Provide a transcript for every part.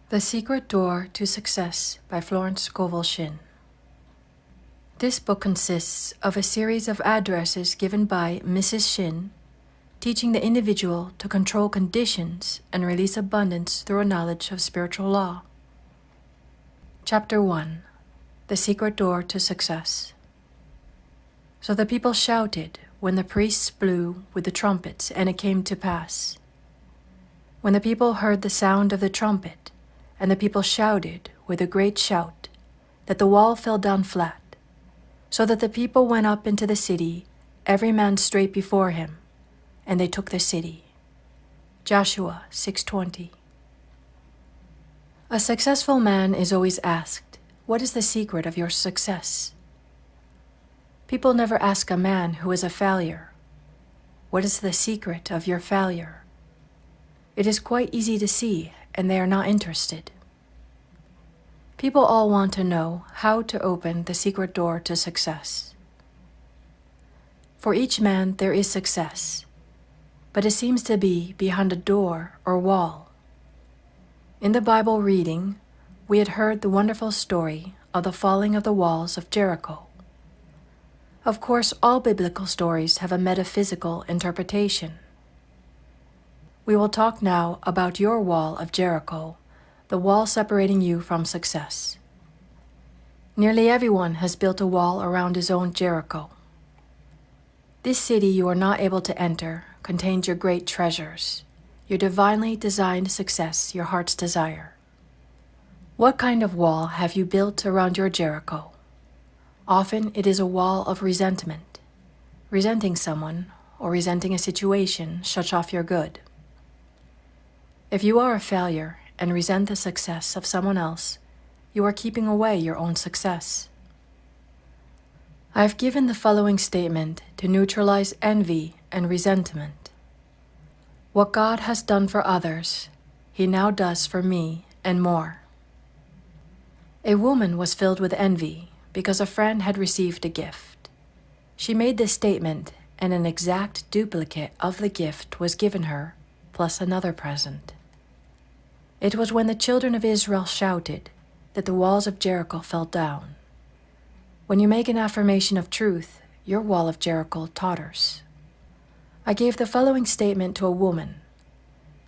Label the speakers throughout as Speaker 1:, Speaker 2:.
Speaker 1: The Secret Door to Success by Florence Scovel Shinn. This book consists of a series of addresses given by Mrs. Shinn, teaching the individual to control conditions and release abundance through a knowledge of spiritual law. Chapter 1. The Secret Door to Success. So the people shouted when the priests blew with the trumpets, and it came to pass. When the people heard the sound of the trumpet, and the people shouted with a great shout, that the wall fell down flat, so that the people went up into the city, every man straight before him, and they took the city. Joshua 6:20. A successful man is always asked, "What is the secret of your success?" People never ask a man who is a failure, "What is the secret of your failure?" It is quite easy to see, and they are not interested. People all want to know how to open the secret door to success. For each man there is success, but it seems to be behind a door or wall. In the Bible reading, we had heard the wonderful story of the falling of the walls of Jericho. Of course, all biblical stories have a metaphysical interpretation. We will talk now about your wall of Jericho, the wall separating you from success. Nearly everyone has built a wall around his own Jericho. This city you are not able to enter contains your great treasures, your divinely designed success, your heart's desire. What kind of wall have you built around your Jericho? Often it is a wall of resentment. Resenting someone or resenting a situation shuts off your good. If you are a failure and resent the success of someone else, you are keeping away your own success. I have given the following statement to neutralize envy and resentment. What God has done for others, He now does for me and more. A woman was filled with envy because a friend had received a gift. She made this statement, and an exact duplicate of the gift was given her, plus another present. It was when the children of Israel shouted that the walls of Jericho fell down. When you make an affirmation of truth, your wall of Jericho totters. I gave the following statement to a woman: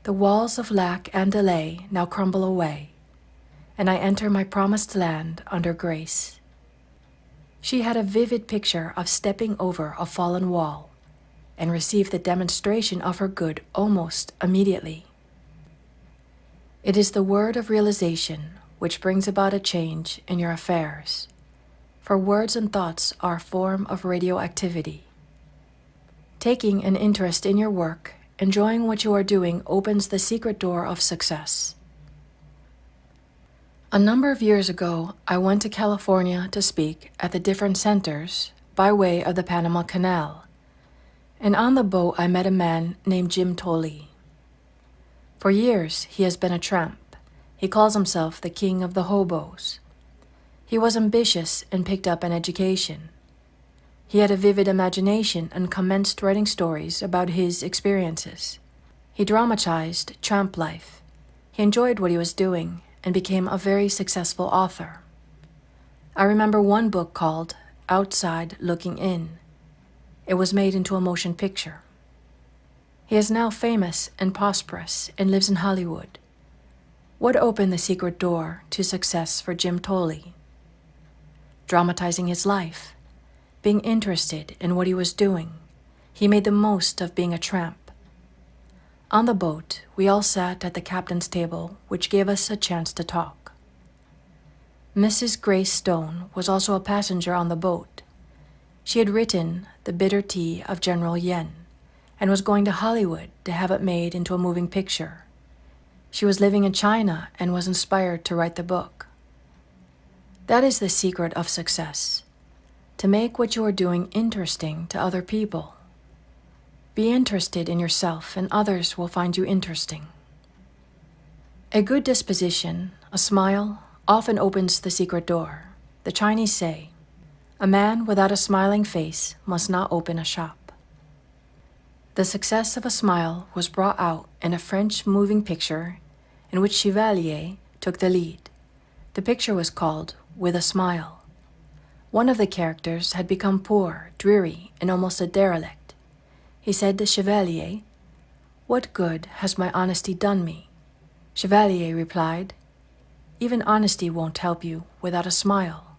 Speaker 1: "The walls of lack and delay now crumble away, and I enter my promised land under grace." She had a vivid picture of stepping over a fallen wall and received the demonstration of her good almost immediately. It is the word of realization which brings about a change in your affairs, for words and thoughts are a form of radioactivity. Taking an interest in your work, enjoying what you are doing, opens the secret door of success. A number of years ago, I went to California to speak at the different centers by way of the Panama Canal, and on the boat I met a man named Jim Tolley. For years, he has been a tramp. He calls himself the king of the hobos. He was ambitious and picked up an education. He had a vivid imagination and commenced writing stories about his experiences. He dramatized tramp life. He enjoyed what he was doing and became a very successful author. I remember one book called Outside Looking In. It was made into a motion picture. He is now famous and prosperous and lives in Hollywood. What opened the secret door to success for Jim Tolley? Dramatizing his life, being interested in what he was doing. He made the most of being a tramp. On the boat, we all sat at the captain's table, which gave us a chance to talk. Mrs. Grace Stone was also a passenger on the boat. She had written The Bitter Tea of General Yen, and was going to Hollywood to have it made into a moving picture. She was living in China and was inspired to write the book. That is the secret of success, to make what you are doing interesting to other people. Be interested in yourself, and others will find you interesting. A good disposition, a smile, often opens the secret door. The Chinese say, "A man without a smiling face must not open a shop." The success of a smile was brought out in a French moving picture in which Chevalier took the lead. The picture was called With a Smile. One of the characters had become poor, dreary, and almost a derelict. He said to Chevalier, "What good has my honesty done me?" Chevalier replied, "Even honesty won't help you without a smile."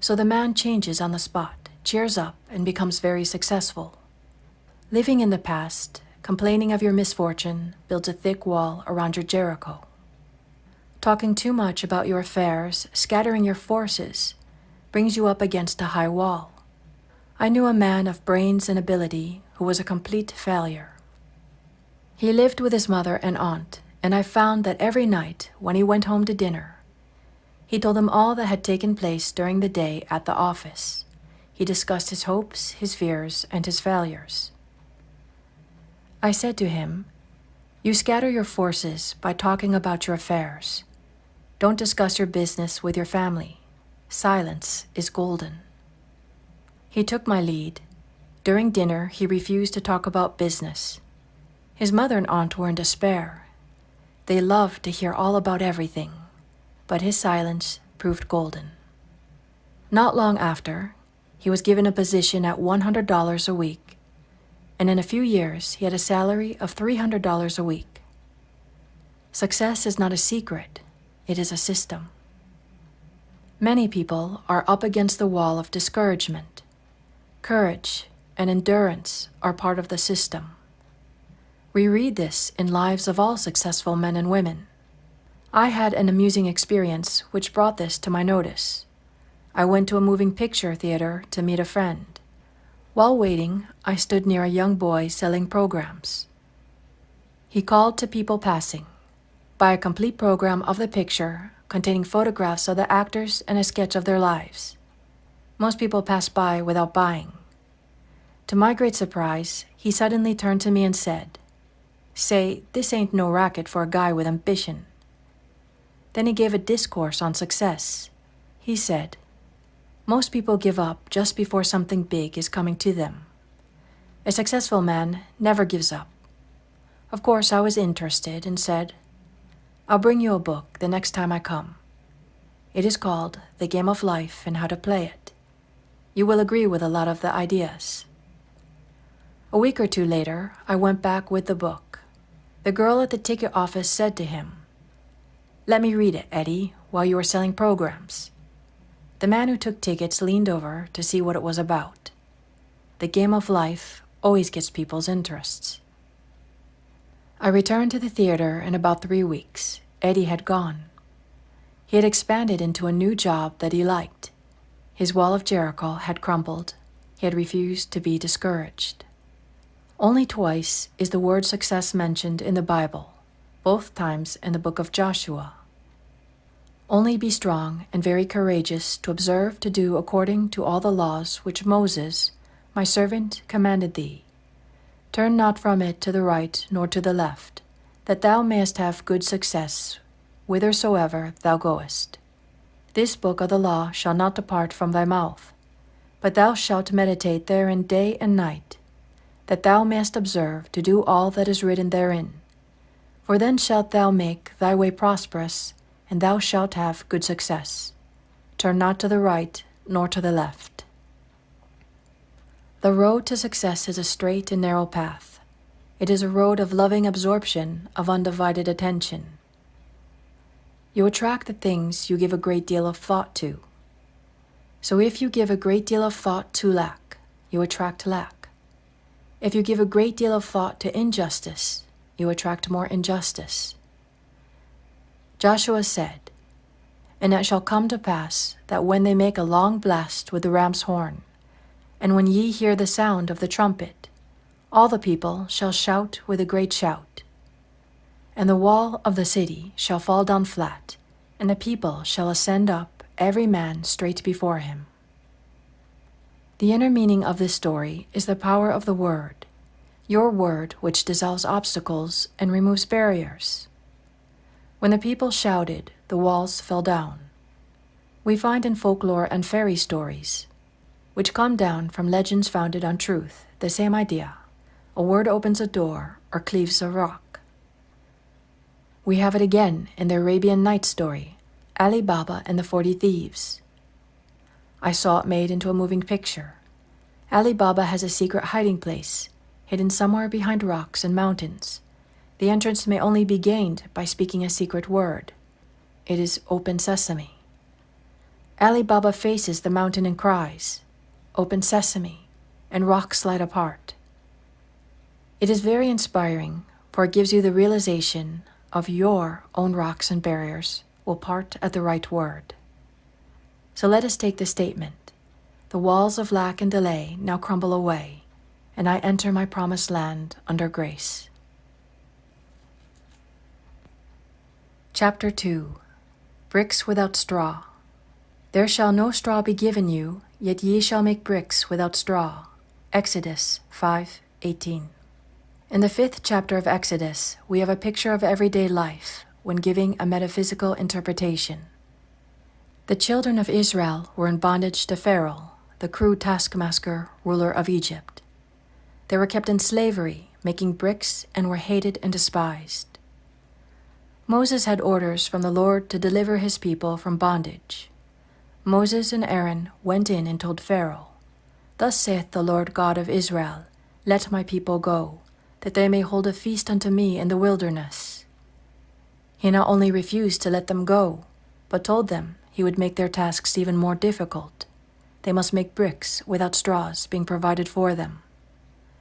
Speaker 1: So the man changes on the spot, cheers up, and becomes very successful. Living in the past, complaining of your misfortune, builds a thick wall around your Jericho. Talking too much about your affairs, scattering your forces, brings you up against a high wall. I knew a man of brains and ability who was a complete failure. He lived with his mother and aunt, and I found that every night when he went home to dinner, he told them all that had taken place during the day at the office. He discussed his hopes, his fears, and his failures. I said to him, "You scatter your forces by talking about your affairs. Don't discuss your business with your family. Silence is golden." He took my lead. During dinner, he refused to talk about business. His mother and aunt were in despair. They loved to hear all about everything, but his silence proved golden. Not long after, he was given a position at $100 a week, and in a few years, he had a salary of $300 a week. Success is not a secret, it is a system. Many people are up against the wall of discouragement. Courage and endurance are part of the system. We read this in lives of all successful men and women. I had an amusing experience which brought this to my notice. I went to a moving picture theater to meet a friend. While waiting, I stood near a young boy selling programs. He called to people passing, "Buy a complete program of the picture containing photographs of the actors and a sketch of their lives." Most people passed by without buying. To my great surprise, he suddenly turned to me and said, "Say, this ain't no racket for a guy with ambition." Then he gave a discourse on success. He said, "Most people give up just before something big is coming to them. A successful man never gives up." Of course, I was interested and said, "I'll bring you a book the next time I come. It is called The Game of Life and How to Play It. You will agree with a lot of the ideas." A week or two later, I went back with the book. The girl at the ticket office said to him, "Let me read it, Eddie, while you are selling programs." The man who took tickets leaned over to see what it was about. The game of life always gets people's interests. I returned to the theater in about 3 weeks. Eddie had gone. He had expanded into a new job that he liked. His wall of Jericho had crumbled. He had refused to be discouraged. Only twice is the word success mentioned in the Bible, both times in the book of Joshua. "Only be strong and very courageous to observe to do according to all the laws which Moses, my servant, commanded thee. Turn not from it to the right nor to the left, that thou mayest have good success whithersoever thou goest. This book of the law shall not depart from thy mouth, but thou shalt meditate therein day and night, that thou mayest observe to do all that is written therein. For then shalt thou make thy way prosperous, and thou shalt have good success. Turn not to the right nor to the left." The road to success is a straight and narrow path. It is a road of loving absorption, of undivided attention. You attract the things you give a great deal of thought to. So if you give a great deal of thought to lack, you attract lack. If you give a great deal of thought to injustice, you attract more injustice. Joshua said, "And it shall come to pass that when they make a long blast with the ram's horn, and when ye hear the sound of the trumpet, all the people shall shout with a great shout. And the wall of the city shall fall down flat, and the people shall ascend up, every man straight before him." The inner meaning of this story is the power of the word, your word which dissolves obstacles and removes barriers. When the people shouted, the walls fell down. We find in folklore and fairy stories, which come down from legends founded on truth, the same idea: a word opens a door or cleaves a rock. We have it again in the Arabian Nights story, Ali Baba and the 40 Thieves. I saw it made into a moving picture. Ali Baba has a secret hiding place, hidden somewhere behind rocks and mountains. The entrance may only be gained by speaking a secret word. It is Open Sesame. Ali Baba faces the mountain and cries, Open Sesame, and rocks slide apart. It is very inspiring, for it gives you the realization of your own rocks and barriers will part at the right word. So let us take the statement. The walls of lack and delay now crumble away, and I enter my promised land under grace. Chapter 2. Bricks without straw. There shall no straw be given you, yet ye shall make bricks without straw. Exodus 5:18. In the 5th chapter of Exodus, we have a picture of everyday life when giving a metaphysical interpretation. The children of Israel were in bondage to Pharaoh, the cruel taskmaster, ruler of Egypt. They were kept in slavery, making bricks, and were hated and despised. Moses had orders from the Lord to deliver his people from bondage. Moses and Aaron went in and told Pharaoh, Thus saith the Lord God of Israel, Let my people go, that they may hold a feast unto me in the wilderness. He not only refused to let them go, but told them he would make their tasks even more difficult. They must make bricks without straws being provided for them.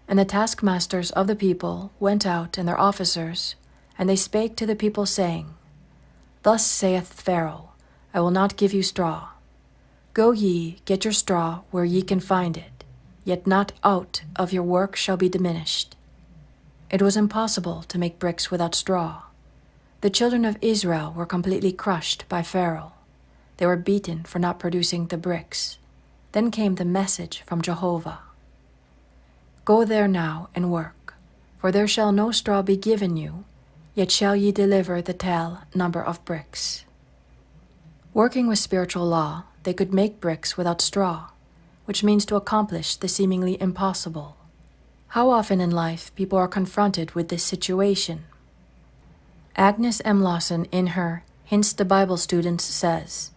Speaker 1: And the taskmasters of the people went out and their officers, and they spake to the people, saying, Thus saith Pharaoh, I will not give you straw. Go ye, get your straw where ye can find it, yet not out of your work shall be diminished. It was impossible to make bricks without straw. The children of Israel were completely crushed by Pharaoh. They were beaten for not producing the bricks. Then came the message from Jehovah. Go there now and work, for there shall no straw be given you, yet shall ye deliver the tale number of bricks. Working with spiritual law, they could make bricks without straw, which means to accomplish the seemingly impossible. How often in life people are confronted with this situation? Agnes M. Lawson in her Hints to Bible Students says,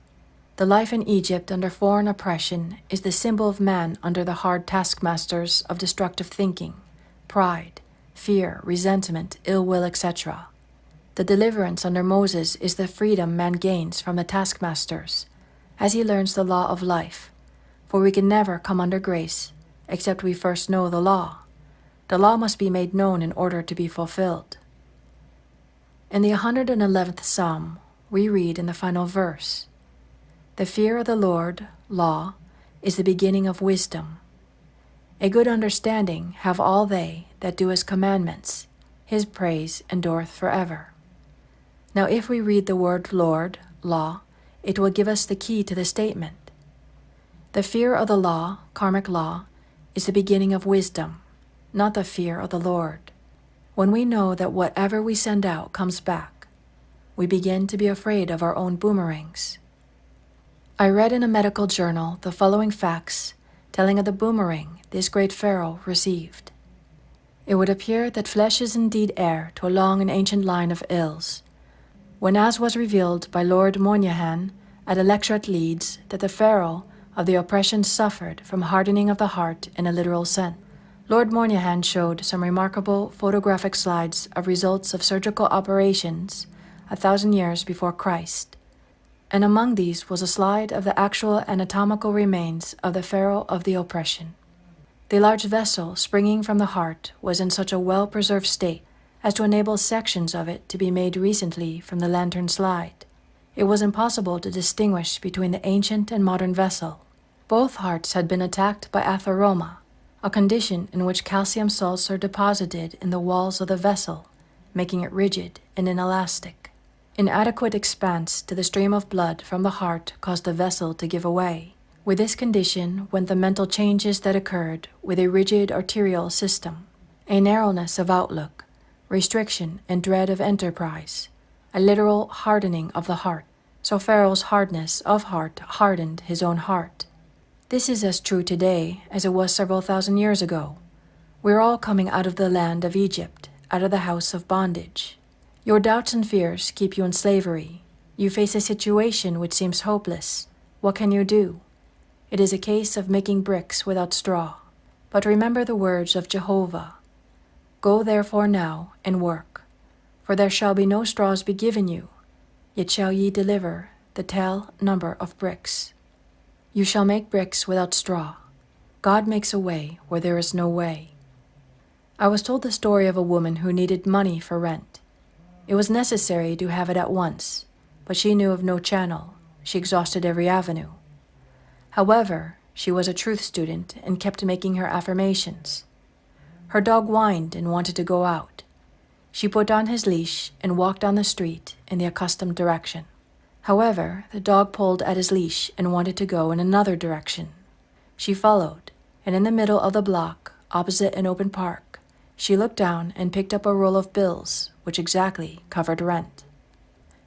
Speaker 1: The life in Egypt under foreign oppression is the symbol of man under the hard taskmasters of destructive thinking, pride, fear, resentment, ill will, etc. The deliverance under Moses is the freedom man gains from the taskmasters, as he learns the law of life, for we can never come under grace except we first know the law. The law must be made known in order to be fulfilled. In the 111th Psalm, we read in the final verse, The fear of the Lord, law, is the beginning of wisdom. A good understanding have all they that do his commandments. His praise endureth forever. Now if we read the word Lord, law, it will give us the key to the statement. The fear of the law, karmic law, is the beginning of wisdom, not the fear of the Lord. When we know that whatever we send out comes back, we begin to be afraid of our own boomerangs. I read in a medical journal the following facts telling of the boomerang this great pharaoh received. It would appear that flesh is indeed heir to a long and ancient line of ills, when as was revealed by Lord Moynihan at a lecture at Leeds that the pharaoh of the oppression suffered from hardening of the heart in a literal sense. Lord Moynihan showed some remarkable photographic slides of results of surgical operations 1,000 years before Christ, and among these was a slide of the actual anatomical remains of the pharaoh of the oppression. The large vessel springing from the heart was in such a well-preserved state as to enable sections of it to be made recently from the lantern slide. It was impossible to distinguish between the ancient and modern vessel. Both hearts had been attacked by atheroma, a condition in which calcium salts are deposited in the walls of the vessel, making it rigid and inelastic. Inadequate expanse to the stream of blood from the heart caused the vessel to give away. With this condition went the mental changes that occurred with a rigid arterial system, a narrowness of outlook, restriction and dread of enterprise, a literal hardening of the heart. So Pharaoh's hardness of heart hardened his own heart. This is as true today as it was several thousand years ago. We are all coming out of the land of Egypt, out of the house of bondage. Your doubts and fears keep you in slavery. You face a situation which seems hopeless. What can you do? It is a case of making bricks without straw. But remember the words of Jehovah. Go therefore now and work, for there shall be no straws be given you, yet shall ye deliver the tell number of bricks. You shall make bricks without straw. God makes a way where there is no way. I was told the story of a woman who needed money for rent. It was necessary to have it at once, but she knew of no channel. She exhausted every avenue. However, she was a truth student and kept making her affirmations. Her dog whined and wanted to go out. She put on his leash and walked down the street in the accustomed direction. However, the dog pulled at his leash and wanted to go in another direction. She followed, and in the middle of the block, opposite an open park, she looked down and picked up a roll of bills, which exactly covered rent.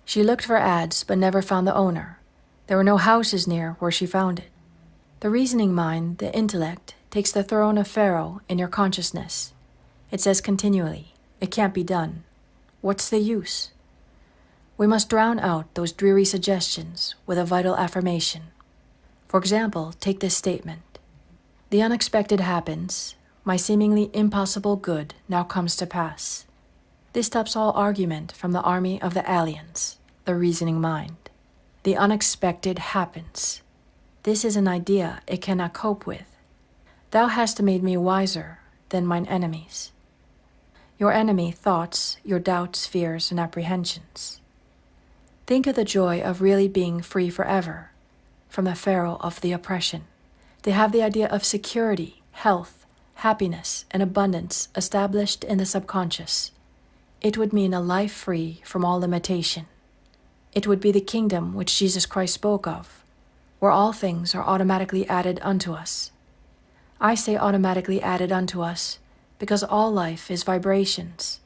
Speaker 1: She looked for ads but never found the owner. There were no houses near where she found it. The reasoning mind, the intellect, takes the throne of Pharaoh in your consciousness. It says continually, it can't be done. What's the use? We must drown out those dreary suggestions with a vital affirmation. For example, take this statement. The unexpected happens. My seemingly impossible good now comes to pass. This stops all argument from the army of the aliens, the reasoning mind. The unexpected happens. This is an idea it cannot cope with. Thou hast made me wiser than mine enemies. Your enemy thoughts, your doubts, fears, and apprehensions. Think of the joy of really being free forever from the pharaoh of the oppression. They have the idea of security, health, happiness, and abundance established in the subconscious. It would mean a life free from all limitation. It would be the kingdom which Jesus Christ spoke of, where all things are automatically added unto us. I say automatically added unto us because all life is vibrations.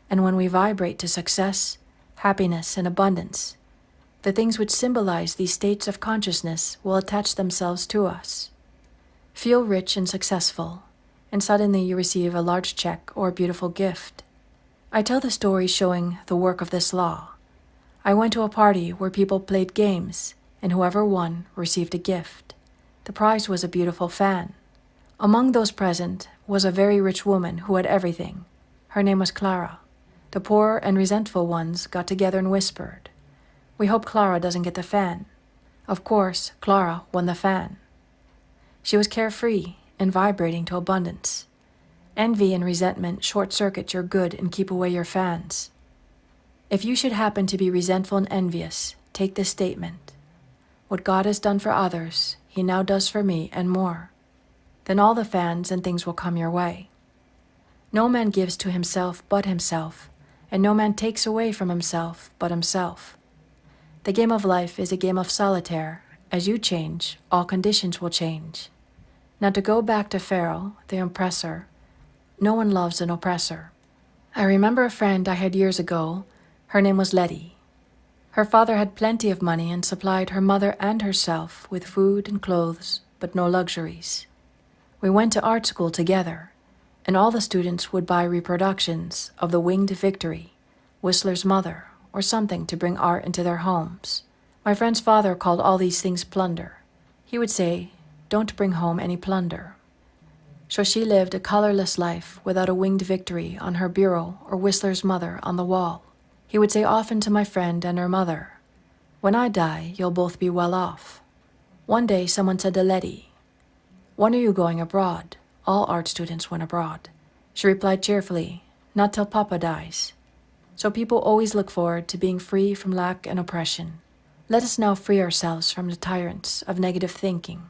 Speaker 1: And when we vibrate to success, happiness, and abundance, the things which symbolize these states of consciousness will attach themselves to us. Feel rich and successful, and suddenly you receive a large check or a beautiful gift. I tell the story showing the work of this law. I went to a party where people played games, and whoever won received a gift. The prize was a beautiful fan. Among those present was a very rich woman who had everything. Her name was Clara. The poor and resentful ones got together and whispered, "We hope Clara doesn't get the fan." Of course, Clara won the fan. She was carefree and vibrating to abundance. Envy and resentment short-circuit your good and keep away your fans. If you should happen to be resentful and envious, take this statement. What God has done for others, He now does for me and more. Then all the fans and things will come your way. No man gives to himself but himself, and no man takes away from himself but himself. The game of life is a game of solitaire. As you change, all conditions will change. Now to go back to Pharaoh, the oppressor, no one loves an oppressor. I remember a friend I had years ago. Her name was Letty. Her father had plenty of money and supplied her mother and herself with food and clothes, but no luxuries. We went to art school together, and all the students would buy reproductions of The Winged Victory, Whistler's Mother, or something to bring art into their homes. My friend's father called all these things plunder. He would say, "Don't bring home any plunder." So she lived a colorless life without a Winged Victory on her bureau or Whistler's Mother on the wall. He would say often to my friend and her mother, "When I die, you'll both be well off." One day someone said to Letty, "When are you going abroad?" All art students went abroad. She replied cheerfully, "Not till Papa dies." So people always look forward to being free from lack and oppression. Let us now free ourselves from the tyrants of negative thinking.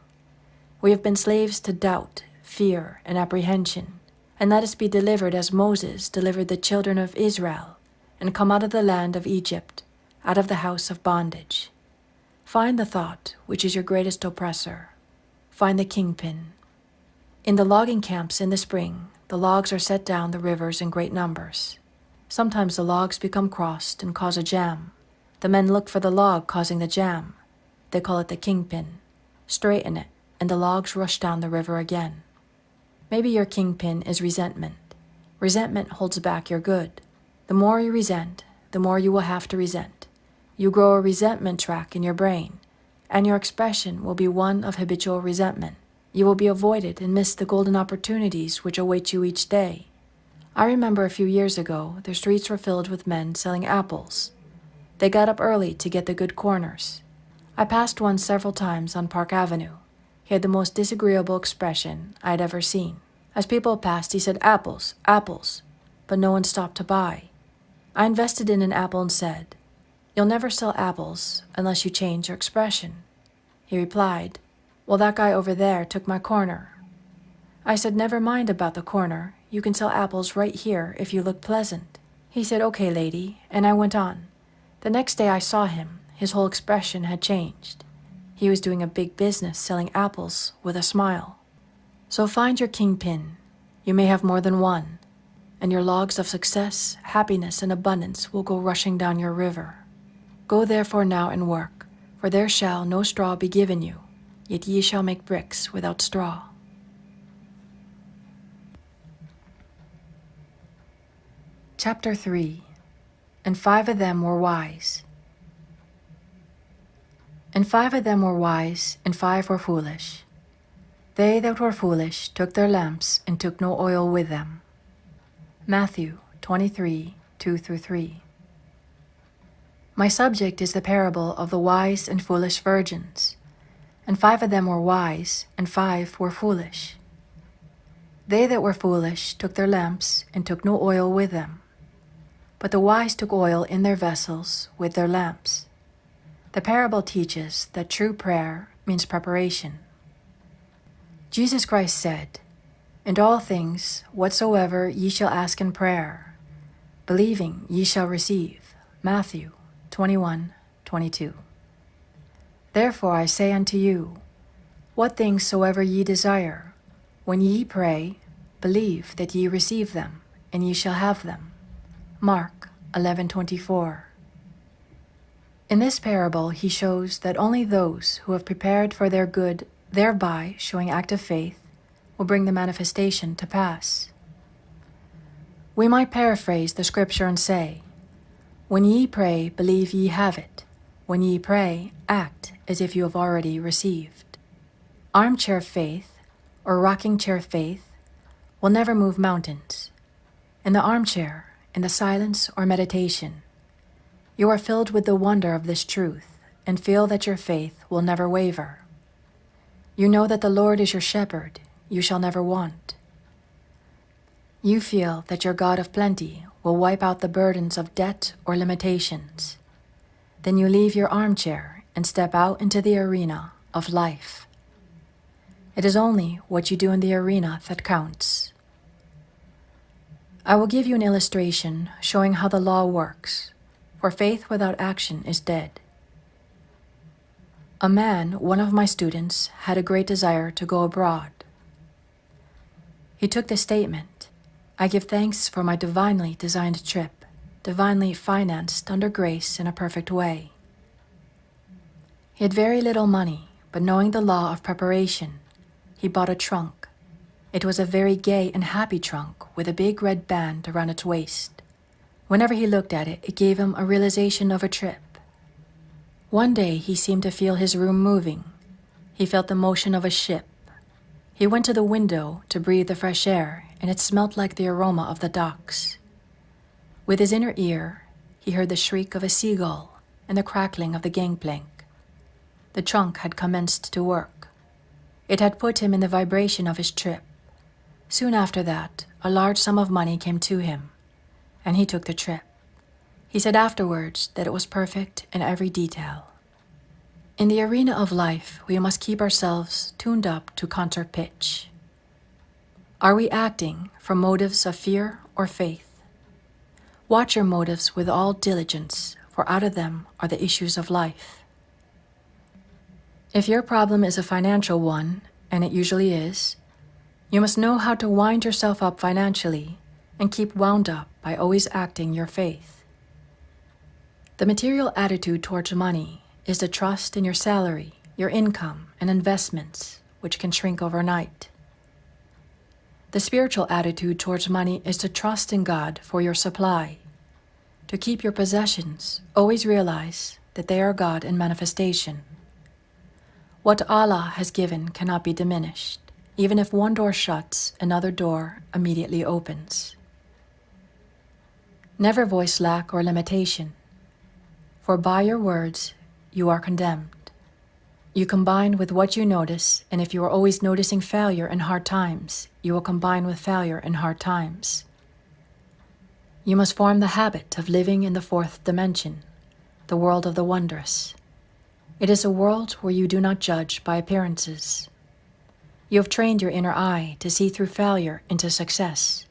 Speaker 1: We have been slaves to doubt, fear, and apprehension, and let us be delivered as Moses delivered the children of Israel, and come out of the land of Egypt, out of the house of bondage. Find the thought which is your greatest oppressor. Find the kingpin. In the logging camps in the spring, the logs are set down the rivers in great numbers. Sometimes the logs become crossed and cause a jam. The men look for the log causing the jam. They call it the kingpin. Straighten it, and the logs rush down the river again. Maybe your kingpin is resentment. Resentment holds back your good. The more you resent, the more you will have to resent. You grow a resentment track in your brain, and your expression will be one of habitual resentment. You will be avoided and miss the golden opportunities which await you each day. I remember a few years ago, the streets were filled with men selling apples. They got up early to get the good corners. I passed one several times on Park Avenue. He had the most disagreeable expression I had ever seen. As people passed, he said, "Apples, apples," but no one stopped to buy. I invested in an apple and said, "You'll never sell apples unless you change your expression." He replied, "Well, that guy over there took my corner." I said, "Never mind about the corner. You can sell apples right here if you look pleasant." He said, "Okay, lady," and I went on. The next day I saw him. His whole expression had changed. He was doing a big business selling apples with a smile. So find your kingpin. You may have more than one, and your logs of success, happiness, and abundance will go rushing down your river. Go therefore now and work, for there shall no straw be given you, yet ye shall make bricks without straw. Chapter 3. And 5 of them were wise. And 5 of them were wise, and 5 were foolish. They that were foolish took their lamps, and took no oil with them. Matthew 23, 2-3. My subject is the parable of the wise and foolish virgins. And 5 of them were wise, and 5 were foolish. They that were foolish took their lamps, and took no oil with them. But the wise took oil in their vessels with their lamps. The parable teaches that true prayer means preparation. Jesus Christ said, "In all things whatsoever ye shall ask in prayer, believing ye shall receive." Matthew 21:22. Therefore I say unto you, what things soever ye desire, when ye pray, believe that ye receive them, and ye shall have them. Mark 11:24. In this parable he shows that only those who have prepared for their good, thereby showing active faith, will bring the manifestation to pass. We might paraphrase the scripture and say, "When ye pray, believe ye have it. When ye pray, act as if you have already received." Armchair faith, or rocking chair faith, will never move mountains. In the armchair, in the silence or meditation, you are filled with the wonder of this truth and feel that your faith will never waver. You know that the Lord is your shepherd, you shall never want. You feel that your God of plenty will wipe out the burdens of debt or limitations. Then you leave your armchair and step out into the arena of life. It is only what you do in the arena that counts. I will give you an illustration showing how the law works, for faith without action is dead. A man, one of my students, had a great desire to go abroad. He took the statement, "I give thanks for my divinely designed trip, divinely financed under grace in a perfect way." He had very little money, but knowing the law of preparation, he bought a trunk. It was a very gay and happy trunk with a big red band around its waist. Whenever he looked at it, it gave him a realization of a trip. One day he seemed to feel his room moving. He felt the motion of a ship. He went to the window to breathe the fresh air, and it smelt like the aroma of the docks. With his inner ear, he heard the shriek of a seagull and the crackling of the gangplank. The trunk had commenced to work. It had put him in the vibration of his trip. Soon after that, a large sum of money came to him, and he took the trip. He said afterwards that it was perfect in every detail. In the arena of life, we must keep ourselves tuned up to concert pitch. Are we acting from motives of fear or faith? Watch your motives with all diligence, for out of them are the issues of life. If your problem is a financial one, and it usually is, you must know how to wind yourself up financially and keep wound up by always acting your faith. The material attitude towards money is the trust in your salary, your income, and investments, which can shrink overnight. The spiritual attitude towards money is to trust in God for your supply. To keep your possessions, always realize that they are God in manifestation. What Allah has given cannot be diminished. Even if one door shuts, another door immediately opens. Never voice lack or limitation, for by your words you are condemned. You combine with what you notice, and if you are always noticing failure in hard times, you will combine with failure in hard times. You must form the habit of living in the fourth dimension, the world of the wondrous. It is a world where you do not judge by appearances. You have trained your inner eye to see through failure into success,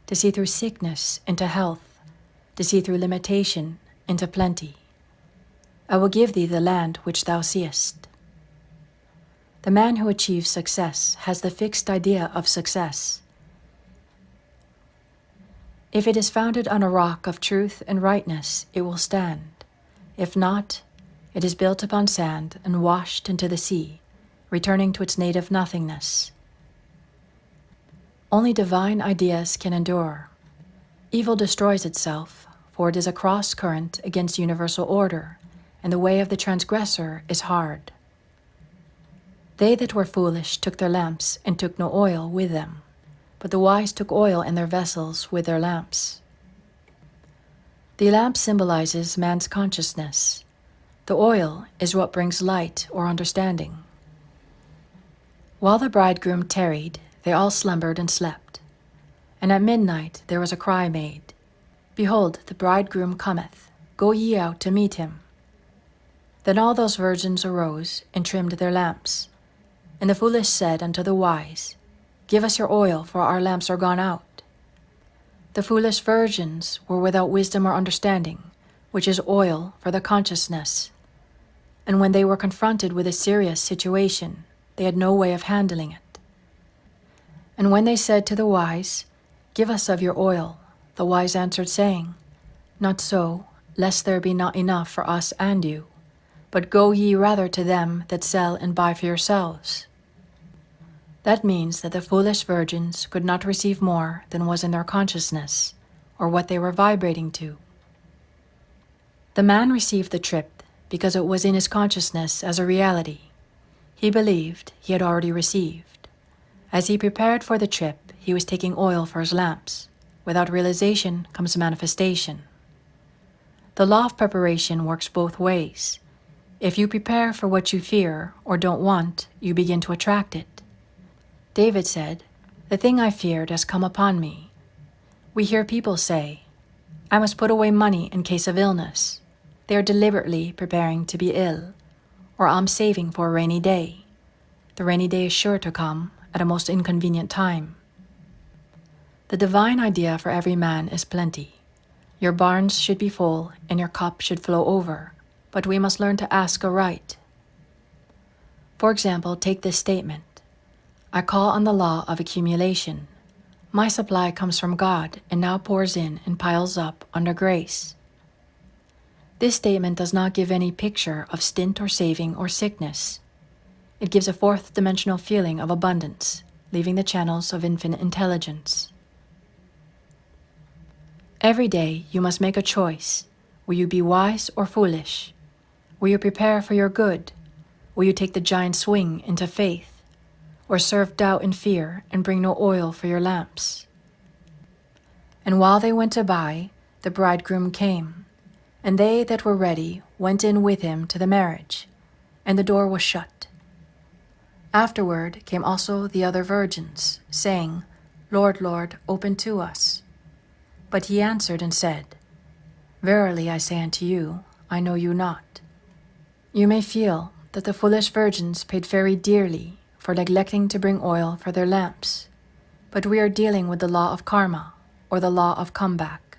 Speaker 1: to see through sickness into health, to see through limitation into plenty. I will give thee the land which thou seest. The man who achieves success has the fixed idea of success. If it is founded on a rock of truth and rightness, it will stand. If not, it is built upon sand and washed into the sea, returning to its native nothingness. Only divine ideas can endure. Evil destroys itself, for it is a cross current against universal order, and the way of the transgressor is hard. They that were foolish took their lamps and took no oil with them, but the wise took oil in their vessels with their lamps. The lamp symbolizes man's consciousness. The oil is what brings light or understanding. While the bridegroom tarried, they all slumbered and slept. And at midnight there was a cry made, Behold, the bridegroom cometh, go ye out to meet him. Then all those virgins arose and trimmed their lamps. And the foolish said unto the wise, Give us your oil, for our lamps are gone out. The foolish virgins were without wisdom or understanding, which is oil for the consciousness. And when they were confronted with a serious situation, they had no way of handling it. And when they said to the wise, Give us of your oil, the wise answered, saying, Not so, lest there be not enough for us and you. But go ye rather to them that sell and buy for yourselves. That means that the foolish virgins could not receive more than was in their consciousness, or what they were vibrating to. The man received the trip because it was in his consciousness as a reality. He believed he had already received. As he prepared for the trip, he was taking oil for his lamps. Without realization comes manifestation. The law of preparation works both ways. If you prepare for what you fear or don't want, you begin to attract it. David said, The thing I feared has come upon me. We hear people say, I must put away money in case of illness. They are deliberately preparing to be ill. Or I'm saving for a rainy day. The rainy day is sure to come at a most inconvenient time. The divine idea for every man is plenty. Your barns should be full and your cup should flow over. But we must learn to ask aright. For example, take this statement. I call on the law of accumulation. My supply comes from God and now pours in and piles up under grace. This statement does not give any picture of stint or saving or sickness. It gives a fourth dimensional feeling of abundance, leaving the channels of infinite intelligence. Every day you must make a choice. Will you be wise or foolish? Will you prepare for your good? Will you take the giant swing into faith? Or serve doubt and fear and bring no oil for your lamps? And while they went to buy, the bridegroom came. And they that were ready went in with him to the marriage, and the door was shut. Afterward came also the other virgins, saying, Lord, Lord, open to us. But he answered and said, Verily I say unto you, I know you not. You may feel that the foolish virgins paid very dearly for neglecting to bring oil for their lamps, but we are dealing with the law of karma, or the law of comeback.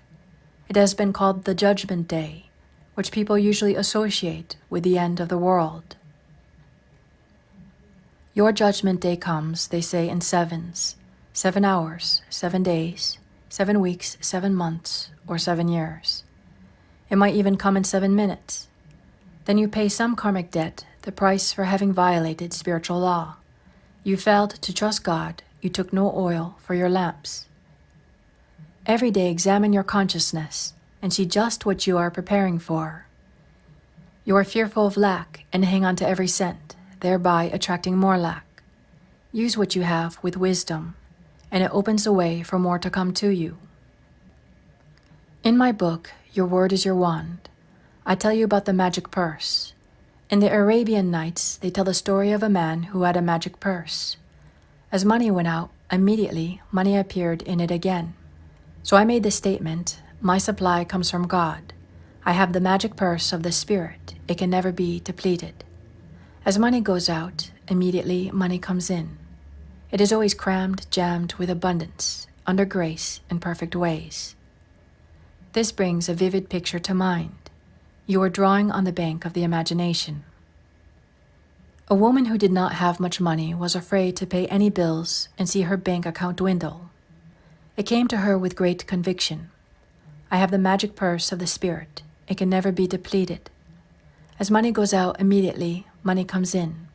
Speaker 1: It has been called the Judgment Day, which people usually associate with the end of the world. Your judgment day comes, they say, in sevens, 7 hours, 7 days, 7 weeks, 7 months, or 7 years. It might even come in 7 minutes. Then you pay some karmic debt, the price for having violated spiritual law. You failed to trust God, you took no oil for your lamps. Every day examine your consciousness. and see just what you are preparing for. You are fearful of lack and hang on to every cent, thereby attracting more lack. Use what you have with wisdom, and it opens the way for more to come to you. In my book, Your Word is Your Wand, I tell you about the magic purse. In the Arabian Nights, they tell the story of a man who had a magic purse. As money went out, immediately money appeared in it again. So I made the statement, my supply comes from God. I have the magic purse of the Spirit. It can never be depleted. As money goes out, immediately money comes in. It is always crammed, jammed with abundance, under grace and perfect ways. This brings a vivid picture to mind. You are drawing on the bank of the imagination. A woman who did not have much money was afraid to pay any bills and see her bank account dwindle. It came to her with great conviction. I have the magic purse of the Spirit. It can never be depleted. As money goes out immediately, money comes in.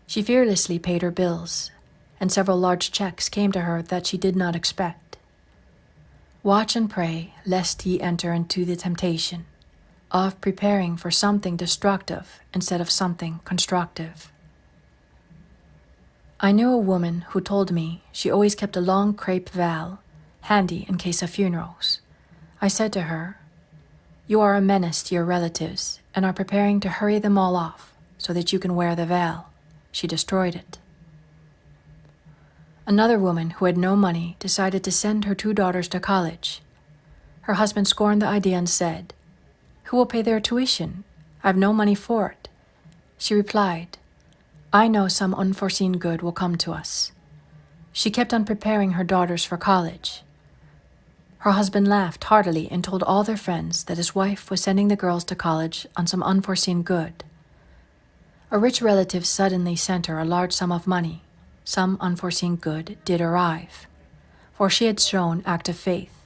Speaker 1: She fearlessly paid her bills, and several large checks came to her that she did not expect. Watch and pray, lest ye enter into the temptation of preparing for something destructive instead of something constructive. I knew a woman who told me she always kept a long crepe veil handy in case of funerals. I said to her, "You are a menace to your relatives and are preparing to hurry them all off so that you can wear the veil." She destroyed it. Another woman who had no money decided to send her 2 daughters to college. Her husband scorned the idea and said, "Who will pay their tuition? I have no money for it." She replied, "I know some unforeseen good will come to us." She kept on preparing her daughters for college. Her husband laughed heartily and told all their friends that his wife was sending the girls to college on some unforeseen good. A rich relative suddenly sent her a large sum of money. Some unforeseen good did arrive, for she had shown active faith.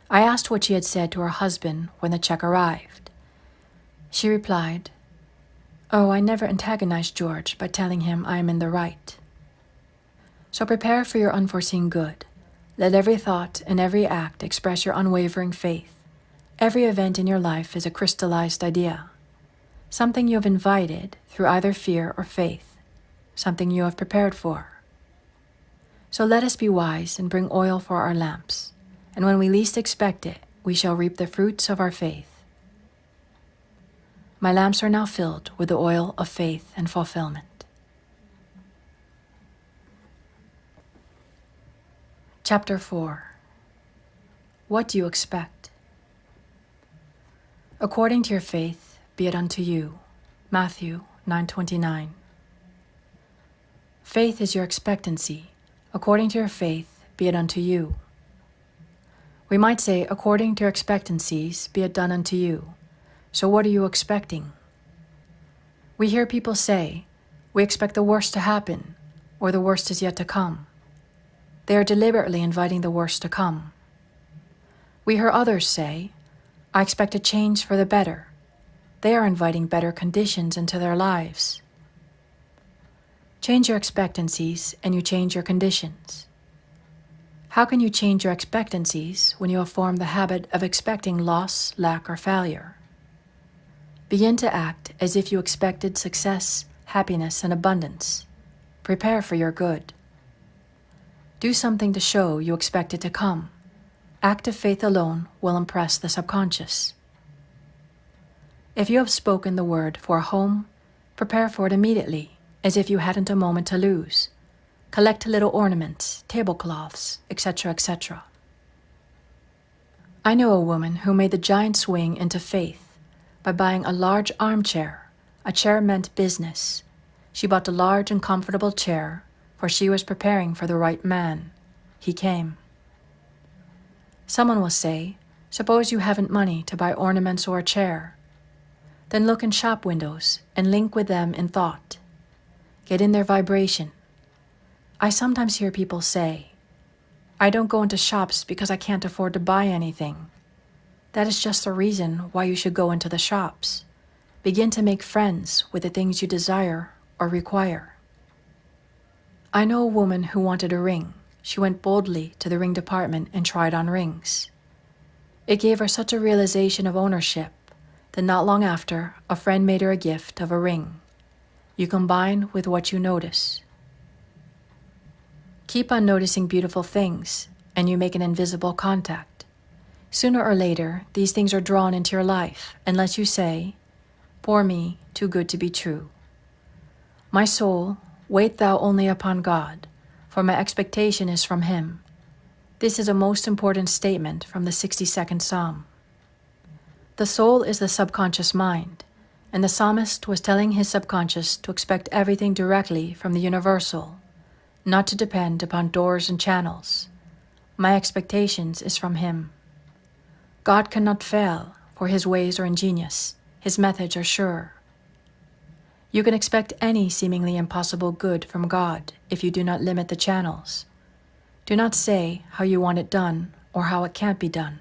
Speaker 1: I asked what she had said to her husband when the check arrived. She replied, "Oh, I never antagonize George by telling him I am in the right." So prepare for your unforeseen good. Let every thought and every act express your unwavering faith. Every event in your life is a crystallized idea, something you have invited through either fear or faith, something you have prepared for. So let us be wise and bring oil for our lamps, and when we least expect it, we shall reap the fruits of our faith. My lamps are now filled with the oil of faith and fulfillment. Chapter 4. What do you expect? According to your faith, be it unto you. Matthew 9:29. Faith is your expectancy. According to your faith, be it unto you. We might say, according to your expectancies, be it done unto you. So what are you expecting? We hear people say, we expect the worst to happen, or the worst is yet to come. They are deliberately inviting the worst to come. We hear others say, I expect a change for the better. They are inviting better conditions into their lives. Change your expectancies and you change your conditions. How can you change your expectancies when you have formed the habit of expecting loss, lack, or failure? Begin to act as if you expected success, happiness, and abundance. Prepare for your good. Do something to show you expect it to come. Active faith alone will impress the subconscious. If you have spoken the word for a home, prepare for it immediately, as if you hadn't a moment to lose. Collect little ornaments, tablecloths, etc., etc. I know a woman who made the giant swing into faith by buying a large armchair. A chair meant business. She bought a large and comfortable chair, for she was preparing for the right man. He came. Someone will say, suppose you haven't money to buy ornaments or a chair. Then look in shop windows and link with them in thought. Get in their vibration. I sometimes hear people say, I don't go into shops because I can't afford to buy anything. That is just the reason why you should go into the shops. Begin to make friends with the things you desire or require. I know a woman who wanted a ring. She went boldly to the ring department and tried on rings. It gave her such a realization of ownership that not long after, a friend made her a gift of a ring. You combine with what you notice. Keep on noticing beautiful things, and you make an invisible contact. Sooner or later, these things are drawn into your life, unless you say, "Poor me, too good to be true." My soul, wait thou only upon God, for my expectation is from Him. This is a most important statement from the 62nd Psalm. The soul is the subconscious mind, and the psalmist was telling his subconscious to expect everything directly from the universal, not to depend upon doors and channels. My expectations is from Him. God cannot fail, for His ways are ingenious, His methods are sure. You can expect any seemingly impossible good from God if you do not limit the channels. Do not say how you want it done or how it can't be done.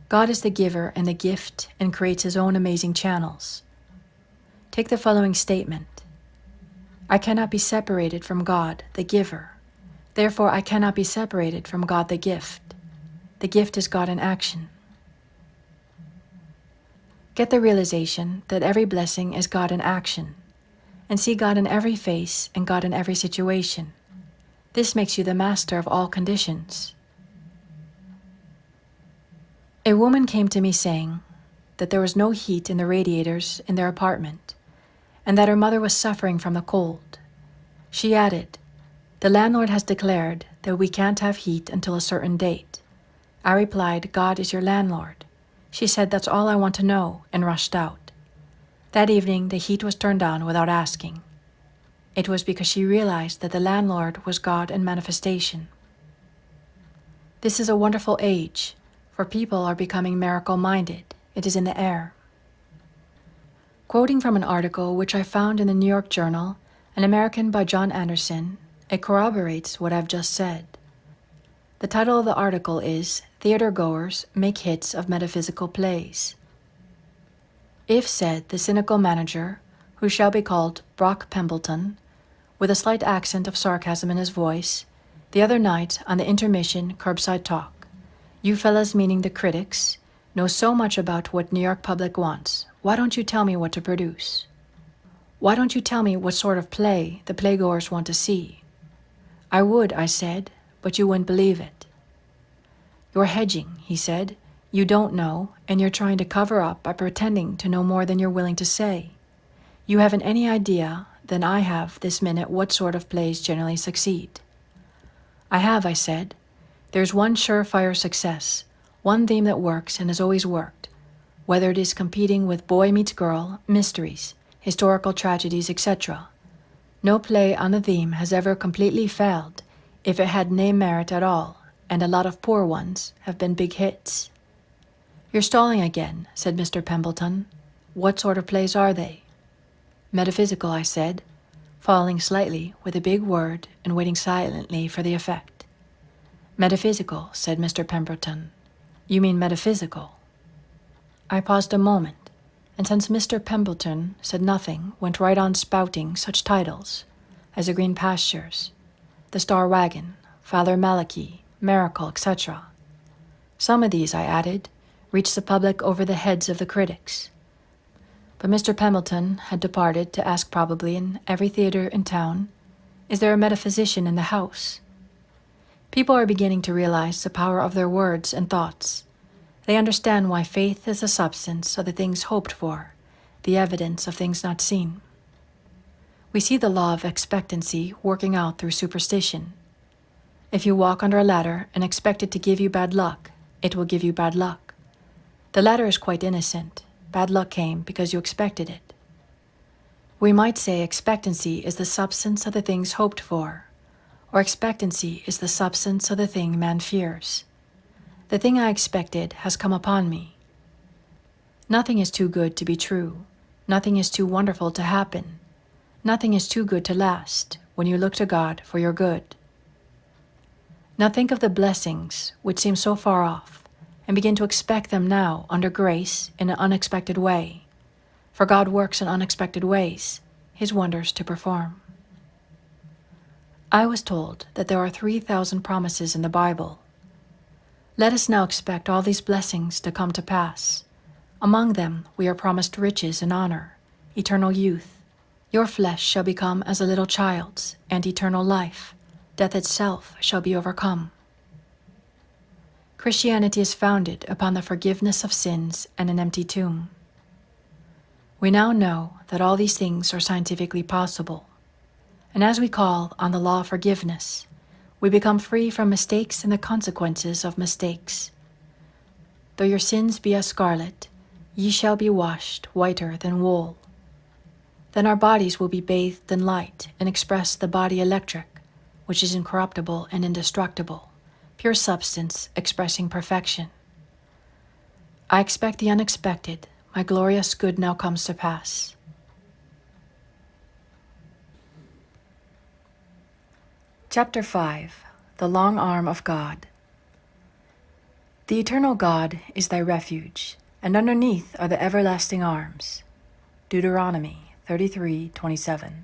Speaker 1: God is the giver and the gift and creates His own amazing channels. Take the following statement. I cannot be separated from God, the giver. Therefore, I cannot be separated from God, the gift. The gift is God in action. Get the realization that every blessing is God in action, and see God in every face and God in every situation. This makes you the master of all conditions. A woman came to me saying that there was no heat in the radiators in their apartment, and that her mother was suffering from the cold. She added, "The landlord has declared that we can't have heat until a certain date." I replied, "God is your landlord." She said, "That's all I want to know," and rushed out. That evening, the heat was turned on without asking. It was because she realized that the landlord was God in manifestation. This is a wonderful age, for people are becoming miracle-minded. It is in the air. Quoting from an article which I found in the New York Journal, an American by John Anderson, it corroborates what I've just said. The title of the article is Theater Goers Make Hits of Metaphysical Plays. If, said the cynical manager, who shall be called Brock Pembleton, with a slight accent of sarcasm in his voice, the other night on the intermission curbside talk, "You fellas," meaning the critics, "know so much about what New York public wants. Why don't you tell me what to produce? Why don't you tell me what sort of play the playgoers want to see?" "I would," I said, "but you wouldn't believe it." "You're hedging," he said. "You don't know, and you're trying to cover up by pretending to know more than you're willing to say. You haven't any idea than I have this minute what sort of plays generally succeed." "I have," I said. "There's one surefire success, one theme that works and has always worked, whether it is competing with boy meets girl, mysteries, historical tragedies, etc. No play on the theme has ever completely failed if it had no merit at all, and a lot of poor ones have been big hits." "You're stalling again," said Mr. Pembleton. "What sort of plays are they?" "Metaphysical," I said, falling slightly with a big word and waiting silently for the effect. "Metaphysical," said Mr. Pemberton. "You mean metaphysical?" I paused a moment, and since Mr. Pembleton said nothing, went right on spouting such titles as The Green Pastures, The Star Wagon, Father Malachi, Miracle, etc. Some of these, I added, reached the public over the heads of the critics. But Mr. Pembleton had departed to ask, probably in every theater in town, "Is there a metaphysician in the house?" People are beginning to realize the power of their words and thoughts. They understand why faith is the substance of the things hoped for, the evidence of things not seen. We see the law of expectancy working out through superstition. If you walk under a ladder and expect it to give you bad luck, it will give you bad luck. The ladder is quite innocent. Bad luck came because you expected it. We might say expectancy is the substance of the things hoped for, or expectancy is the substance of the thing man fears. The thing I expected has come upon me. Nothing is too good to be true. Nothing is too wonderful to happen. Nothing is too good to last when you look to God for your good. Now think of the blessings which seem so far off, and begin to expect them now under grace in an unexpected way. For God works in unexpected ways, His wonders to perform. I was told that there are 3,000 promises in the Bible. Let us now expect all these blessings to come to pass. Among them we are promised riches and honor, eternal youth. Your flesh shall become as a little child's, and eternal life, death itself, shall be overcome. Christianity is founded upon the forgiveness of sins and an empty tomb. We now know that all these things are scientifically possible, and as we call on the law of forgiveness, we become free from mistakes and the consequences of mistakes. Though your sins be as scarlet, ye shall be washed whiter than wool. Then our bodies will be bathed in light and express the body electric, which is incorruptible and indestructible, pure substance expressing perfection. I expect the unexpected. My glorious good now comes to pass. Chapter 5. The Long Arm of God. The eternal God is thy refuge, and underneath are the everlasting arms. Deuteronomy 33:27.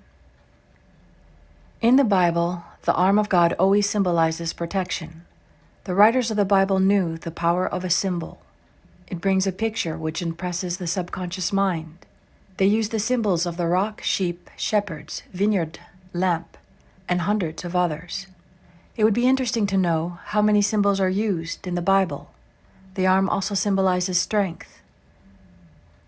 Speaker 1: In the Bible, the arm of God always symbolizes protection. The writers of the Bible knew the power of a symbol. It brings a picture which impresses the subconscious mind. They use the symbols of the rock, sheep, shepherds, vineyard, lamp, and hundreds of others. It would be interesting to know how many symbols are used in the Bible. The arm also symbolizes strength.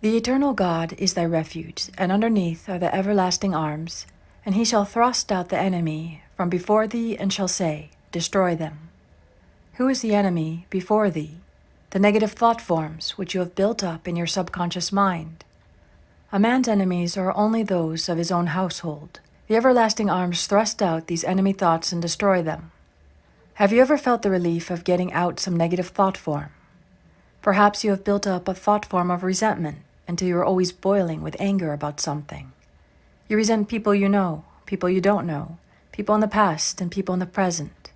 Speaker 1: The eternal God is thy refuge, and underneath are the everlasting arms, and he shall thrust out the enemy from before thee and shall say, destroy them. Who is the enemy before thee? The negative thought forms which you have built up in your subconscious mind. A man's enemies are only those of his own household. The everlasting arms thrust out these enemy thoughts and destroy them. Have you ever felt the relief of getting out some negative thought form? Perhaps you have built up a thought form of resentment until you are always boiling with anger about something. You resent people you know, people you don't know, people in the past and people in the present.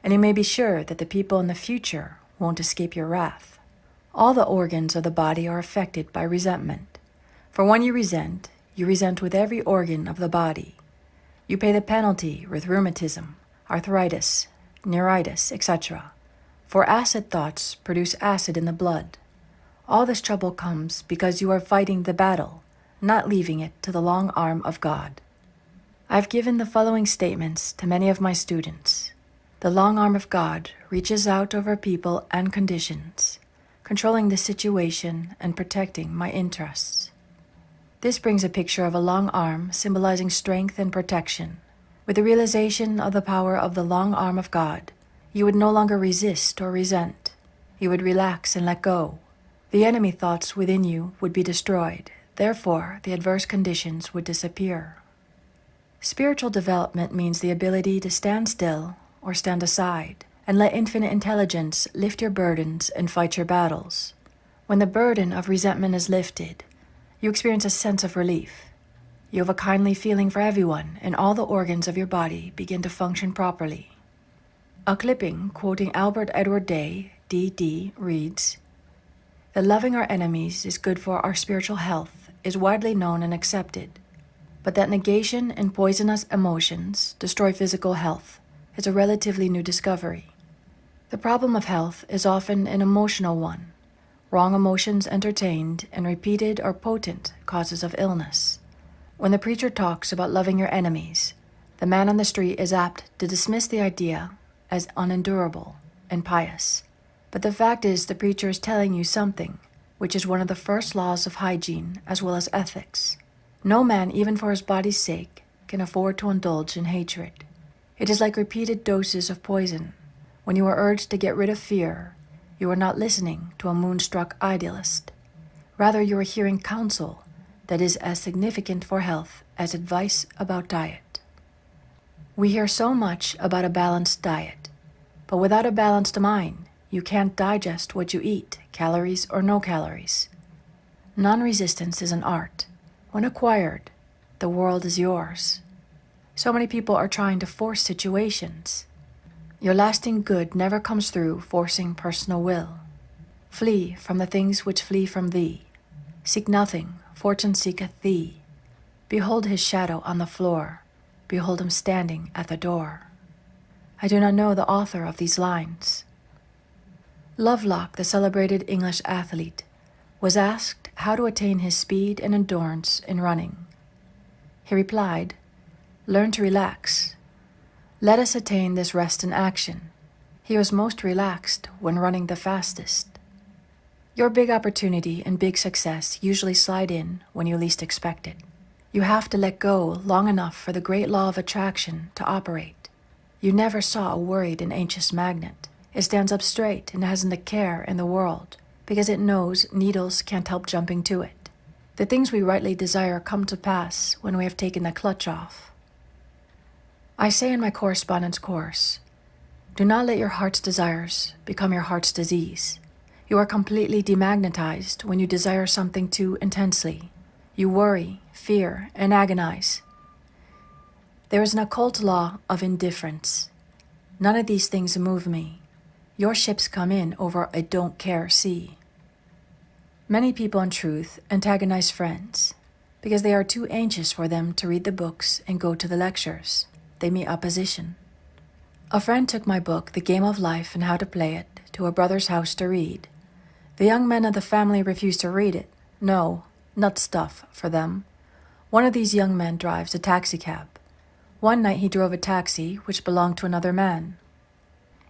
Speaker 1: And you may be sure that the people in the future won't escape your wrath. All the organs of the body are affected by resentment. For when you resent with every organ of the body. You pay the penalty with rheumatism, arthritis, neuritis, etc. For acid thoughts produce acid in the blood. All this trouble comes because you are fighting the battle, not leaving it to the long arm of God. I've given the following statements to many of my students. The long arm of God reaches out over people and conditions, controlling the situation and protecting my interests. This brings a picture of a long arm symbolizing strength and protection. With the realization of the power of the long arm of God, you would no longer resist or resent. You would relax and let go. The enemy thoughts within you would be destroyed. Therefore, the adverse conditions would disappear. Spiritual development means the ability to stand still or stand aside and let infinite intelligence lift your burdens and fight your battles. When the burden of resentment is lifted, you experience a sense of relief. You have a kindly feeling for everyone, and all the organs of your body begin to function properly. A clipping quoting Albert Edward Day, D.D., reads, "That loving our enemies is good for our spiritual health is widely known and accepted, but that negation and poisonous emotions destroy physical health is a relatively new discovery. The problem of health is often an emotional one. Wrong emotions entertained and repeated are potent causes of illness. When the preacher talks about loving your enemies, the man on the street is apt to dismiss the idea as unendurable and pious. But the fact is the preacher is telling you something, which is one of the first laws of hygiene as well as ethics. No man, even for his body's sake, can afford to indulge in hatred. It is like repeated doses of poison. When you are urged to get rid of fear, you are not listening to a moonstruck idealist. Rather, you are hearing counsel that is as significant for health as advice about diet. We hear so much about a balanced diet, but without a balanced mind, you can't digest what you eat, calories or no calories. Non-resistance is an art. When acquired, the world is yours. So many people are trying to force situations. Your lasting good never comes through forcing personal will. Flee from the things which flee from thee. Seek nothing, fortune seeketh thee. Behold his shadow on the floor. Behold him standing at the door. I do not know the author of these lines. Lovelock, the celebrated English athlete, was asked how to attain his speed and endurance in running. He replied, "Learn to relax. Let us attain this rest in action." He was most relaxed when running the fastest. Your big opportunity and big success usually slide in when you least expect it. You have to let go long enough for the great law of attraction to operate. You never saw a worried and anxious magnet. It stands up straight and hasn't a care in the world because it knows needles can't help jumping to it. The things we rightly desire come to pass when we have taken the clutch off. I say in my correspondence course, do not let your heart's desires become your heart's disease. You are completely demagnetized when you desire something too intensely. You worry, fear, and agonize. There is an occult law of indifference. None of these things move me. Your ships come in over a don't care sea. Many people, in truth, antagonize friends because they are too anxious for them to read the books and go to the lectures. They meet opposition. A friend took my book, The Game of Life and How to Play It, to a brother's house to read. The young men of the family refused to read it. No, not stuff for them. One of these young men drives a taxicab. One night he drove a taxi which belonged to another man.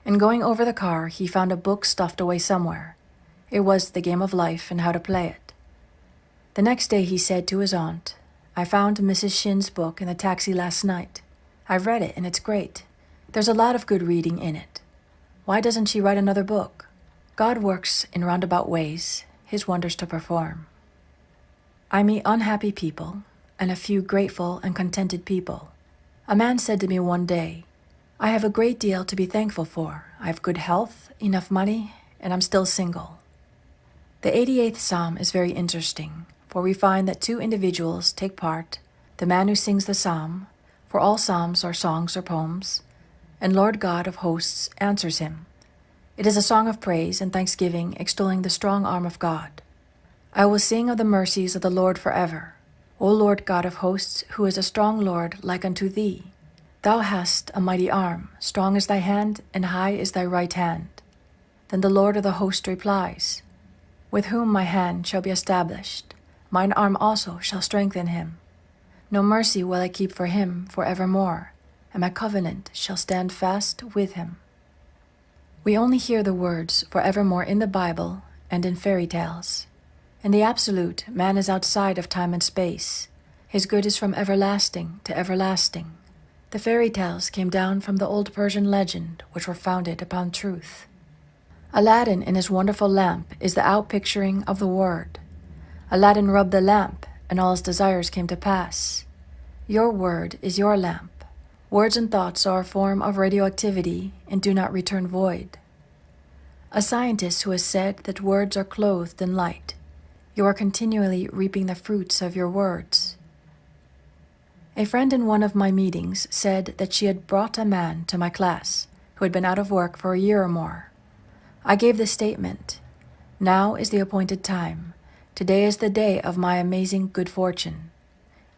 Speaker 1: In going over the car, he found a book stuffed away somewhere. It was The Game of Life and How to Play It. The next day he said to his aunt, "I found Mrs. Shin's book in the taxi last night. I've read it and it's great. There's a lot of good reading in it. Why doesn't she write another book?" God works in roundabout ways, his wonders to perform. I meet unhappy people and a few grateful and contented people. A man said to me one day, "I have a great deal to be thankful for. I have good health, enough money, and I'm still single." The 88th Psalm is very interesting, for we find that two individuals take part, the man who sings the psalm, for all psalms are songs or poems, and Lord God of hosts answers him. It is a song of praise and thanksgiving extolling the strong arm of God. I will sing of the mercies of the Lord forever. O Lord God of hosts, who is a strong Lord like unto thee? Thou hast a mighty arm, strong is thy hand, and high is thy right hand. Then the Lord of the host replies, "With whom my hand shall be established, mine arm also shall strengthen him. No mercy will I keep for him for evermore, and my covenant shall stand fast with him." We only hear the words forevermore in the Bible and in fairy tales. In the absolute, man is outside of time and space. His good is from everlasting to everlasting. The fairy tales came down from the old Persian legend, which were founded upon truth. Aladdin in his wonderful lamp is the outpicturing of the Word. Aladdin rubbed the lamp, and all his desires came to pass. Your word is your lamp. Words and thoughts are a form of radioactivity and do not return void. A scientist who has said that words are clothed in light. You are continually reaping the fruits of your words. A friend in one of my meetings said that she had brought a man to my class who had been out of work for a year or more. I gave the statement, "Now is the appointed time. Today is the day of my amazing good fortune."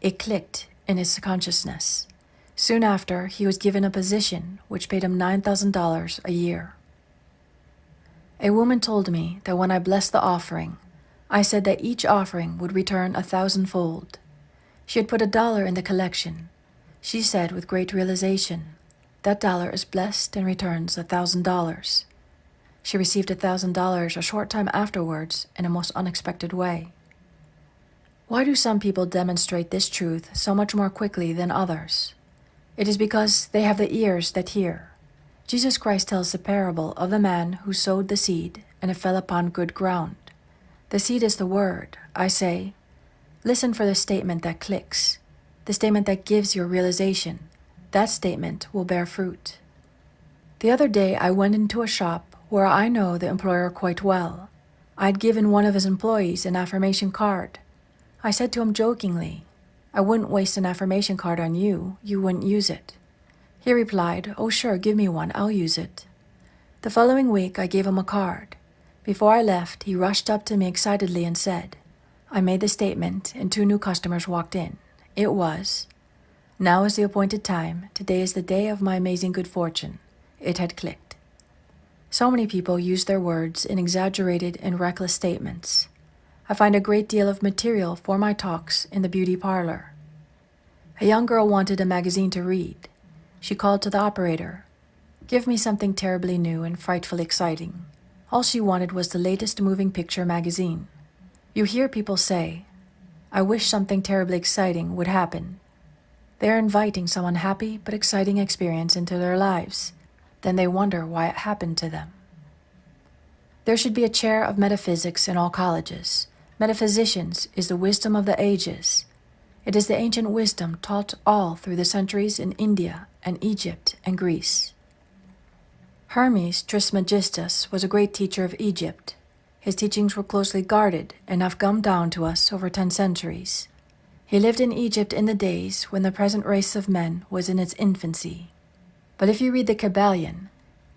Speaker 1: It clicked in his consciousness. Soon after, he was given a position which paid him $9,000 a year. A woman told me that when I blessed the offering, I said that each offering would return 1,000-fold. She had put $1 in the collection. She said with great realization, that dollar is blessed and returns $1,000. She received $1,000 a short time afterwards in a most unexpected way. Why do some people demonstrate this truth so much more quickly than others? It is because they have the ears that hear. Jesus Christ tells the parable of the man who sowed the seed and it fell upon good ground. The seed is the word. I say, listen for the statement that clicks, the statement that gives your realization. That statement will bear fruit. The other day I went into a shop where I know the employer quite well. I'd given one of his employees an affirmation card. I said to him jokingly, "I wouldn't waste an affirmation card on you. You wouldn't use it." He replied, "Oh sure, give me one. I'll use it." The following week I gave him a card. Before I left, he rushed up to me excitedly and said, I made the statement and 2 new customers walked in. It was, "Now is the appointed time. Today is the day of my amazing good fortune." It had clicked. So many people use their words in exaggerated and reckless statements. I find a great deal of material for my talks in the beauty parlor. A young girl wanted a magazine to read. She called to the operator. "Give me something terribly new and frightfully exciting." All she wanted was the latest moving picture magazine. You hear people say, "I wish something terribly exciting would happen." They are inviting some unhappy but exciting experience into their lives. Then they wonder why it happened to them. There should be a chair of metaphysics in all colleges. Metaphysicians is the wisdom of the ages. It is the ancient wisdom taught all through the centuries in India and Egypt and Greece. Hermes Trismegistus was a great teacher of Egypt. His teachings were closely guarded and have come down to us over 10 centuries. He lived in Egypt in the days when the present race of men was in its infancy. But if you read the Kabbalion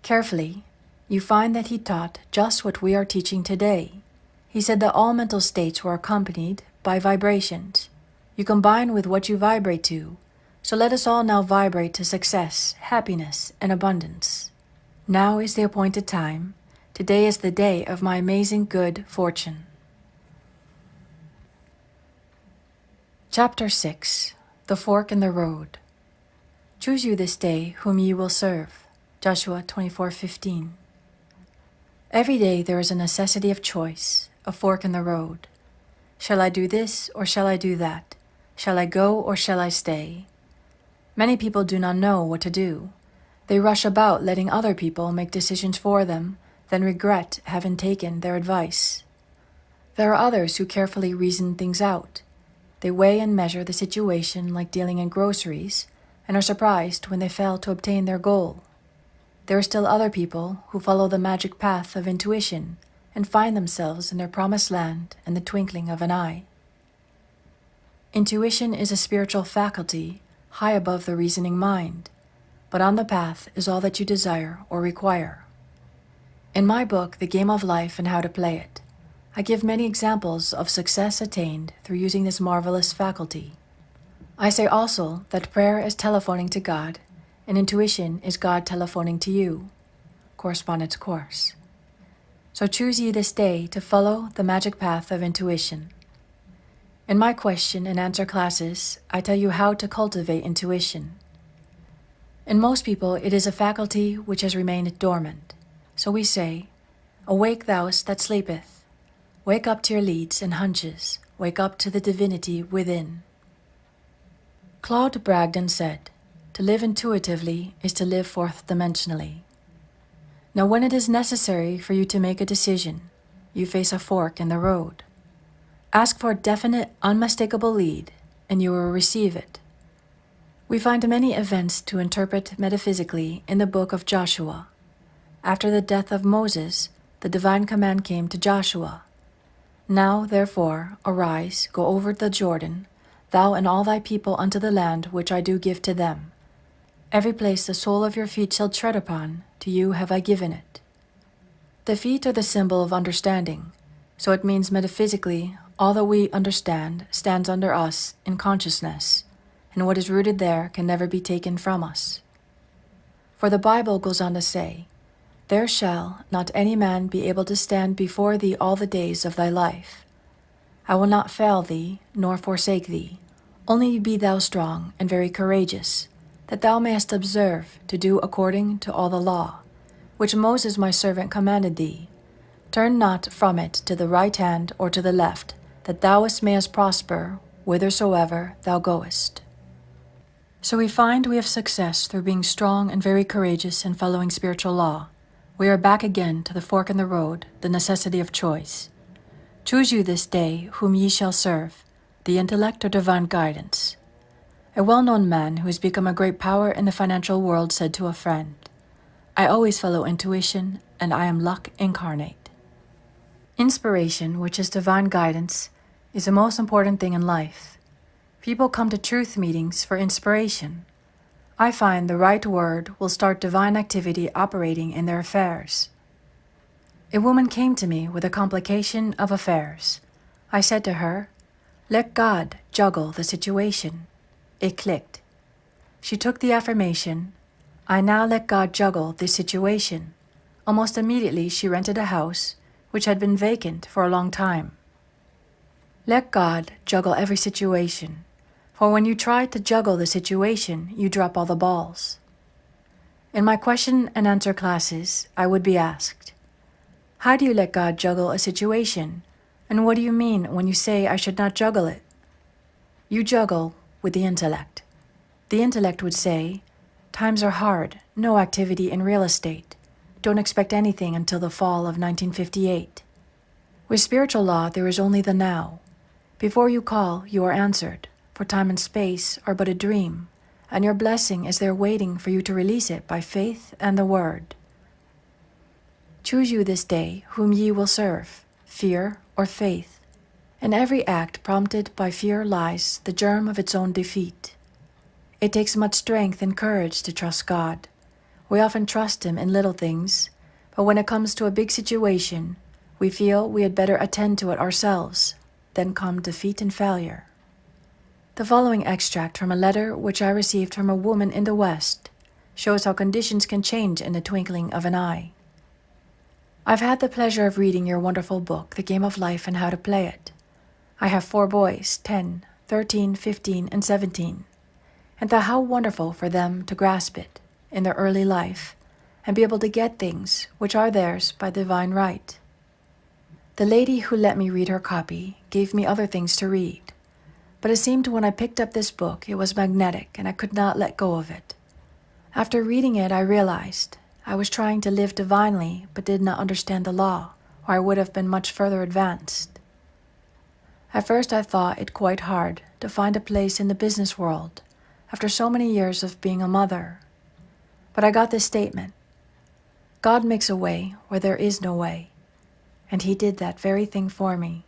Speaker 1: carefully, you find that he taught just what we are teaching today. He said that all mental states were accompanied by vibrations. You combine with what you vibrate to, so let us all now vibrate to success, happiness, and abundance. Now is the appointed time. Today is the day of my amazing good fortune. Chapter 6. The Fork in the Road. Choose you this day whom ye will serve. Joshua 24:15. Every day there is a necessity of choice, a fork in the road. Shall I do this or shall I do that? Shall I go or shall I stay? Many people do not know what to do. They rush about letting other people make decisions for them, then regret having taken their advice. There are others who carefully reason things out. They weigh and measure the situation like dealing in groceries and are surprised when they fail to obtain their goal. There are still other people who follow the magic path of intuition and find themselves in their promised land in the twinkling of an eye. Intuition is a spiritual faculty high above the reasoning mind, but on the path is all that you desire or require. In my book, The Game of Life and How to Play It, I give many examples of success attained through using this marvelous faculty. I say also that prayer is telephoning to God, and intuition is God telephoning to you. Correspondence course. So choose ye this day to follow the magic path of intuition. In my question and answer classes, I tell you how to cultivate intuition. In most people, it is a faculty which has remained dormant. So we say, "Awake thou that sleepeth. Wake up to your leads and hunches. Wake up to the divinity within." Claude Bragdon said, "To live intuitively is to live fourth-dimensionally." Now when it is necessary for you to make a decision, you face a fork in the road. Ask for a definite, unmistakable lead, and you will receive it. We find many events to interpret metaphysically in the book of Joshua. After the death of Moses, the divine command came to Joshua. "Now, therefore, arise, go over the Jordan, thou and all thy people unto the land which I do give to them. Every place the sole of your feet shall tread upon, to you have I given it." The feet are the symbol of understanding, so it means metaphysically all that we understand stands under us in consciousness, and what is rooted there can never be taken from us. For the Bible goes on to say, "There shall not any man be able to stand before thee all the days of thy life. I will not fail thee, nor forsake thee. Only be thou strong and very courageous, that thou mayest observe to do according to all the law, which Moses my servant commanded thee. Turn not from it to the right hand or to the left, that thou mayest prosper whithersoever thou goest." So we find we have success through being strong and very courageous and following spiritual law. We are back again to the fork in the road, the necessity of choice. Choose you this day whom ye shall serve, the intellect or divine guidance. A well-known man who has become a great power in the financial world said to a friend, "I always follow intuition, and I am luck incarnate." Inspiration, which is divine guidance, is the most important thing in life. People come to truth meetings for inspiration. I find the right word will start divine activity operating in their affairs. A woman came to me with a complication of affairs. I said to her, "Let God juggle the situation." It clicked. She took the affirmation, "I now let God juggle this situation." Almost immediately she rented a house which had been vacant for a long time. Let God juggle every situation, for when you try to juggle the situation, you drop all the balls. In my question and answer classes, I would be asked, how do you let God juggle a situation? And what do you mean when you say I should not juggle it? You juggle with the intellect. The intellect would say, times are hard, no activity in real estate. Don't expect anything until the fall of 1958. With spiritual law, there is only the now. Before you call, you are answered, for time and space are but a dream, and your blessing is there waiting for you to release it by faith and the word. Choose you this day whom ye will serve, fear or faith. In every act prompted by fear lies the germ of its own defeat. It takes much strength and courage to trust God. We often trust Him in little things, but when it comes to a big situation, we feel we had better attend to it ourselves. Then come defeat and failure. The following extract from a letter which I received from a woman in the West shows how conditions can change in the twinkling of an eye. I've had the pleasure of reading your wonderful book, The Game of Life and How to Play It. I have 4 boys, 10, 13, 15, and 17, and thought how wonderful for them to grasp it in their early life and be able to get things which are theirs by divine right. The lady who let me read her copy gave me other things to read, but it seemed when I picked up this book it was magnetic and I could not let go of it. After reading it, I realized I was trying to live divinely but did not understand the law, or I would have been much further advanced. At first I thought it quite hard to find a place in the business world after so many years of being a mother. But I got this statement: God makes a way where there is no way. And He did that very thing for me.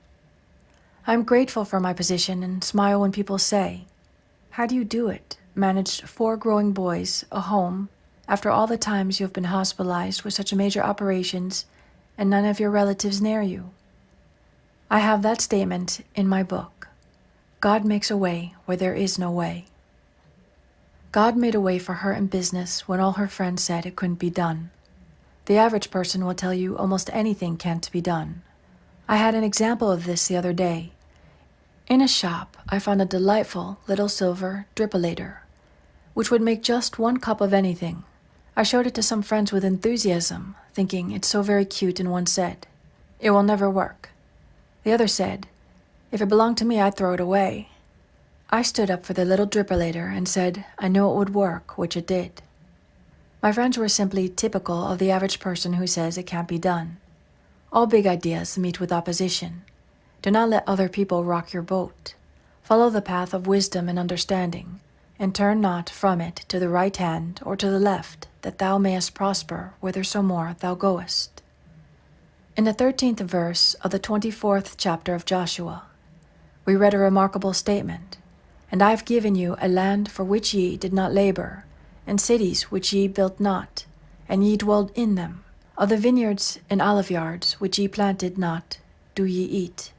Speaker 1: I'm grateful for my position and smile when people say, how do you do it? Managed 4 growing boys, a home, after all the times you have been hospitalized with such major operations and none of your relatives near you. I have that statement in my book. God makes a way where there is no way. God made a way for her in business when all her friends said it couldn't be done. The average person will tell you almost anything can't be done. I had an example of this the other day. In a shop, I found a delightful little silver drippolator, which would make just 1 cup of anything. I showed it to some friends with enthusiasm, thinking it's so very cute, and one said, it will never work. The other said, if it belonged to me, I'd throw it away. I stood up for the little drippolator and said I knew it would work, which it did. My friends were simply typical of the average person who says it can't be done. All big ideas meet with opposition. Do not let other people rock your boat. Follow the path of wisdom and understanding, and turn not from it to the right hand or to the left, that thou mayest prosper whithersoever thou goest. In the 13th verse of the 24th chapter of Joshua, we read a remarkable statement: and I have given you a land for which ye did not labor, and cities which ye built not, and ye dwelled in them. Of the vineyards and oliveyards which ye planted not, do ye eat.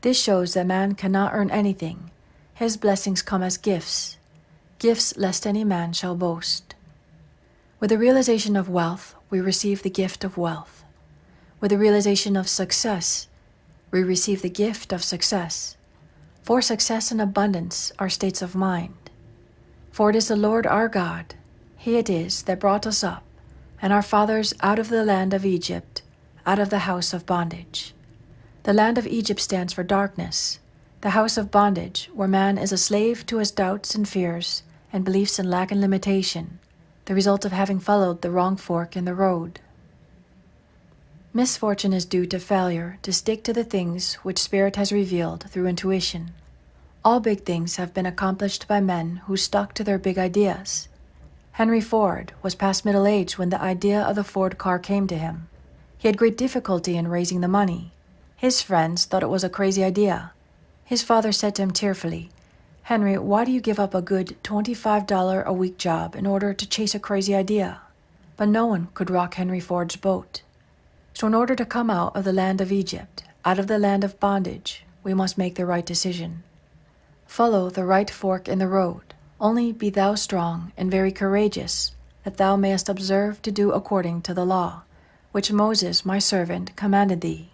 Speaker 1: This shows that man cannot earn anything. His blessings come as gifts, gifts lest any man shall boast. With the realization of wealth, we receive the gift of wealth. With the realization of success, we receive the gift of success. For success and abundance are states of mind. For it is the Lord our God, He it is that brought us up, and our fathers out of the land of Egypt, out of the house of bondage. The land of Egypt stands for darkness, the house of bondage, where man is a slave to his doubts and fears and beliefs and lack and limitation, the result of having followed the wrong fork in the road. Misfortune is due to failure to stick to the things which Spirit has revealed through intuition. All big things have been accomplished by men who stuck to their big ideas. Henry Ford was past middle age when the idea of the Ford car came to him. He had great difficulty in raising the money. His friends thought it was a crazy idea. His father said to him tearfully, "Henry, why do you give up a good $25 a week job in order to chase a crazy idea?" But no one could rock Henry Ford's boat. So in order to come out of the land of Egypt, out of the land of bondage, we must make the right decision. Follow the right fork in the road. Only be thou strong and very courageous. that thou mayest observe to do according to the law, which Moses my servant commanded thee.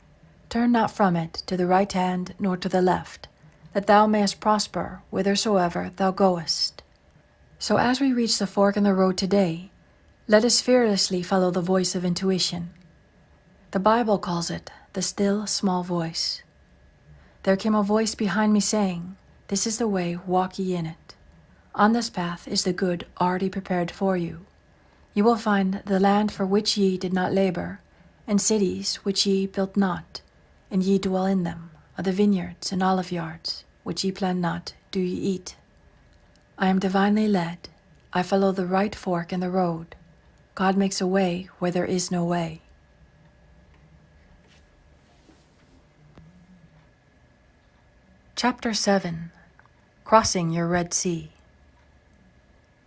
Speaker 1: Turn not from it to the right hand nor to the left, that thou mayest prosper whithersoever thou goest. So as we reach the fork in the road today, let us fearlessly follow the voice of intuition. The Bible calls it the still small voice. There came a voice behind me saying, This is the way, walk ye in it. On this path is the good already prepared for you. You will find the land for which ye did not labor, and cities which ye built not, and ye dwell in them, of the vineyards and olive yards, which ye plant not, do ye eat. I am divinely led. I follow the right fork in the road. God makes a way where there is no way. Chapter 7. Crossing your Red Sea.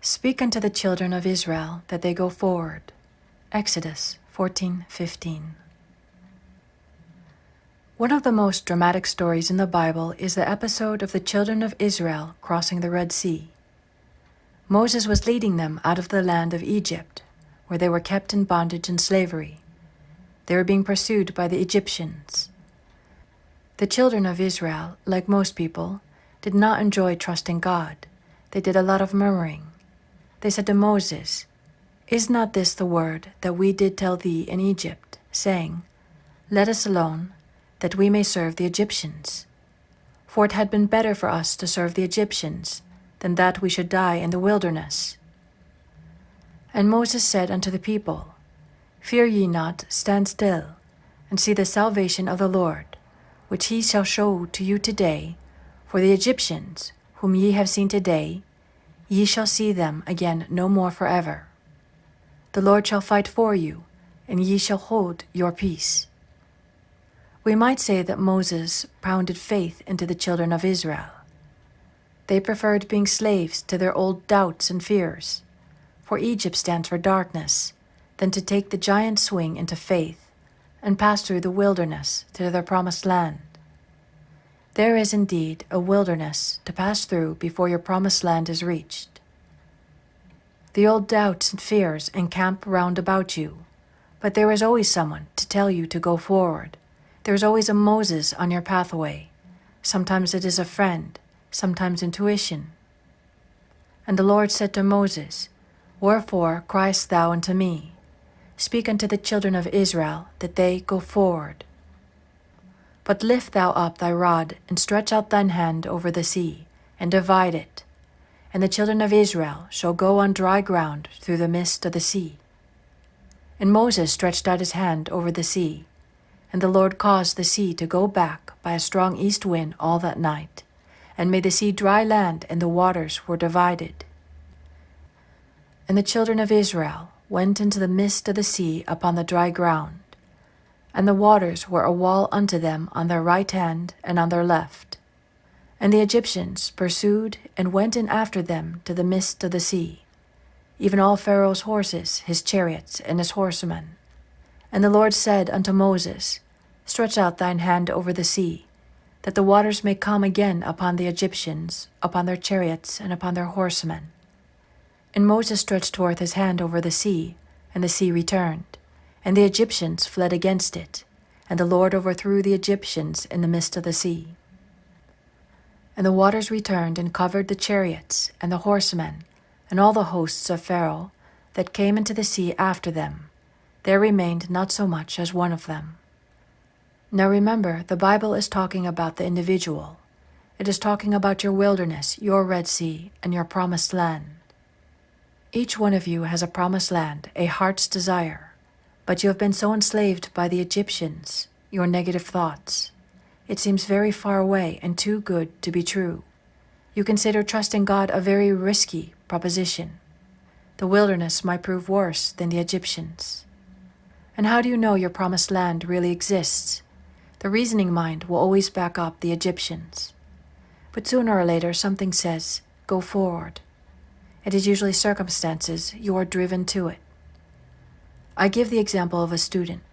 Speaker 1: Speak unto the children of Israel that they go forward. Exodus 14:15. One of the most dramatic stories in the Bible is the episode of the children of Israel crossing the Red Sea. Moses was leading them out of the land of Egypt, where they were kept in bondage and slavery. They were being pursued by the Egyptians. The children of Israel, like most people, did not enjoy trusting God. They did a lot of murmuring. They said to Moses, Is not this the word that we did tell thee in Egypt, saying, Let us alone, that we may serve the Egyptians? For it had been better for us to serve the Egyptians, than that we should die in the wilderness. And Moses said unto the people, Fear ye not, stand still, and see the salvation of the Lord, which he shall show to you today. For the Egyptians, whom ye have seen today, ye shall see them again no more forever. The Lord shall fight for you, and ye shall hold your peace. We might say that Moses pounded faith into the children of Israel. They preferred being slaves to their old doubts and fears, for Egypt stands for darkness, than to take the giant swing into faith and pass through the wilderness to their promised land. There is indeed a wilderness to pass through before your promised land is reached. The old doubts and fears encamp round about you, but there is always someone to tell you to go forward. There is always a Moses on your pathway. Sometimes it is a friend, sometimes intuition. And the Lord said to Moses, Wherefore criest thou unto me? Speak unto the children of Israel that they go forward. But lift thou up thy rod, and stretch out thine hand over the sea, and divide it. And the children of Israel shall go on dry ground through the midst of the sea. And Moses stretched out his hand over the sea, and the Lord caused the sea to go back by a strong east wind all that night, and made the sea dry land, and the waters were divided. And the children of Israel went into the midst of the sea upon the dry ground, and the waters were a wall unto them on their right hand and on their left. And the Egyptians pursued and went in after them to the midst of the sea, even all Pharaoh's horses, his chariots, and his horsemen. And the Lord said unto Moses, Stretch out thine hand over the sea, that the waters may come again upon the Egyptians, upon their chariots, and upon their horsemen. And Moses stretched forth his hand over the sea, and the sea returned, and the Egyptians fled against it, and the Lord overthrew the Egyptians in the midst of the sea. And the waters returned and covered the chariots, and the horsemen, and all the hosts of Pharaoh that came into the sea after them. There remained not so much as one of them. Now remember, the Bible is talking about the individual. It is talking about your wilderness, your Red Sea, and your promised land. Each one of you has a promised land, a heart's desire. But you have been so enslaved by the Egyptians, your negative thoughts. It seems very far away and too good to be true. You consider trusting God a very risky proposition. The wilderness might prove worse than the Egyptians. And how do you know your promised land really exists? The reasoning mind will always back up the Egyptians. But sooner or later something says, go forward. It is usually circumstances you are driven to it. I give the example of a student.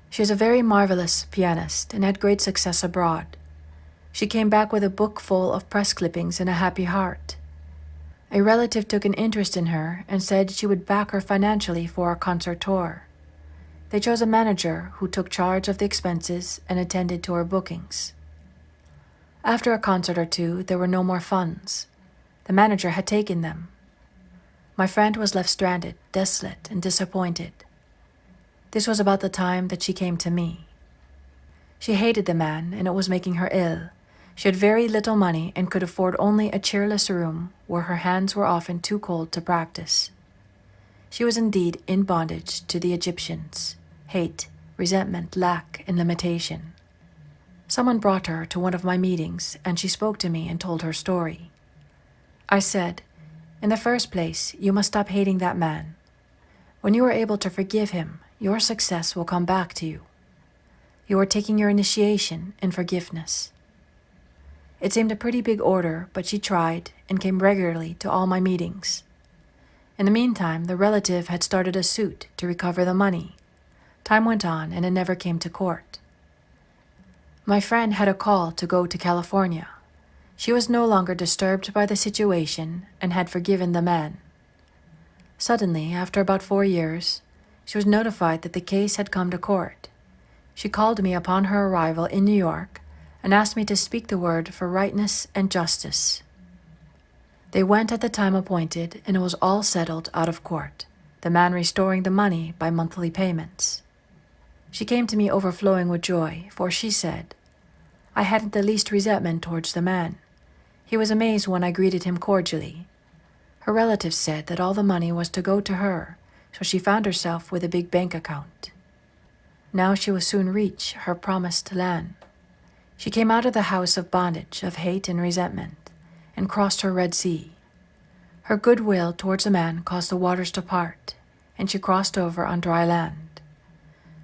Speaker 1: She is a very marvelous pianist and had great success abroad. She came back with a book full of press clippings and a happy heart. A relative took an interest in her and said she would back her financially for a concert tour. They chose a manager who took charge of the expenses and attended to her bookings. After a concert or two, there were no more funds. The manager had taken them. My friend was left stranded, desolate, and disappointed. This was about the time that she came to me. She hated the man, and it was making her ill. She had very little money and could afford only a cheerless room where her hands were often too cold to practice. She was indeed in bondage to the Egyptians: hate, resentment, lack, and limitation. Someone brought her to one of my meetings, and she spoke to me and told her story. I said, "In the first place, you must stop hating that man. When you are able to forgive him, your success will come back to you. You are taking your initiation in forgiveness." It seemed a pretty big order, but she tried and came regularly to all my meetings. In the meantime, the relative had started a suit to recover the money. Time went on, and it never came to court. My friend had a call to go to California. She was no longer disturbed by the situation and had forgiven the man. Suddenly, after about 4 years, she was notified that the case had come to court. She called me upon her arrival in New York and asked me to speak the word for rightness and justice. They went at the time appointed, and it was all settled out of court, the man restoring the money by monthly payments. She came to me overflowing with joy, for she said, "I hadn't the least resentment towards the man. He was amazed when I greeted him cordially." Her relatives said that all the money was to go to her, so she found herself with a big bank account. Now she would soon reach her promised land. She came out of the house of bondage, of hate and resentment, and crossed her Red Sea. Her goodwill towards the man caused the waters to part, and she crossed over on dry land.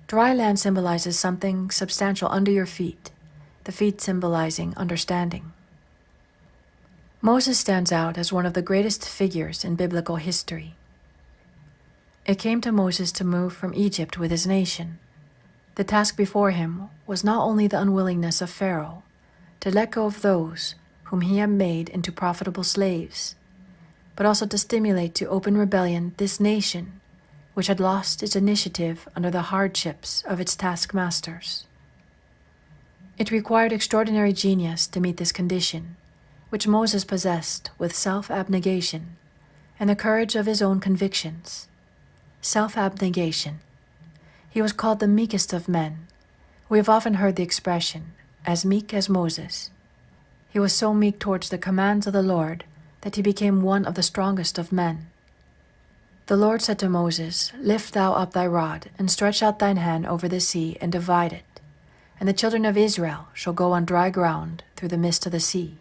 Speaker 1: Dry land symbolizes something substantial under your feet, the feet symbolizing understanding. Moses stands out as one of the greatest figures in biblical history. It came to Moses to move from Egypt with his nation. The task before him was not only the unwillingness of Pharaoh to let go of those whom he had made into profitable slaves, but also to stimulate to open rebellion this nation, which had lost its initiative under the hardships of its taskmasters. It required extraordinary genius to meet this condition, which Moses possessed with self-abnegation and the courage of his own convictions. Self-abnegation. He was called the meekest of men. We have often heard the expression, "as meek as Moses." He was so meek towards the commands of the Lord that he became one of the strongest of men. The Lord said to Moses, "Lift thou up thy rod, and stretch out thine hand over the sea, and divide it, and the children of Israel shall go on dry ground through the midst of the sea."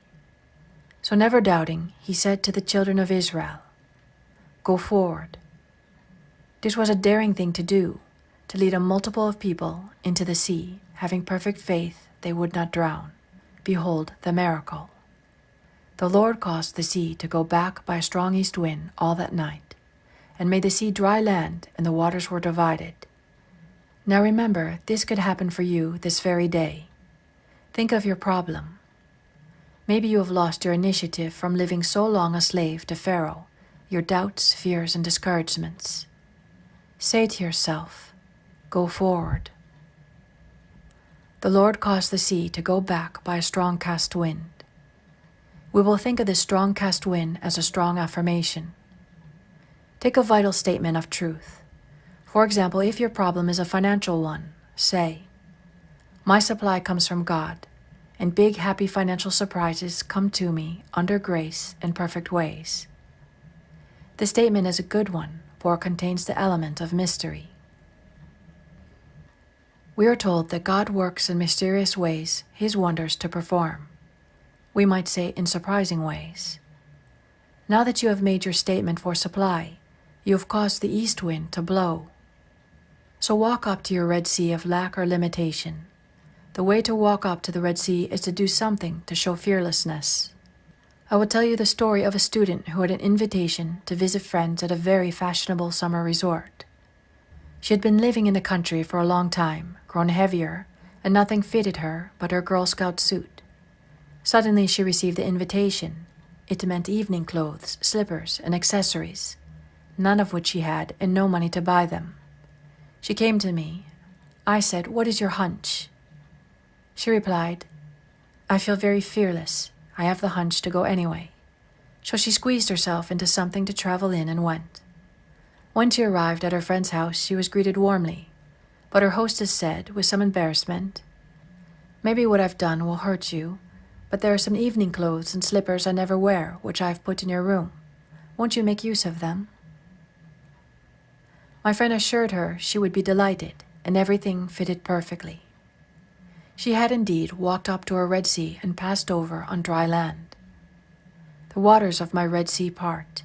Speaker 1: So never doubting, he said to the children of Israel, "Go forward." This was a daring thing to do, to lead a multitude of people into the sea, having perfect faith they would not drown. Behold the miracle. The Lord caused the sea to go back by a strong east wind all that night, and made the sea dry land, and the waters were divided. Now remember, this could happen for you this very day. Think of your problem. Maybe you have lost your initiative from living so long a slave to Pharaoh, your doubts, fears, and discouragements. Say to yourself, "Go forward." The Lord caused the sea to go back by a strong cast wind. We will think of this strong cast wind as a strong affirmation. Take a vital statement of truth. For example, if your problem is a financial one, say, "My supply comes from God, and big happy financial surprises come to me under grace and perfect ways." The statement is a good one, for it contains the element of mystery. We are told that God works in mysterious ways his wonders to perform. We might say in surprising ways. Now that you have made your statement for supply, you have caused the east wind to blow. So walk up to your Red Sea of lack or limitation. The way to walk up to the Red Sea is to do something to show fearlessness. I will tell you the story of a student who had an invitation to visit friends at a very fashionable summer resort. She had been living in the country for a long time, grown heavier, and nothing fitted her but her Girl Scout suit. Suddenly she received the invitation. It meant evening clothes, slippers, and accessories, none of which she had and no money to buy them. She came to me. I said, "What is your hunch?" She replied, "I feel very fearless. I have the hunch to go anyway." So she squeezed herself into something to travel in and went. When she arrived at her friend's house, she was greeted warmly, but her hostess said, with some embarrassment, "Maybe what I've done will hurt you, but there are some evening clothes and slippers I never wear, which I have put in your room. Won't you make use of them?" My friend assured her she would be delighted, and everything fitted perfectly. She had indeed walked up to a Red Sea and passed over on dry land. The waters of my Red Sea part,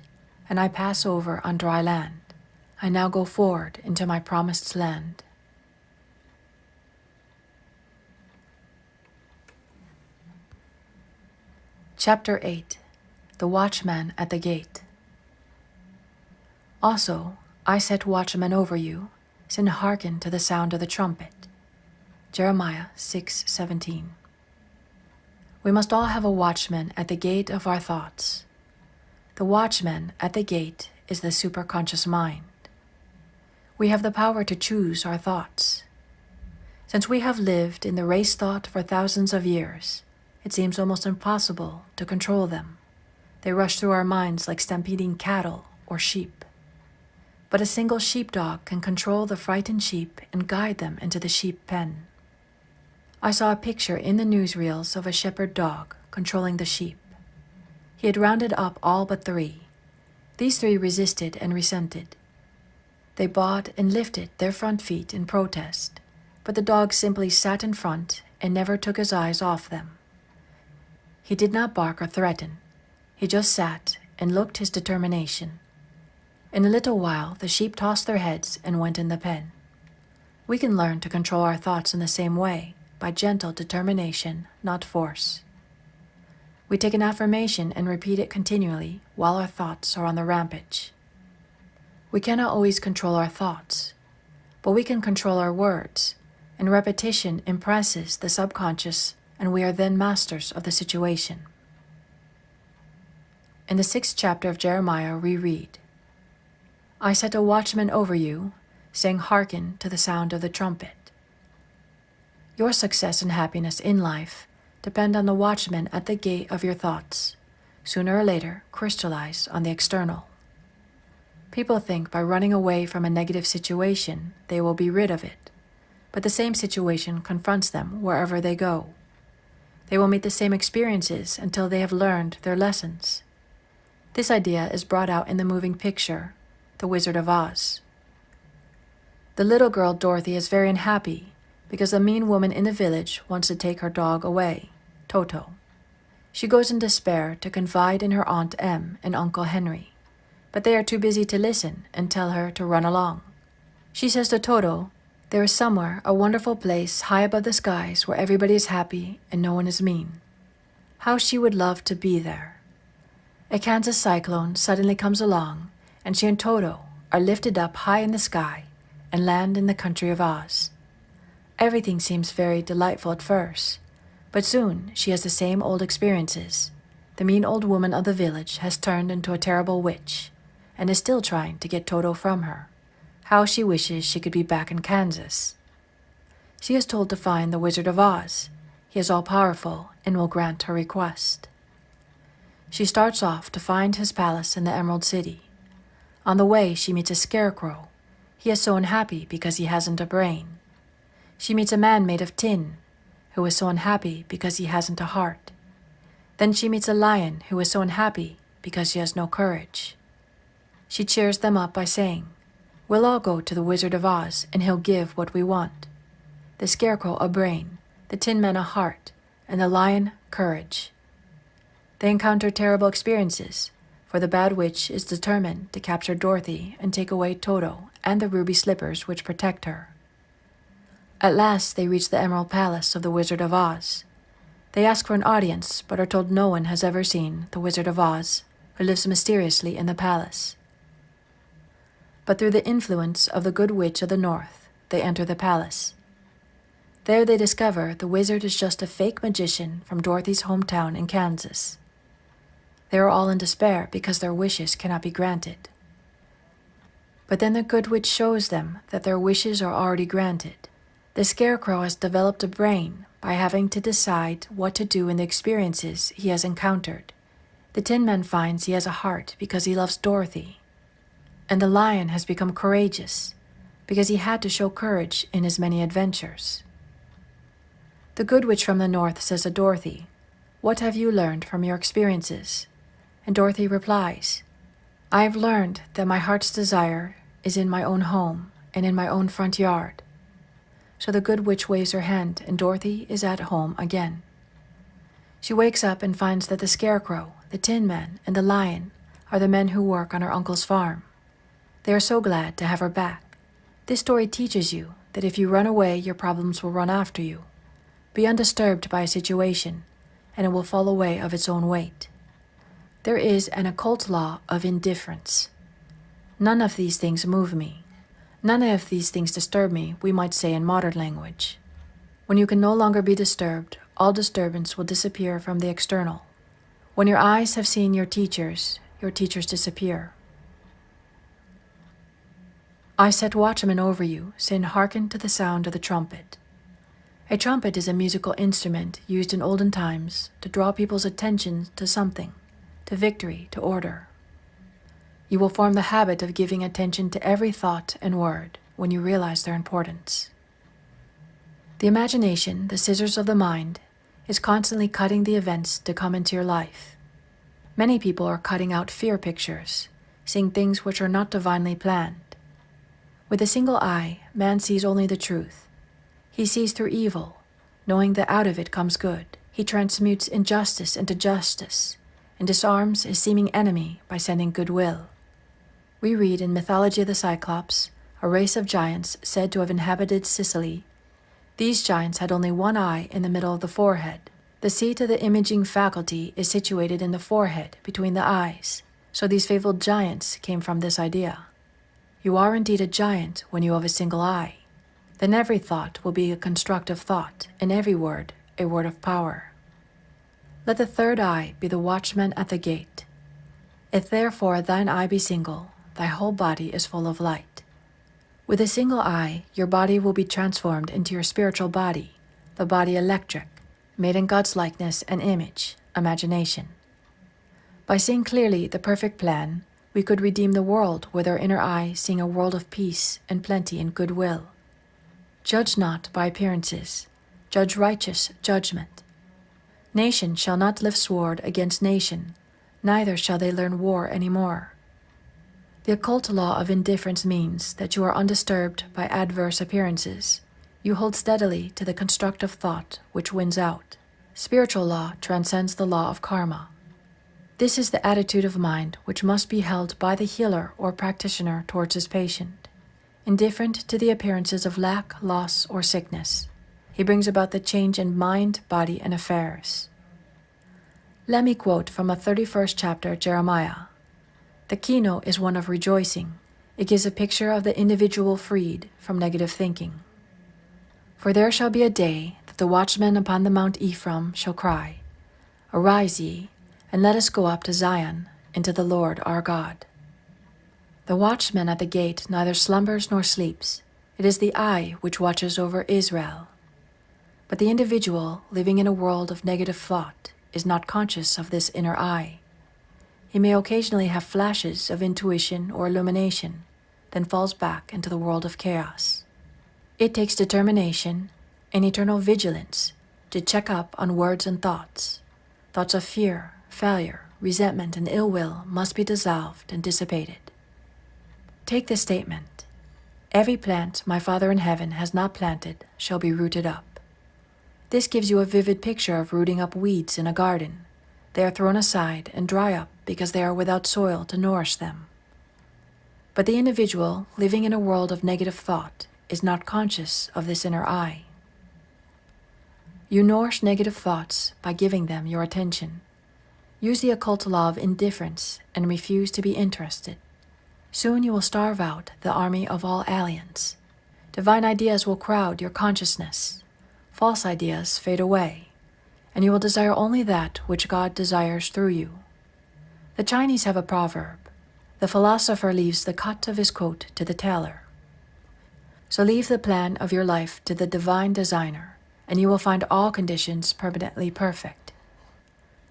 Speaker 1: and I pass over on dry land. I now go forward into my promised land. Chapter 8. The Watchman at the Gate. Also, I set watchmen over you, and hearken to the sound of the trumpet. Jeremiah 6:17. We must all have a watchman at the gate of our thoughts. The watchman at the gate is the superconscious mind. We have the power to choose our thoughts. Since we have lived in the race thought for thousands of years, it seems almost impossible to control them. They rush through our minds like stampeding cattle or sheep. But a single sheepdog can control the frightened sheep and guide them into the sheep pen. I saw a picture in the newsreels of a shepherd dog controlling the sheep. He had rounded up all but 3. These 3 resisted and resented. They bawed and lifted their front feet in protest, but the dog simply sat in front and never took his eyes off them. He did not bark or threaten. He just sat and looked his determination. In a little while, the sheep tossed their heads and went in the pen. We can learn to control our thoughts in the same way, by gentle determination, not force. We take an affirmation and repeat it continually while our thoughts are on the rampage. We cannot always control our thoughts, but we can control our words, and repetition impresses the subconscious, and we are then masters of the situation. In the 6th chapter of Jeremiah, we read, I set a watchman over you, saying, hearken to the sound of the trumpet. Your success and happiness in life depend on the watchman at the gate of your thoughts, sooner or later crystallize on the external. People think by running away from a negative situation, they will be rid of it, but the same situation confronts them wherever they go. They will meet the same experiences until they have learned their lessons. This idea is brought out in the moving picture, The Wizard of Oz. The little girl Dorothy is very unhappy because a mean woman in the village wants to take her dog away, Toto. She goes in despair to confide in her Aunt Em and Uncle Henry, but they are too busy to listen and tell her to run along. She says to Toto, there is somewhere a wonderful place high above the skies where everybody is happy and no one is mean. How she would love to be there. A Kansas cyclone suddenly comes along, and she and Toto are lifted up high in the sky and land in the country of Oz. Everything seems very delightful at first, but soon she has the same old experiences. The mean old woman of the village has turned into a terrible witch and is still trying to get Toto from her. How she wishes she could be back in Kansas. She is told to find the Wizard of Oz. He is all-powerful and will grant her request. She starts off to find his palace in the Emerald City. On the way, she meets a scarecrow. He is so unhappy because he hasn't a brain. She meets a man made of tin, who is so unhappy because he hasn't a heart. Then she meets a lion who is so unhappy because he has no courage. She cheers them up by saying, we'll all go to the Wizard of Oz and he'll give what we want. The scarecrow a brain, the tin man a heart, and the lion courage. They encounter terrible experiences, for the bad witch is determined to capture Dorothy and take away Toto and the ruby slippers which protect her. At last they reach the Emerald Palace of the Wizard of Oz. They ask for an audience, but are told no one has ever seen the Wizard of Oz, who lives mysteriously in the palace. But through the influence of the Good Witch of the North, they enter the palace. There they discover the wizard is just a fake magician from Dorothy's hometown in Kansas. They are all in despair because their wishes cannot be granted. But then the good witch shows them that their wishes are already granted. The scarecrow has developed a brain by having to decide what to do in the experiences he has encountered. The Tin Man finds he has a heart because he loves Dorothy. And the lion has become courageous because he had to show courage in his many adventures. The good witch from the north says to Dorothy, "What have you learned from your experiences?" And Dorothy replies, "I have learned that my heart's desire is in my own home and in my own front yard." So the good witch waves her hand and Dorothy is at home again. She wakes up and finds that the scarecrow, the Tin Man, and the lion are the men who work on her uncle's farm. They are so glad to have her back. This story teaches you that if you run away, your problems will run after you. Be undisturbed by a situation, and it will fall away of its own weight. There is an occult law of indifference. None of these things move me. None of these things disturb me, we might say in modern language. When you can no longer be disturbed, all disturbance will disappear from the external. When your eyes have seen your teachers disappear. I set watchmen over you, saying, "Hearken to the sound of the trumpet." A trumpet is a musical instrument used in olden times to draw people's attention to something, to victory, to order. You will form the habit of giving attention to every thought and word when you realize their importance. The imagination, the scissors of the mind, is constantly cutting the events to come into your life. Many people are cutting out fear pictures, seeing things which are not divinely planned. With a single eye, man sees only the truth. He sees through evil, knowing that out of it comes good. He transmutes injustice into justice, and disarms his seeming enemy by sending goodwill. We read in mythology of the Cyclops, a race of giants said to have inhabited Sicily. These giants had only one eye in the middle of the forehead. The seat of the imaging faculty is situated in the forehead between the eyes, so these fabled giants came from this idea. You are indeed a giant when you have a single eye. Then every thought will be a constructive thought, and every word a word of power. Let the third eye be the watchman at the gate. If therefore thine eye be single, thy whole body is full of light. With a single eye, your body will be transformed into your spiritual body, the body electric, made in God's likeness and image, imagination. By seeing clearly the perfect plan, we could redeem the world with our inner eye, seeing a world of peace and plenty and goodwill. Judge not by appearances, judge righteous judgment. Nation shall not lift sword against nation, neither shall they learn war any more. The occult law of indifference means that you are undisturbed by adverse appearances. You hold steadily to the constructive thought which wins out. Spiritual law transcends the law of karma. This is the attitude of mind which must be held by the healer or practitioner towards his patient. Indifferent to the appearances of lack, loss, or sickness, he brings about the change in mind, body, and affairs. Let me quote from a 31st chapter, Jeremiah. The keynote is one of rejoicing. It gives a picture of the individual freed from negative thinking. For there shall be a day that the watchmen upon the Mount Ephraim shall cry, Arise ye, and let us go up to Zion, and to the Lord our God. The watchman at the gate neither slumbers nor sleeps. It is the eye which watches over Israel. But the individual living in a world of negative thought is not conscious of this inner eye. He may occasionally have flashes of intuition or illumination, then falls back into the world of chaos. It takes determination and eternal vigilance to check up on words and thoughts. Thoughts of fear, failure, resentment, and ill will must be dissolved and dissipated. Take this statement. Every plant my Father in heaven has not planted shall be rooted up. This gives you a vivid picture of rooting up weeds in a garden. They are thrown aside and dry up because they are without soil to nourish them. But the individual living in a world of negative thought is not conscious of this inner eye. You nourish negative thoughts by giving them your attention. Use the occult law of indifference and refuse to be interested. Soon you will starve out the army of all aliens. Divine ideas will crowd your consciousness. False ideas fade away, and you will desire only that which God desires through you. The Chinese have a proverb: the philosopher leaves the cut of his coat to the tailor. So leave the plan of your life to the divine designer, and you will find all conditions permanently perfect.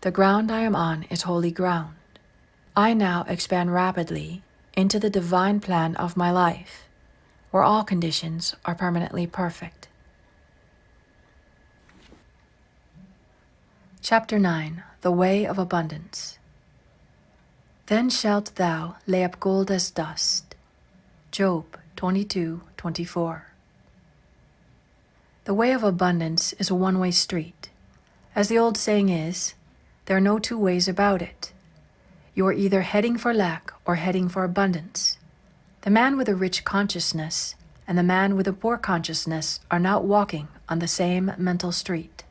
Speaker 1: The ground I am on is holy ground. I now expand rapidly into the divine plan of my life, where all conditions are permanently perfect. Chapter 9. The Way of Abundance. Then shalt thou lay up gold as dust. Job 22:24. The way of abundance is a one-way street. As the old saying is, there are no two ways about it. You are either heading for lack or heading for abundance. The man with a rich consciousness and the man with a poor consciousness are not walking on the same mental street.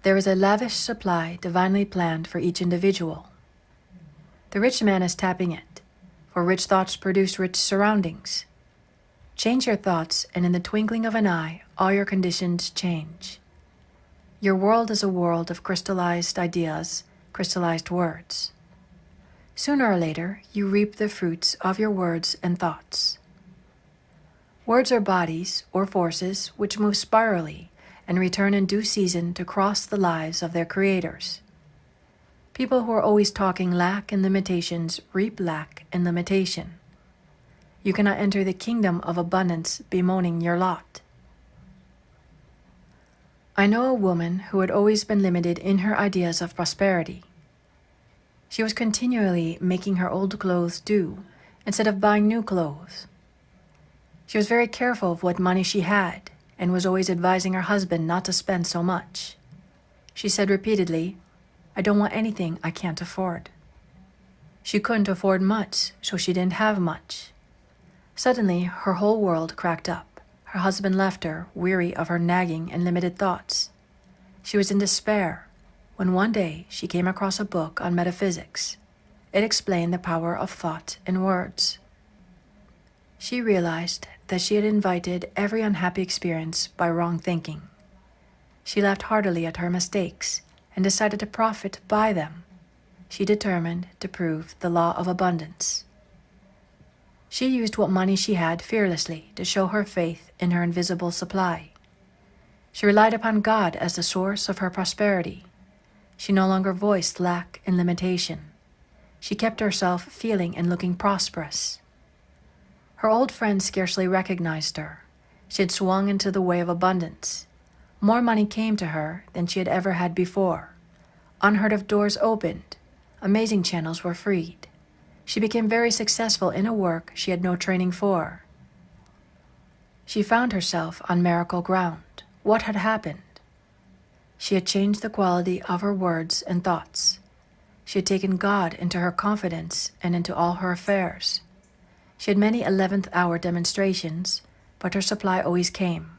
Speaker 1: There is a lavish supply divinely planned for each individual. The rich man is tapping it, for rich thoughts produce rich surroundings. Change your thoughts, and in the twinkling of an eye, all your conditions change. Your world is a world of crystallized ideas, crystallized words. Sooner or later, you reap the fruits of your words and thoughts. Words are bodies or forces which move spirally and return in due season to cross the lives of their creators. People who are always talking lack and limitations reap lack and limitation. You cannot enter the kingdom of abundance bemoaning your lot. I know a woman who had always been limited in her ideas of prosperity. She was continually making her old clothes do instead of buying new clothes. She was very careful of what money she had and was always advising her husband not to spend so much. She said repeatedly, "I don't want anything I can't afford." She couldn't afford much, so she didn't have much. Suddenly, her whole world cracked up. Her husband left her, weary of her nagging and limited thoughts. She was in despair when one day she came across a book on metaphysics. It explained the power of thought and words. She realized that she had invited every unhappy experience by wrong thinking. She laughed heartily at her mistakes and decided to profit by them. She determined to prove the law of abundance. She used what money she had fearlessly to show her faith in her invisible supply. She relied upon God as the source of her prosperity. She no longer voiced lack and limitation. She kept herself feeling and looking prosperous. Her old friends scarcely recognized her. She had swung into the way of abundance. More money came to her than she had ever had before. Unheard of doors opened. Amazing channels were freed. She became very successful in a work she had no training for. She found herself on miracle ground. What had happened? She had changed the quality of her words and thoughts. She had taken God into her confidence and into all her affairs. She had many 11th-hour demonstrations, but her supply always came,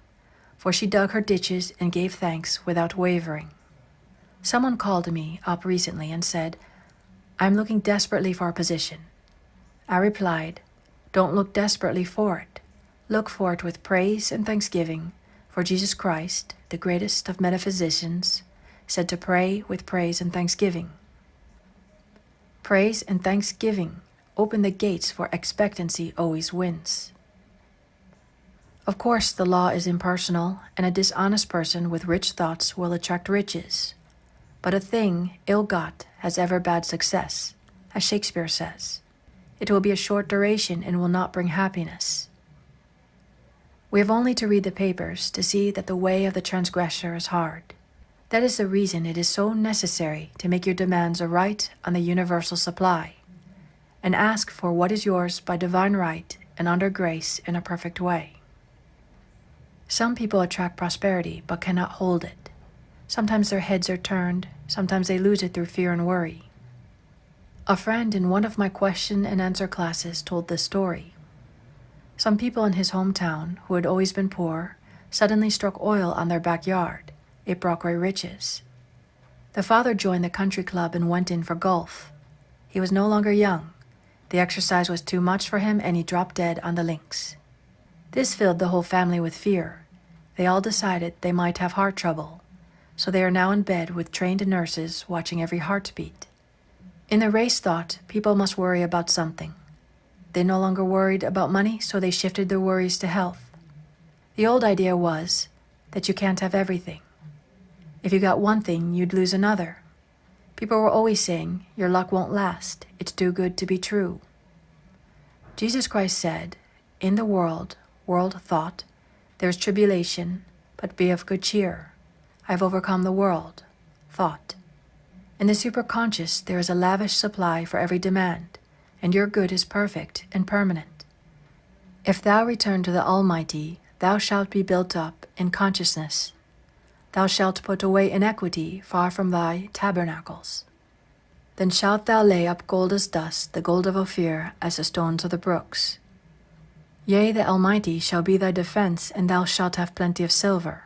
Speaker 1: for she dug her ditches and gave thanks without wavering. Someone called me up recently and said, "I'm looking desperately for a position." I replied, "Don't look desperately for it. Look for it with praise and thanksgiving, for Jesus Christ, the greatest of metaphysicians, said to pray with praise and thanksgiving." Praise and thanksgiving open the gates, for expectancy always wins. Of course, the law is impersonal, and a dishonest person with rich thoughts will attract riches. But a thing ill-got has ever bad success, as Shakespeare says. It will be a short duration and will not bring happiness. We have only to read the papers to see that the way of the transgressor is hard. That is the reason it is so necessary to make your demands aright on the universal supply, and ask for what is yours by divine right and under grace in a perfect way. Some people attract prosperity but cannot hold it. Sometimes their heads are turned, sometimes they lose it through fear and worry. A friend in one of my question and answer classes told this story. Some people in his hometown, who had always been poor, suddenly struck oil on their backyard. It brought great riches. The father joined the country club and went in for golf. He was no longer young. The exercise was too much for him and he dropped dead on the links. This filled the whole family with fear. They all decided they might have heart trouble, so they are now in bed with trained nurses watching every heartbeat. In the race thought, people must worry about something. They no longer worried about money, so they shifted their worries to health. The old idea was that you can't have everything. If you got one thing, you'd lose another. People were always saying, your luck won't last. It's too good to be true. Jesus Christ said, in the world thought, there is tribulation, but be of good cheer. I have overcome the world, thought. In the superconscious, there is a lavish supply for every demand, and your good is perfect and permanent. If thou return to the Almighty, thou shalt be built up in consciousness. Thou shalt put away iniquity far from thy tabernacles. Then shalt thou lay up gold as dust, the gold of Ophir, as the stones of the brooks. Yea, the Almighty shall be thy defense, and thou shalt have plenty of silver.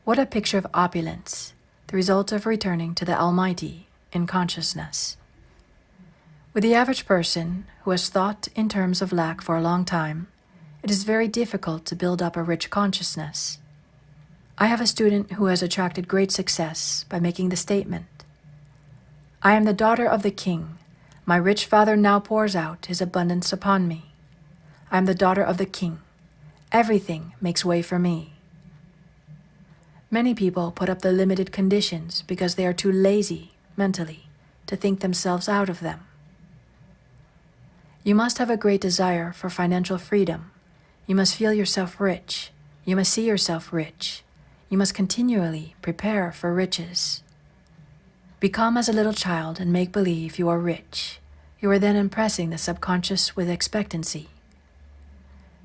Speaker 1: What a picture of opulence, the result of returning to the Almighty in consciousness. With the average person who has thought in terms of lack for a long time, it is very difficult to build up a rich consciousness. I have a student who has attracted great success by making the statement, I am the daughter of the king. My rich father now pours out his abundance upon me. I am the daughter of the king. Everything makes way for me. Many people put up the limited conditions because they are too lazy, mentally, to think themselves out of them. You must have a great desire for financial freedom. You must feel yourself rich. You must see yourself rich. You must continually prepare for riches. Become as a little child and make believe you are rich. You are then impressing the subconscious with expectancy.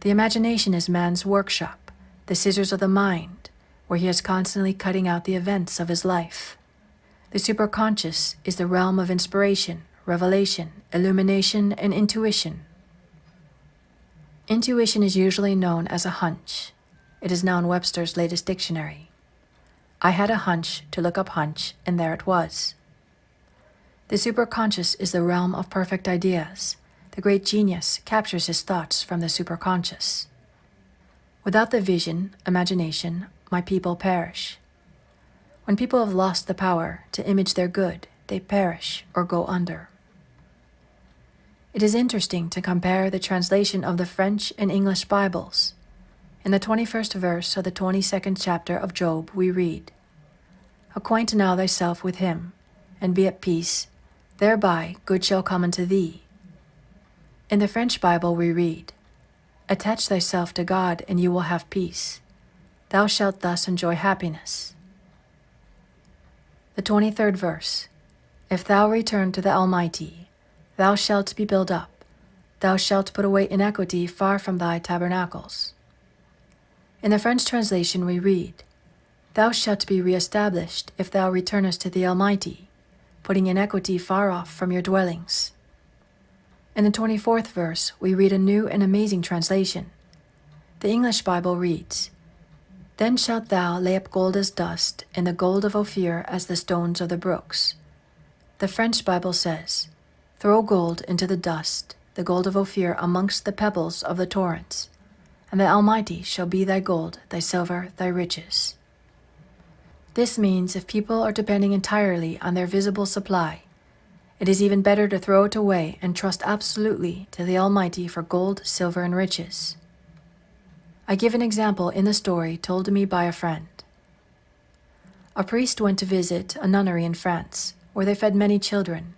Speaker 1: The imagination is man's workshop, the scissors of the mind, where he is constantly cutting out the events of his life. The superconscious is the realm of inspiration, revelation, illumination, and intuition. Intuition is usually known as a hunch. It is now in Webster's latest dictionary. I had a hunch to look up hunch, and there it was. The superconscious is the realm of perfect ideas. The great genius captures his thoughts from the superconscious. Without the vision, imagination, my people perish. When people have lost the power to image their good, they perish or go under. It is interesting to compare the translation of the French and English Bibles. In the 21st verse of the 22nd chapter of Job, we read, Acquaint now thyself with him, and be at peace, thereby good shall come unto thee. In the French Bible we read, Attach thyself to God, and you will have peace. Thou shalt thus enjoy happiness. The 23rd verse, If thou return to the Almighty, thou shalt be built up. Thou shalt put away iniquity far from thy tabernacles. In the French translation we read, Thou shalt be re-established if thou returnest to the Almighty, putting iniquity far off from your dwellings. In the 24th verse we read a new and amazing translation. The English Bible reads, Then shalt thou lay up gold as dust, and the gold of Ophir as the stones of the brooks. The French Bible says, Throw gold into the dust, the gold of Ophir amongst the pebbles of the torrents, and the Almighty shall be thy gold, thy silver, thy riches. This means if people are depending entirely on their visible supply, it is even better to throw it away and trust absolutely to the Almighty for gold, silver, and riches. I give an example in the story told to me by a friend. A priest went to visit a nunnery in France, where they fed many children.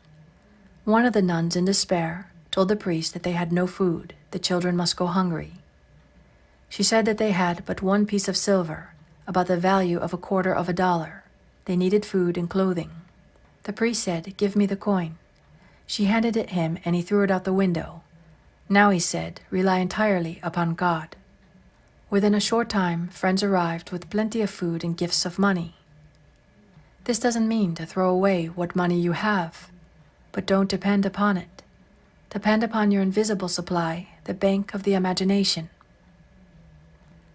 Speaker 1: One of the nuns, in despair, told the priest that they had no food, the children must go hungry. She said that they had but one piece of silver, about the value of $0.25. They needed food and clothing. The priest said, Give me the coin. She handed it him, and he threw it out the window. Now, he said, rely entirely upon God. Within a short time, friends arrived with plenty of food and gifts of money. This doesn't mean to throw away what money you have, but don't depend upon it. Depend upon your invisible supply, the bank of the imagination.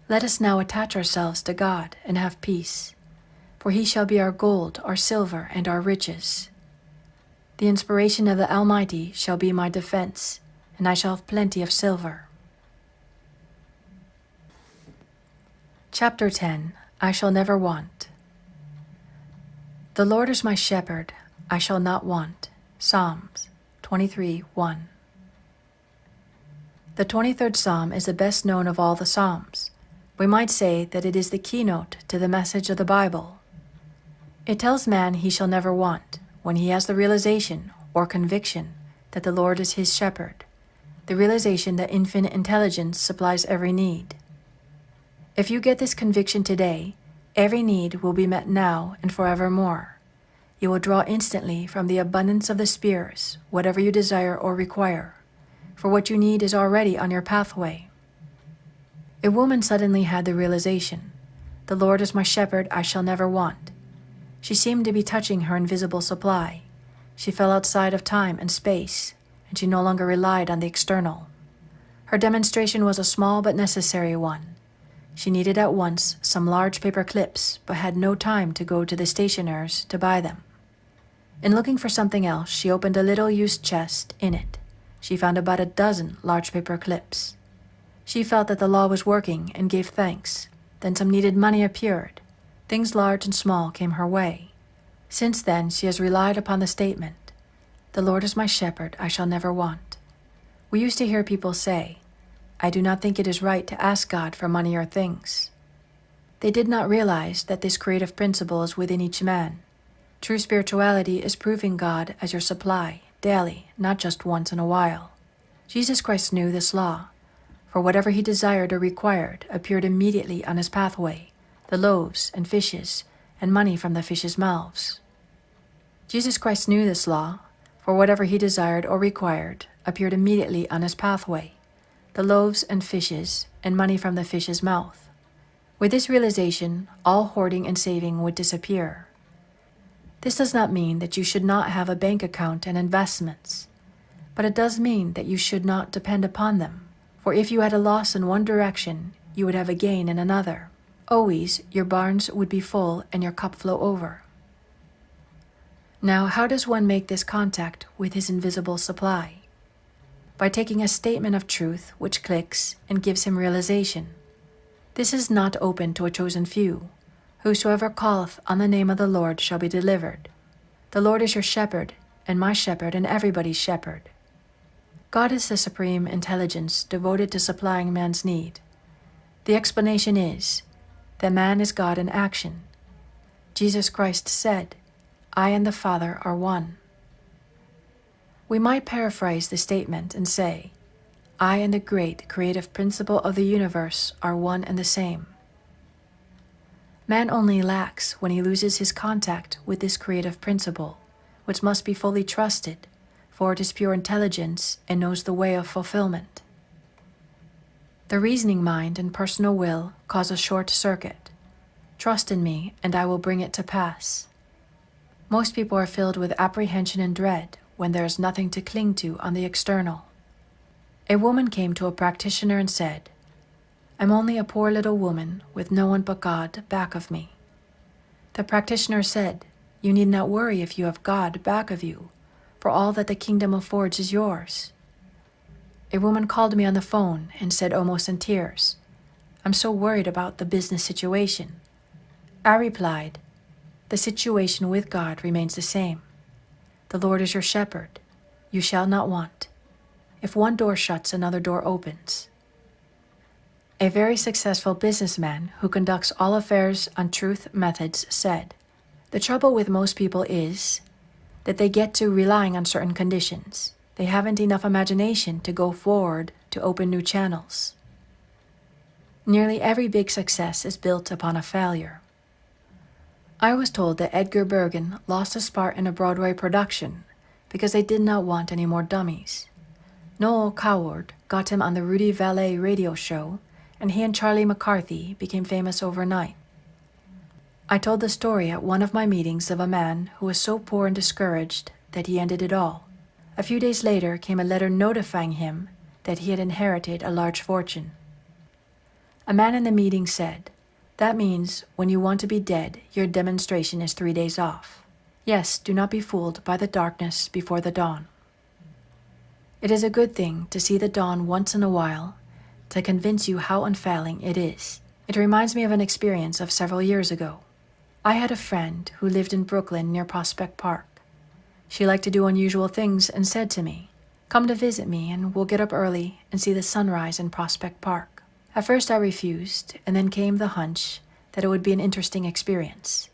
Speaker 1: Let us now attach ourselves to God and have peace, for he shall be our gold, our silver, and our riches. The inspiration of the Almighty shall be my defense, and I shall have plenty of silver. Chapter 10. I shall never want. The Lord is my shepherd, I shall not want. Psalms 23:1. The 23rd Psalm is the best known of all the Psalms. We might say that it is the keynote to the message of the Bible. It tells man he shall never want when he has the realization or conviction that the Lord is his shepherd, the realization that infinite intelligence supplies every need. If you get this conviction today, every need will be met now and forevermore. You will draw instantly from the abundance of the spheres whatever you desire or require, for what you need is already on your pathway. A woman suddenly had the realization, "The Lord is my shepherd, I shall never want." She seemed to be touching her invisible supply. She fell outside of time and space, and she no longer relied on the external. Her demonstration was a small but necessary one. She needed at once some large paper clips, but had no time to go to the stationer's to buy them. In looking for something else, she opened a little used chest. In it, she found about a dozen large paper clips. She felt that the law was working and gave thanks. Then some needed money appeared. Things large and small came her way. Since then, she has relied upon the statement, "The Lord is my shepherd, I shall never want." We used to hear people say, "I do not think it is right to ask God for money or things." They did not realize that this creative principle is within each man. True spirituality is proving God as your supply, daily, not just once in a while. Jesus Christ knew this law, for whatever he desired or required appeared immediately on his pathway, the loaves and fishes, and money from the fishes' mouths. Jesus Christ knew this law, for whatever he desired or required appeared immediately on his pathway, the loaves and fishes, and money from the fish's mouth. With this realization, all hoarding and saving would disappear. This does not mean that you should not have a bank account and investments, but it does mean that you should not depend upon them, for if you had a loss in one direction, you would have a gain in another. Always, your barns would be full and your cup flow over. Now, how does one make this contact with his invisible supply? By taking a statement of truth which clicks and gives him realization. This is not open to a chosen few. Whosoever calleth on the name of the Lord shall be delivered. The Lord is your shepherd, and my shepherd, and everybody's shepherd. God is the supreme intelligence devoted to supplying man's need. The explanation is that man is God in action. Jesus Christ said, "I and the Father are one." We might paraphrase the statement and say, I and the great creative principle of the universe are one and the same. Man only lacks when he loses his contact with this creative principle, which must be fully trusted, for it is pure intelligence and knows the way of fulfillment. The reasoning mind and personal will cause a short circuit. Trust in me, and I will bring it to pass. Most people are filled with apprehension and dread when there is nothing to cling to on the external. A woman came to a practitioner and said, "I'm only a poor little woman with no one but God back of me." The practitioner said, "You need not worry if you have God back of you, for all that the kingdom affords is yours." A woman called me on the phone and said almost in tears, "I'm so worried about the business situation." I replied, "The situation with God remains the same. The Lord is your shepherd. You shall not want. If one door shuts, another door opens." A very successful businessman who conducts all affairs on truth methods said, "The trouble with most people is that they get to relying on certain conditions. They haven't enough imagination to go forward to open new channels." Nearly every big success is built upon a failure. I was told that Edgar Bergen lost his part in a Broadway production because they did not want any more dummies. Noel Coward got him on the Rudy Vallee radio show, and he and Charlie McCarthy became famous overnight. I told the story at one of my meetings of a man who was so poor and discouraged that he ended it all. A few days later came a letter notifying him that he had inherited a large fortune. A man in the meeting said, "That means when you want to be dead, your demonstration is 3 days off. Yes, do not be fooled by the darkness before the dawn." It is a good thing to see the dawn once in a while to convince you how unfailing it is. It reminds me of an experience of several years ago. I had a friend who lived in Brooklyn near Prospect Park. She liked to do unusual things and said to me, "Come to visit me and we'll get up early and see the sunrise in Prospect Park." At first I refused, and then came the hunch that it would be an interesting experience.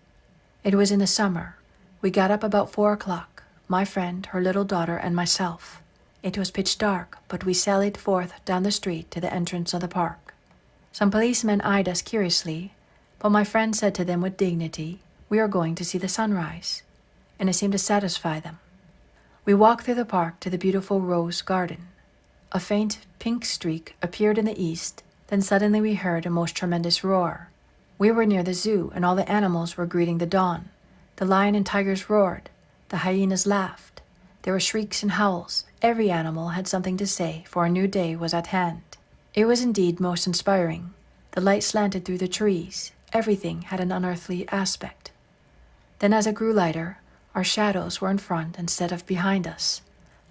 Speaker 1: It was in the summer. We got up about 4 o'clock, my friend, her little daughter, and myself. It was pitch dark, but we sallied forth down the street to the entrance of the park. Some policemen eyed us curiously, but my friend said to them with dignity, "We are going to see the sunrise," and it seemed to satisfy them. We walked through the park to the beautiful rose garden. A faint pink streak appeared in the east, then suddenly we heard a most tremendous roar. We were near the zoo, and all the animals were greeting the dawn. The lion and tigers roared. The hyenas laughed. There were shrieks and howls. Every animal had something to say, for a new day was at hand. It was indeed most inspiring. The light slanted through the trees. Everything had an unearthly aspect. Then as it grew lighter, our shadows were in front instead of behind us,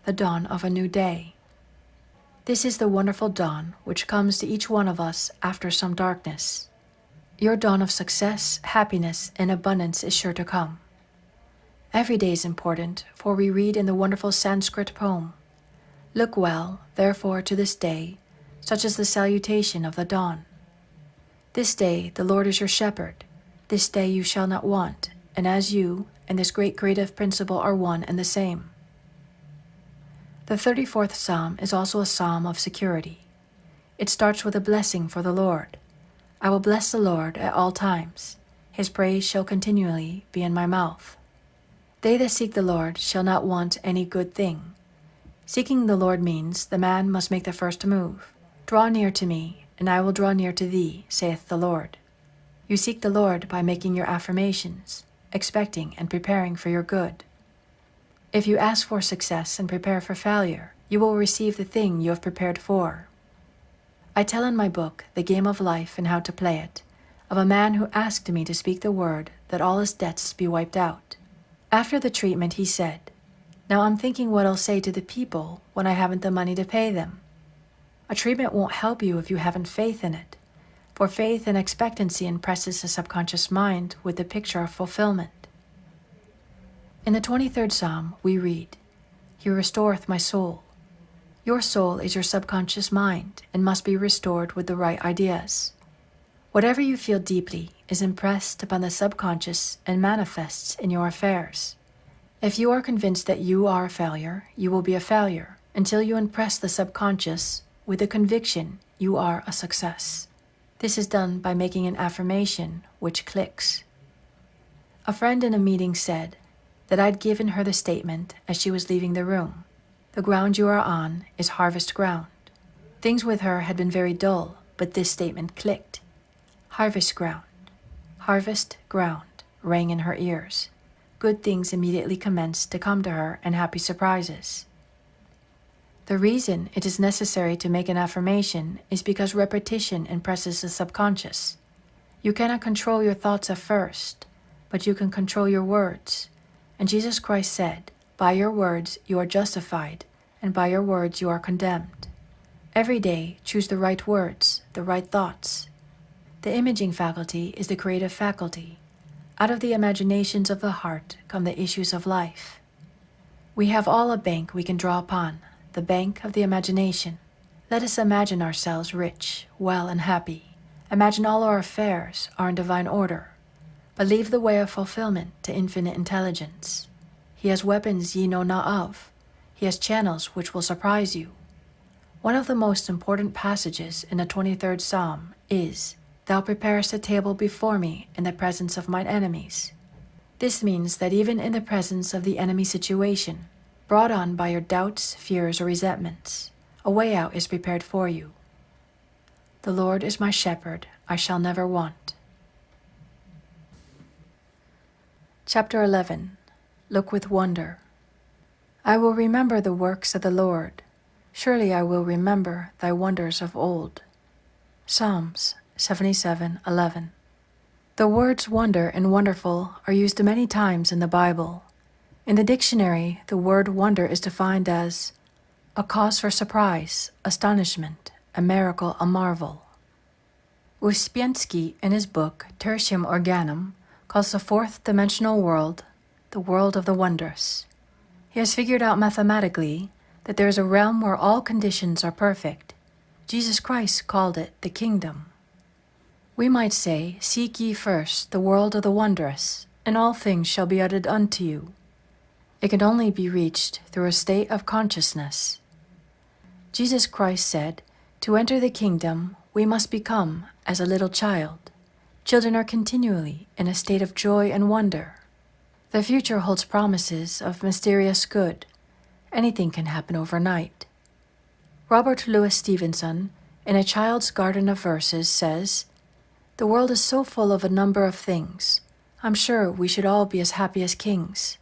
Speaker 1: the dawn of a new day. This is the wonderful dawn which comes to each one of us after some darkness. Your dawn of success, happiness, and abundance is sure to come. Every day is important, for we read in the wonderful Sanskrit poem, "Look well, therefore, to this day, such is the salutation of the dawn. This day the Lord is your shepherd. This day you shall not want, and as you and this great creative principle are one and the same." The 34th Psalm is also a psalm of security. It starts with a blessing for the Lord. "I will bless the Lord at all times. His praise shall continually be in my mouth. They that seek the Lord shall not want any good thing." Seeking the Lord means the man must make the first move. "Draw near to me, and I will draw near to thee, saith the Lord." You seek the Lord by making your affirmations, expecting and preparing for your good. If you ask for success and prepare for failure, you will receive the thing you have prepared for. I tell in my book, The Game of Life and How to Play It, of a man who asked me to speak the word that all his debts be wiped out. After the treatment, he said, "Now I'm thinking what I'll say to the people when I haven't the money to pay them." A treatment won't help you if you haven't faith in it, for faith and expectancy impresses the subconscious mind with the picture of fulfillment. In the 23rd Psalm, we read, "He restoreth my soul." Your soul is your subconscious mind and must be restored with the right ideas. Whatever you feel deeply is impressed upon the subconscious and manifests in your affairs. If you are convinced that you are a failure, you will be a failure until you impress the subconscious with the conviction you are a success. This is done by making an affirmation which clicks. A friend in a meeting said that I'd given her the statement as she was leaving the room. "The ground you are on is harvest ground." Things with her had been very dull, but this statement clicked. Harvest ground, harvest ground, rang in her ears. Good things immediately commenced to come to her and happy surprises. The reason it is necessary to make an affirmation is because repetition impresses the subconscious. You cannot control your thoughts at first, but you can control your words. And Jesus Christ said, "By your words you are justified, and by your words you are condemned." Every day, choose the right words, the right thoughts. The imaging faculty is the creative faculty. Out of the imaginations of the heart come the issues of life. We have all a bank we can draw upon, the bank of the imagination. Let us imagine ourselves rich, well, and happy. Imagine all our affairs are in divine order. But leave the way of fulfillment to infinite intelligence. He has weapons ye know not of. He has channels which will surprise you. One of the most important passages in the 23rd Psalm is, "Thou preparest a table before me in the presence of mine enemies." This means that even in the presence of the enemy situation, brought on by your doubts, fears, or resentments, a way out is prepared for you. "The Lord is my shepherd, I shall never want." Chapter 11. Look with wonder. I will remember the works of the Lord. Surely I will remember thy wonders of old. Psalms 77:11. The words wonder and wonderful are used many times in the Bible. In the dictionary, the word wonder is defined as a cause for surprise, astonishment, a miracle, a marvel. Uspensky, in his book Tertium Organum, calls the fourth dimensional world the world of the wondrous. He has figured out mathematically that there is a realm where all conditions are perfect. Jesus Christ called it the kingdom. We might say, "Seek ye first the world of the wondrous, and all things shall be added unto you." It can only be reached through a state of consciousness. Jesus Christ said, to enter the kingdom, we must become as a little child. Children are continually in a state of joy and wonder. The future holds promises of mysterious good. Anything can happen overnight. Robert Louis Stevenson, in A Child's Garden of Verses, says, "The world is so full of a number of things. I'm sure we should all be as happy as kings.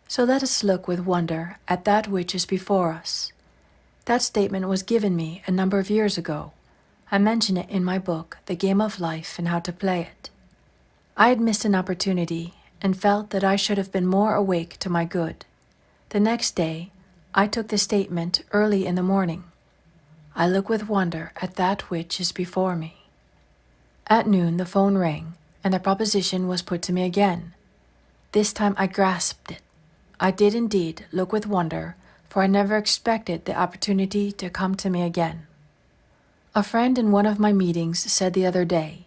Speaker 1: So let us look with wonder at that which is before us." That statement was given me a number of years ago. I mention it in my book, The Game of Life and How to Play It. I had missed an opportunity and felt that I should have been more awake to my good. The next day, I took the statement early in the morning. I look with wonder at that which is before me. At noon, the phone rang, and the proposition was put to me again. This time I grasped it. I did indeed look with wonder, for I never expected the opportunity to come to me again. A friend in one of my meetings said the other day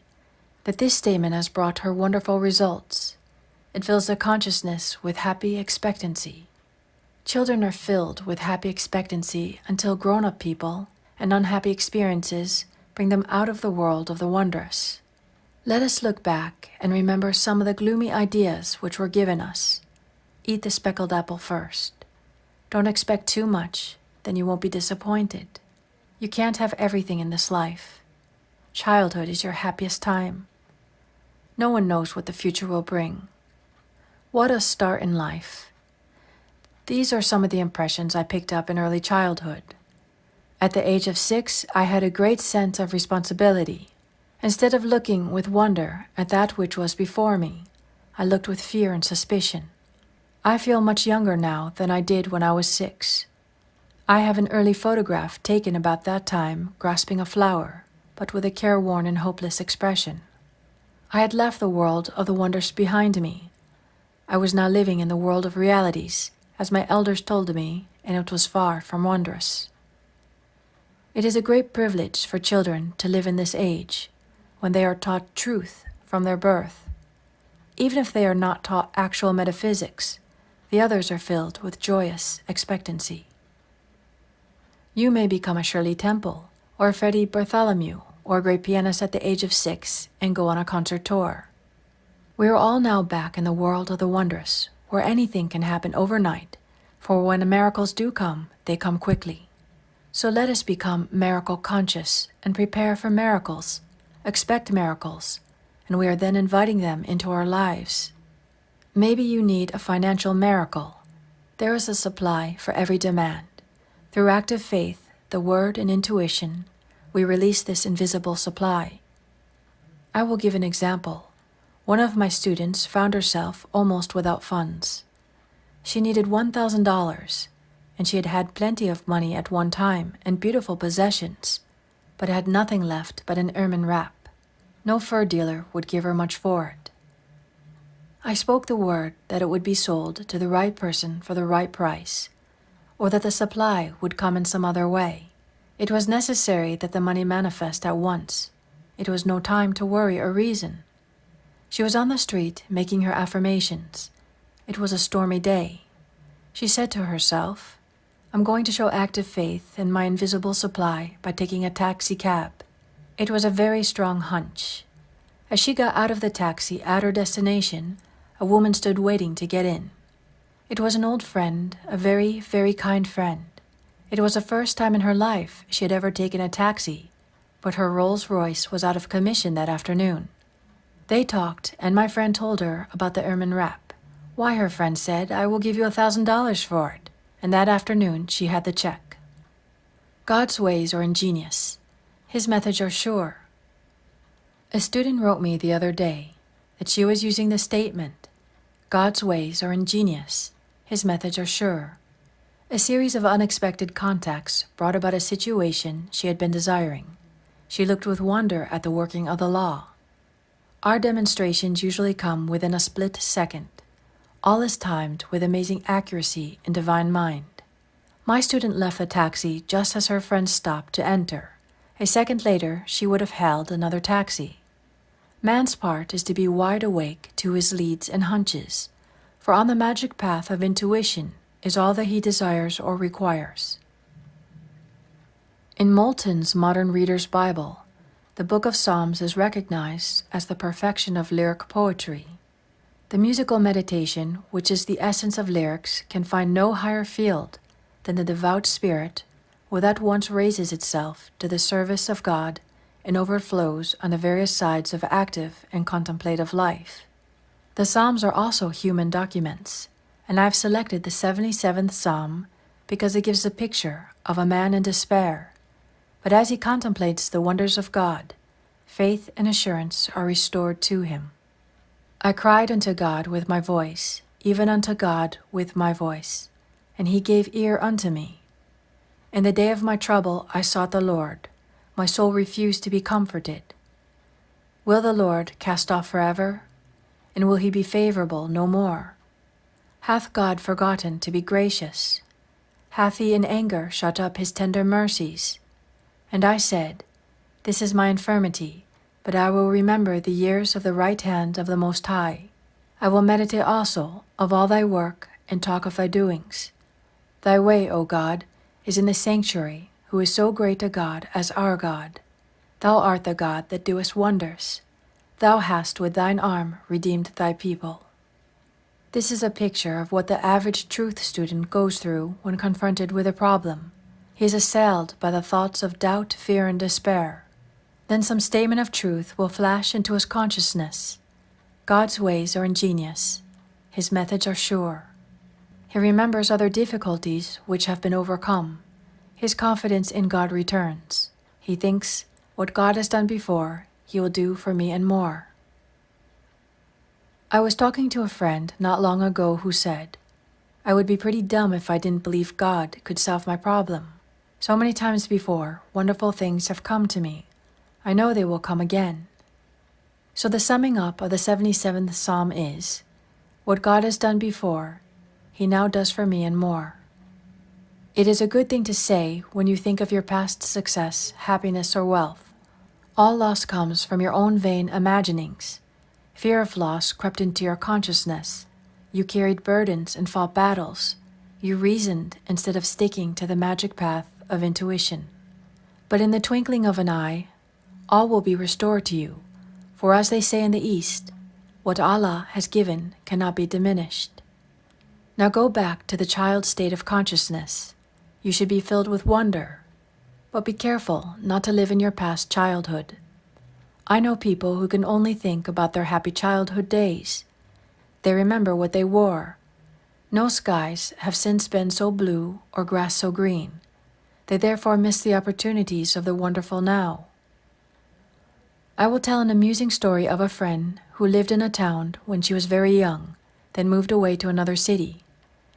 Speaker 1: that this statement has brought her wonderful results. It fills the consciousness with happy expectancy. Children are filled with happy expectancy until grown-up people and unhappy experiences bring them out of the world of the wondrous. Let us look back and remember some of the gloomy ideas which were given us. Eat the speckled apple first. Don't expect too much, then you won't be disappointed. You can't have everything in this life. Childhood is your happiest time. No one knows what the future will bring. What a start in life. These are some of the impressions I picked up in early childhood. At the age of 6, I had a great sense of responsibility. Instead of looking with wonder at that which was before me, I looked with fear and suspicion. I feel much younger now than I did when I was 6. I have an early photograph taken about that time grasping a flower, but with a careworn and hopeless expression. I had left the world of the wonders behind me. I was now living in the world of realities, as my elders told me, and it was far from wondrous. It is a great privilege for children to live in this age, when they are taught truth from their birth. Even if they are not taught actual metaphysics, the others are filled with joyous expectancy. You may become a Shirley Temple, or Freddie Bartholomew, or a great pianist at the age of 6 and go on a concert tour. We are all now back in the world of the wondrous, where anything can happen overnight, for when the miracles do come, they come quickly. So let us become miracle conscious and prepare for miracles, expect miracles, and we are then inviting them into our lives. Maybe you need a financial miracle. There is a supply for every demand. Through active faith, the word and intuition, we release this invisible supply. I will give an example. One of my students found herself almost without funds. She needed $1,000, and she had had plenty of money at one time and beautiful possessions, but had nothing left but an ermine wrap. No fur dealer would give her much for it. I spoke the word that it would be sold to the right person for the right price, or that the supply would come in some other way. It was necessary that the money manifest at once. It was no time to worry or reason. She was on the street making her affirmations. It was a stormy day. She said to herself, "I'm going to show active faith in my invisible supply by taking a taxi cab." It was a very strong hunch. As she got out of the taxi at her destination, a woman stood waiting to get in. It was an old friend, a very, very kind friend. It was the first time in her life she had ever taken a taxi, but her Rolls-Royce was out of commission that afternoon. They talked, and my friend told her about the ermine wrap. Why, her friend said, "I will give you $1,000 for it." And that afternoon she had the check. God's ways are ingenious. His methods are sure. A student wrote me the other day that she was using the statement, "God's ways are ingenious. His methods are sure." A series of unexpected contacts brought about a situation she had been desiring. She looked with wonder at the working of the law. Our demonstrations usually come within a split second. All is timed with amazing accuracy and divine mind. My student left the taxi just as her friend stopped to enter. A second later, she would have hailed another taxi. Man's part is to be wide awake to his leads and hunches, for on the magic path of intuition is all that he desires or requires. In Moulton's Modern Reader's Bible, the Book of Psalms is recognized as the perfection of lyric poetry. The musical meditation, which is the essence of lyrics, can find no higher field than the devout spirit, where that once raises itself to the service of God and overflows on the various sides of active and contemplative life. The Psalms are also human documents, and I've selected the 77th Psalm because it gives a picture of a man in despair. But as he contemplates the wonders of God, faith and assurance are restored to him. I cried unto God with my voice, even unto God with my voice, and he gave ear unto me. In the day of my trouble I sought the Lord. My soul refused to be comforted. Will the Lord cast off forever? And will he be favorable no more? Hath God forgotten to be gracious? Hath he in anger shut up his tender mercies? And I said, This is my infirmity, but I will remember the years of the right hand of the Most High. I will meditate also of all thy work and talk of thy doings. Thy way, O God, is in the sanctuary, who is so great a God as our God. Thou art the God that doest wonders. Thou hast with thine arm redeemed thy people. This is a picture of what the average truth student goes through when confronted with a problem. He is assailed by the thoughts of doubt, fear, and despair. Then some statement of truth will flash into his consciousness. God's ways are ingenious. His methods are sure. He remembers other difficulties which have been overcome. His confidence in God returns. He thinks, what God has done before, he will do for me and more. I was talking to a friend not long ago who said, I would be pretty dumb if I didn't believe God could solve my problem. So many times before, wonderful things have come to me. I know they will come again. So the summing up of the 77th Psalm is, what God has done before, he now does for me and more. It is a good thing to say when you think of your past success, happiness, or wealth. All loss comes from your own vain imaginings. Fear of loss crept into your consciousness. You carried burdens and fought battles. You reasoned instead of sticking to the magic path of intuition. But in the twinkling of an eye, all will be restored to you, for as they say in the East, what Allah has given cannot be diminished. Now go back to the child state of consciousness. You should be filled with wonder, but be careful not to live in your past childhood. I know people who can only think about their happy childhood days. They remember what they wore. No skies have since been so blue or grass so green. They therefore miss the opportunities of the wonderful now. I will tell an amusing story of a friend who lived in a town when she was very young, then moved away to another city.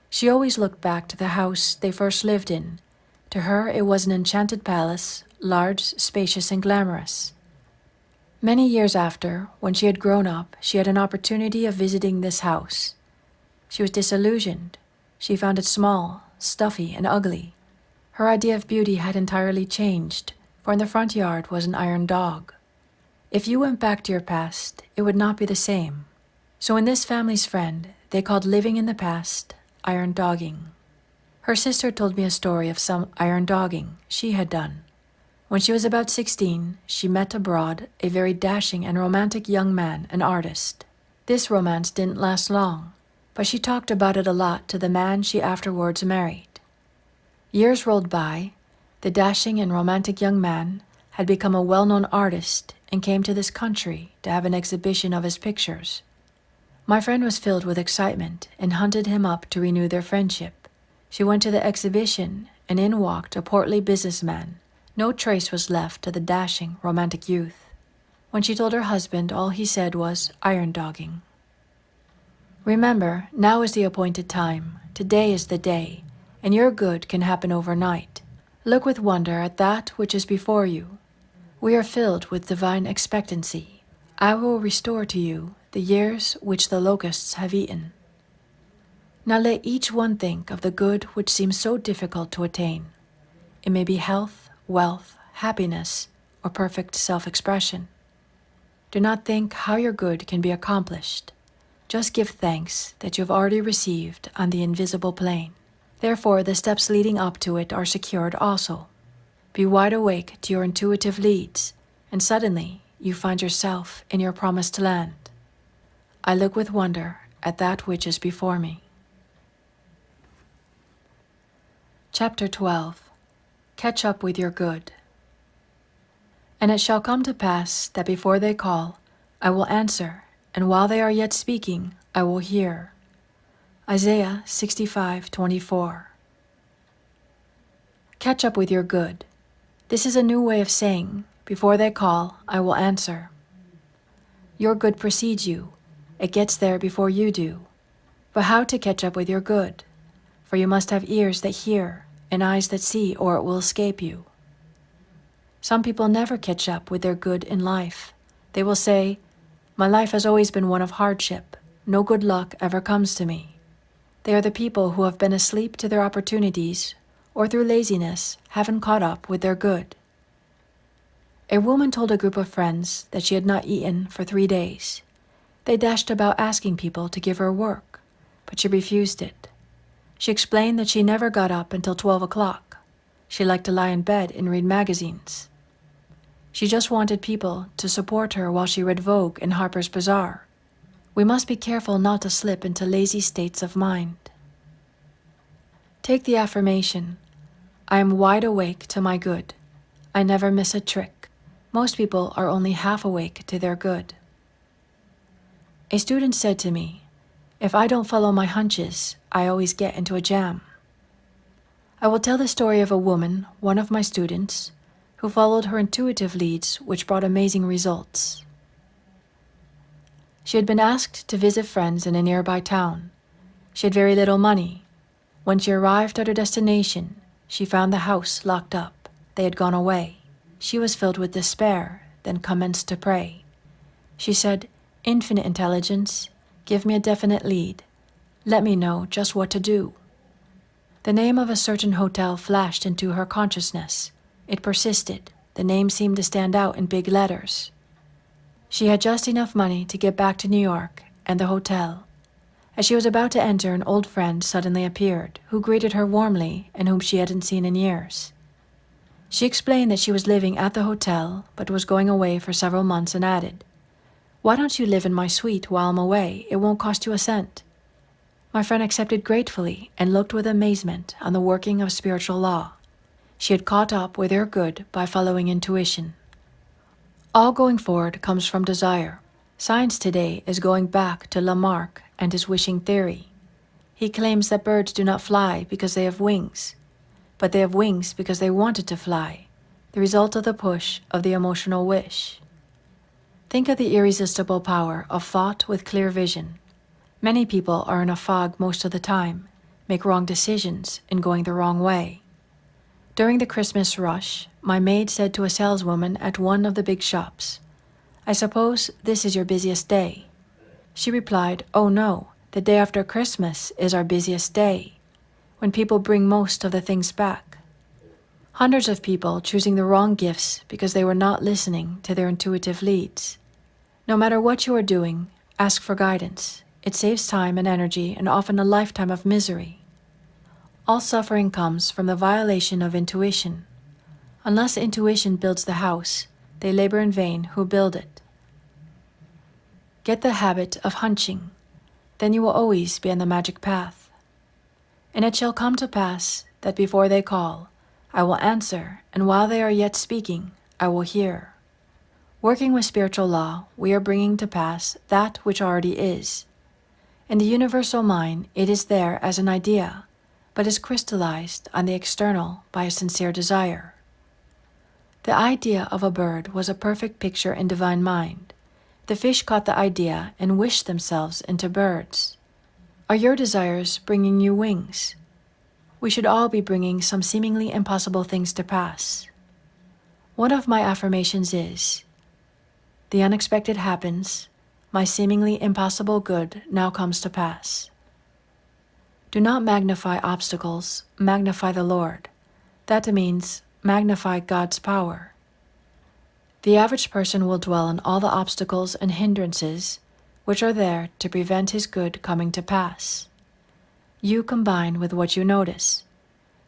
Speaker 1: She always looked back to the house they first lived in. To her, it was an enchanted palace, large, spacious, and glamorous. Many years after, when she had grown up, she had an opportunity of visiting this house. She was disillusioned. She found it small, stuffy, and ugly. Her idea of beauty had entirely changed, for in the front yard was an iron dog. If you went back to your past, it would not be the same. So in this family's friend, they called living in the past iron dogging. Her sister told me a story of some iron dogging she had done. When she was about 16, she met abroad a very dashing and romantic young man, an artist. This romance didn't last long, but she talked about it a lot to the man she afterwards married. Years rolled by. The dashing and romantic young man had become a well-known artist and came to this country to have an exhibition of his pictures. My friend was filled with excitement and hunted him up to renew their friendship. She went to the exhibition, and in walked a portly businessman. No trace was left of the dashing, romantic youth. When she told her husband, all he said was iron dogging. Remember, now is the appointed time. Today is the day, and your good can happen overnight. Look with wonder at that which is before you. We are filled with divine expectancy. I will restore to you the years which the locusts have eaten. Now let each one think of the good which seems so difficult to attain. It may be health, wealth, happiness, or perfect self-expression. Do not think how your good can be accomplished. Just give thanks that you have already received on the invisible plane. Therefore, the steps leading up to it are secured also. Be wide awake to your intuitive leads, and suddenly you find yourself in your promised land. I look with wonder at that which is before me. Chapter 12. Catch up with your good. And it shall come to pass that before they call, I will answer, and while they are yet speaking, I will hear. Isaiah 65:24. Catch up with your good. This is a new way of saying, before they call, I will answer. Your good precedes you. It gets there before you do. But how to catch up with your good? For you must have ears that hear and eyes that see, or it will escape you. Some people never catch up with their good in life. They will say, my life has always been one of hardship. No good luck ever comes to me. They are the people who have been asleep to their opportunities, or through laziness haven't caught up with their good. A woman told a group of friends that she had not eaten for 3 days. They dashed about asking people to give her work, but she refused it. She explained that she never got up until 12 o'clock. She liked to lie in bed and read magazines. She just wanted people to support her while she read Vogue and Harper's Bazaar. We must be careful not to slip into lazy states of mind. Take the affirmation, I am wide awake to my good. I never miss a trick. Most people are only half awake to their good. A student said to me, if I don't follow my hunches, I always get into a jam. I will tell the story of a woman, one of my students, who followed her intuitive leads, which brought amazing results. She had been asked to visit friends in a nearby town. She had very little money. When she arrived at her destination, she found the house locked up. They had gone away. She was filled with despair, then commenced to pray. She said, Infinite Intelligence, give me a definite lead. Let me know just what to do. The name of a certain hotel flashed into her consciousness. It persisted. The name seemed to stand out in big letters. She had just enough money to get back to New York and the hotel. As she was about to enter, an old friend suddenly appeared, who greeted her warmly and whom she hadn't seen in years. She explained that she was living at the hotel, but was going away for several months, and added, why don't you live in my suite while I'm away? It won't cost you a cent. My friend accepted gratefully and looked with amazement on the working of spiritual law. She had caught up with her good by following intuition. All going forward comes from desire. Science today is going back to Lamarck and his wishing theory. He claims that birds do not fly because they have wings, but they have wings because they wanted to fly, the result of the push of the emotional wish. Think of the irresistible power of thought with clear vision. Many people are in a fog most of the time, make wrong decisions, and going the wrong way. During the Christmas rush, my maid said to a saleswoman at one of the big shops, I suppose this is your busiest day. She replied, oh no, the day after Christmas is our busiest day, when people bring most of the things back. Hundreds of people choosing the wrong gifts because they were not listening to their intuitive leads. No matter what you are doing, ask for guidance. It saves time and energy and often a lifetime of misery. All suffering comes from the violation of intuition. Unless intuition builds the house, they labor in vain who build it. Get the habit of hunching, then you will always be on the magic path. And it shall come to pass that before they call, I will answer, and while they are yet speaking, I will hear. Working with spiritual law, we are bringing to pass that which already is. In the universal mind, it is there as an idea, but is crystallized on the external by a sincere desire. The idea of a bird was a perfect picture in divine mind. The fish caught the idea and wished themselves into birds. Are your desires bringing you wings? We should all be bringing some seemingly impossible things to pass. One of my affirmations is, the unexpected happens, my seemingly impossible good now comes to pass. Do not magnify obstacles, magnify the Lord. That means magnify God's power. The average person will dwell on all the obstacles and hindrances which are there to prevent his good coming to pass. You combine with what you notice.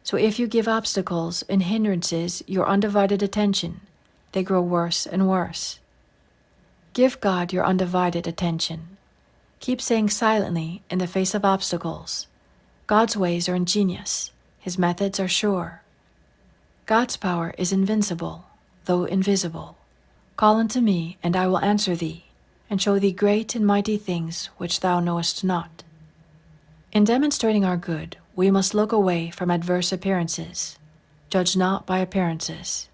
Speaker 1: So if you give obstacles and hindrances your undivided attention, they grow worse and worse. Give God your undivided attention. Keep saying silently in the face of obstacles, God's ways are ingenious, His methods are sure. God's power is invincible, though invisible. Call unto me, and I will answer thee, and show thee great and mighty things which thou knowest not. In demonstrating our good, we must look away from adverse appearances. Judge not by appearances.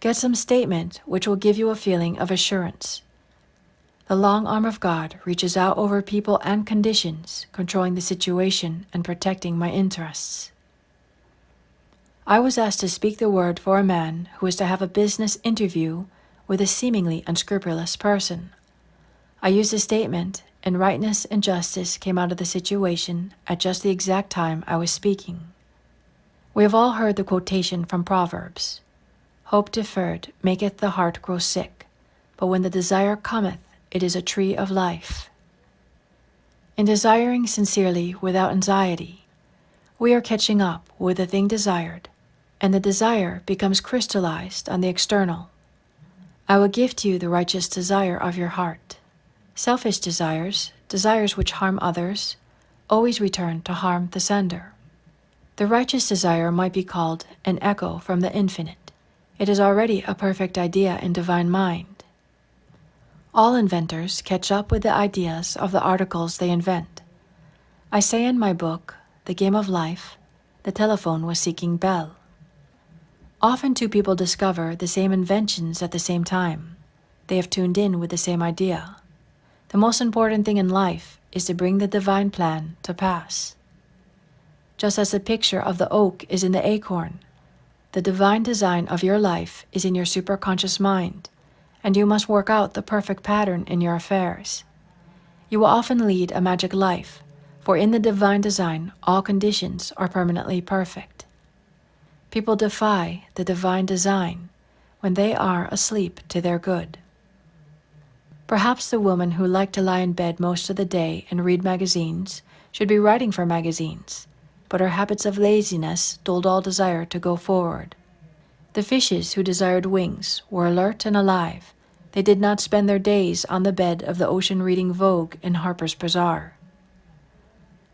Speaker 1: Get some statement which will give you a feeling of assurance. The long arm of God reaches out over people and conditions, controlling the situation and protecting my interests. I was asked to speak the word for a man who was to have a business interview with a seemingly unscrupulous person. I used a statement, and rightness and justice came out of the situation at just the exact time I was speaking. We have all heard the quotation from Proverbs, "Hope deferred maketh the heart grow sick, but when the desire cometh, it is a tree of life." In desiring sincerely without anxiety, we are catching up with the thing desired, and the desire becomes crystallized on the external. I will give to you the righteous desire of your heart. Selfish desires, desires which harm others, always return to harm the sender. The righteous desire might be called an echo from the infinite. It is already a perfect idea in divine mind. All inventors catch up with the ideas of the articles they invent. I say in my book, The Game of Life, the telephone was seeking Bell. Often two people discover the same inventions at the same time. They have tuned in with the same idea. The most important thing in life is to bring the divine plan to pass. Just as the picture of the oak is in the acorn, the divine design of your life is in your superconscious mind, and you must work out the perfect pattern in your affairs. You will often lead a magic life, for in the divine design all conditions are permanently perfect. People defy the divine design when they are asleep to their good. Perhaps the woman who liked to lie in bed most of the day and read magazines should be writing for magazines, but her habits of laziness dulled all desire to go forward. The fishes who desired wings were alert and alive. They did not spend their days on the bed of the ocean reading Vogue and Harper's Bazaar.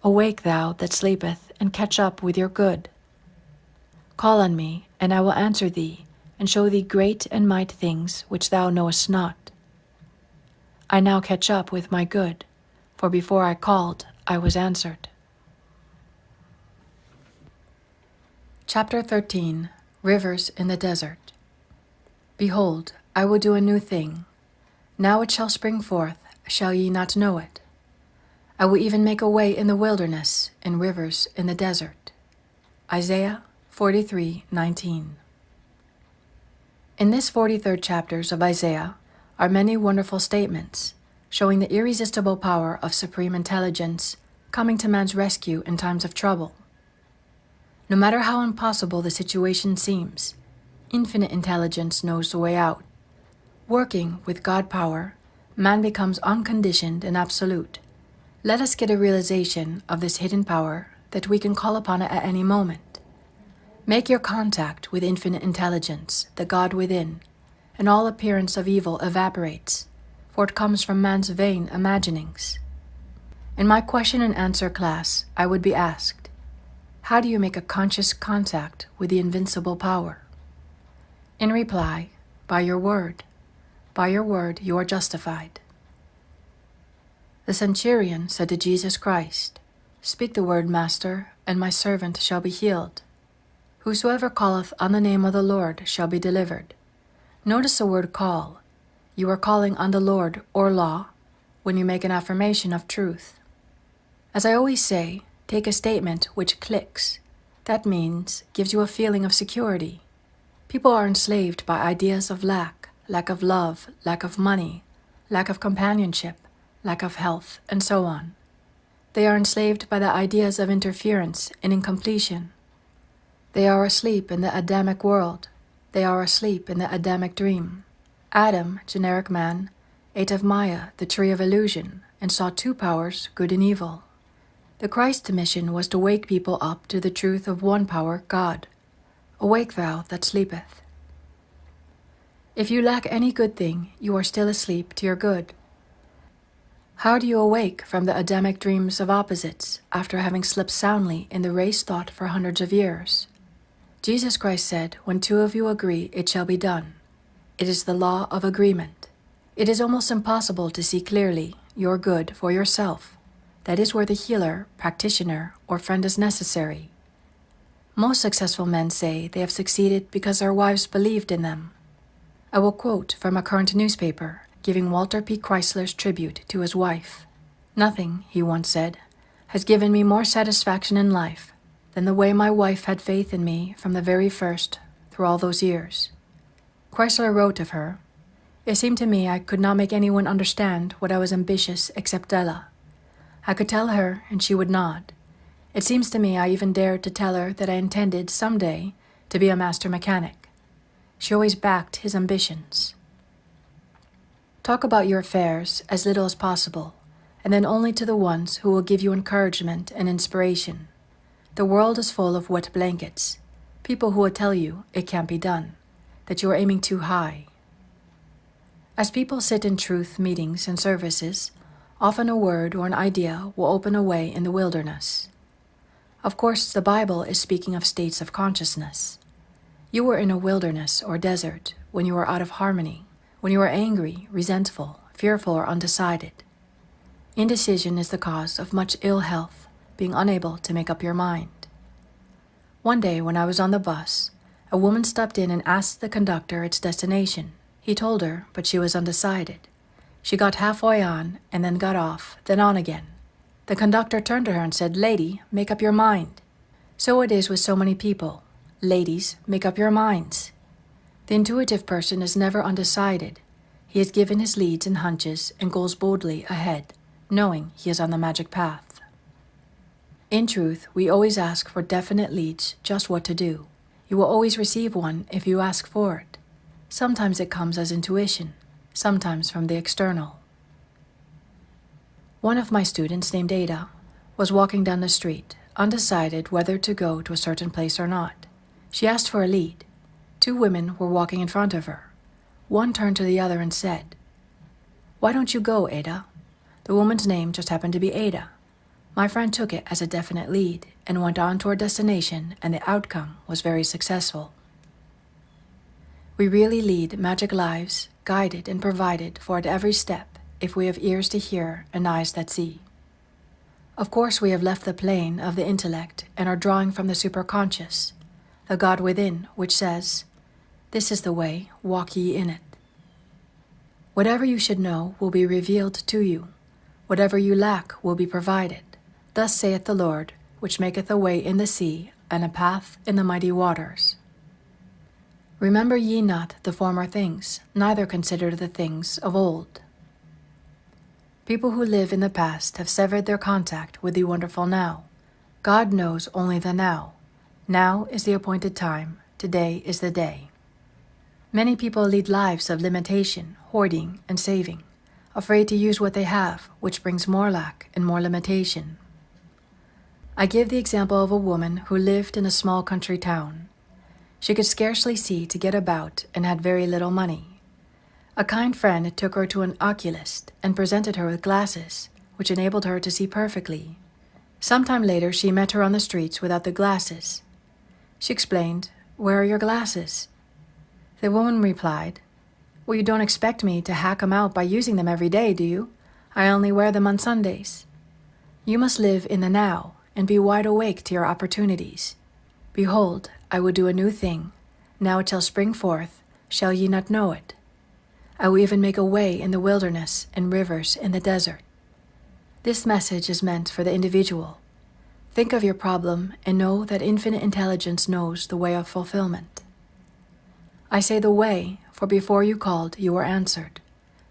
Speaker 1: Awake, thou that sleepeth, and catch up with your good. Call on me, and I will answer thee, and show thee great and mighty things which thou knowest not. I now catch up with my good, for before I called, I was answered. Chapter 13. Rivers in the Desert. Behold, I will do a new thing. Now it shall spring forth, shall ye not know it? I will even make a way in the wilderness, and rivers in the desert. Isaiah 43:19. In this 43rd chapters of Isaiah are many wonderful statements, showing the irresistible power of supreme intelligence coming to man's rescue in times of trouble. No matter how impossible the situation seems, infinite intelligence knows the way out. Working with God power, man becomes unconditioned and absolute. Let us get a realization of this hidden power that we can call upon it at any moment. Make your contact with infinite intelligence, the God within, and all appearance of evil evaporates, for it comes from man's vain imaginings. In my question and answer class, I would be asked, how do you make a conscious contact with the invincible power? In reply, by your word. By your word you are justified. The centurion said to Jesus Christ, "Speak the word, Master, and my servant shall be healed. Whosoever calleth on the name of the Lord shall be delivered." Notice the word call. You are calling on the Lord or law when you make an affirmation of truth. As I always say, take a statement which clicks. That means gives you a feeling of security. People are enslaved by ideas of lack of love, lack of money, lack of companionship, lack of health, and so on. They are enslaved by the ideas of interference and incompletion. They are asleep in the Adamic world. They are asleep in the Adamic dream. Adam, generic man, ate of Maya, the tree of illusion, and saw two powers, good and evil. The Christ mission was to wake people up to the truth of one power, God. Awake thou that sleepeth. If you lack any good thing, you are still asleep to your good. How do you awake from the Adamic dreams of opposites after having slept soundly in the race thought for hundreds of years? Jesus Christ said, when two of you agree, it shall be done. It is the law of agreement. It is almost impossible to see clearly your good for yourself. That is where the healer, practitioner, or friend is necessary. Most successful men say they have succeeded because their wives believed in them. I will quote from a current newspaper giving Walter P. Chrysler's tribute to his wife. Nothing, he once said, has given me more satisfaction in life than the way my wife had faith in me from the very first through all those years. Chrysler wrote of her, "It seemed to me I could not make anyone understand what I was ambitious except Ella. I could tell her and she would nod. It seems to me I even dared to tell her that I intended someday to be a master mechanic. She always backed his ambitions." Talk about your affairs as little as possible, and then only to the ones who will give you encouragement and inspiration. The world is full of wet blankets, people who will tell you it can't be done, that you are aiming too high. As people sit in truth meetings and services, often a word or an idea will open a way in the wilderness. Of course, the Bible is speaking of states of consciousness. You were in a wilderness or desert when you were out of harmony, when you were angry, resentful, fearful, or undecided. Indecision is the cause of much ill health, being unable to make up your mind. One day when I was on the bus, a woman stopped in and asked the conductor its destination. He told her, but she was undecided. She got halfway on and then got off, then on again. The conductor turned to her and said, "Lady, make up your mind." So it is with so many people. Ladies, make up your minds. The intuitive person is never undecided. He is given his leads and hunches and goes boldly ahead, knowing he is on the magic path. In truth, we always ask for definite leads, just what to do. You will always receive one if you ask for it. Sometimes it comes as intuition, sometimes from the external. One of my students, named Ada, was walking down the street, undecided whether to go to a certain place or not. She asked for a lead. Two women were walking in front of her. One turned to the other and said, "Why don't you go, Ada?" The woman's name just happened to be Ada. My friend took it as a definite lead and went on to our destination, and the outcome was very successful. We really lead magic lives, guided and provided for at every step, if we have ears to hear and eyes that see. Of course, we have left the plane of the intellect and are drawing from the superconscious, the God within, which says, "This is the way, walk ye in it." Whatever you should know will be revealed to you. Whatever you lack will be provided. Thus saith the Lord, which maketh a way in the sea, and a path in the mighty waters. Remember ye not the former things, neither consider the things of old. People who live in the past have severed their contact with the wonderful now. God knows only the now. Now is the appointed time. Today is the day. Many people lead lives of limitation, hoarding, and saving, afraid to use what they have, which brings more lack and more limitation. I give the example of a woman who lived in a small country town. She could scarcely see to get about and had very little money. A kind friend took her to an oculist and presented her with glasses, which enabled her to see perfectly. Some time later, she met her on the streets without the glasses. She explained, "Where are your glasses?" The woman replied, "Well, you don't expect me to hack them out by using them every day, do you? I only wear them on Sundays." You must live in the now and be wide awake to your opportunities. "Behold, I will do a new thing. Now it shall spring forth. Shall ye not know it? I will even make a way in the wilderness and rivers in the desert." This message is meant for the individual. Think of your problem and know that infinite intelligence knows the way of fulfillment. I say the way, for before you called, you were answered.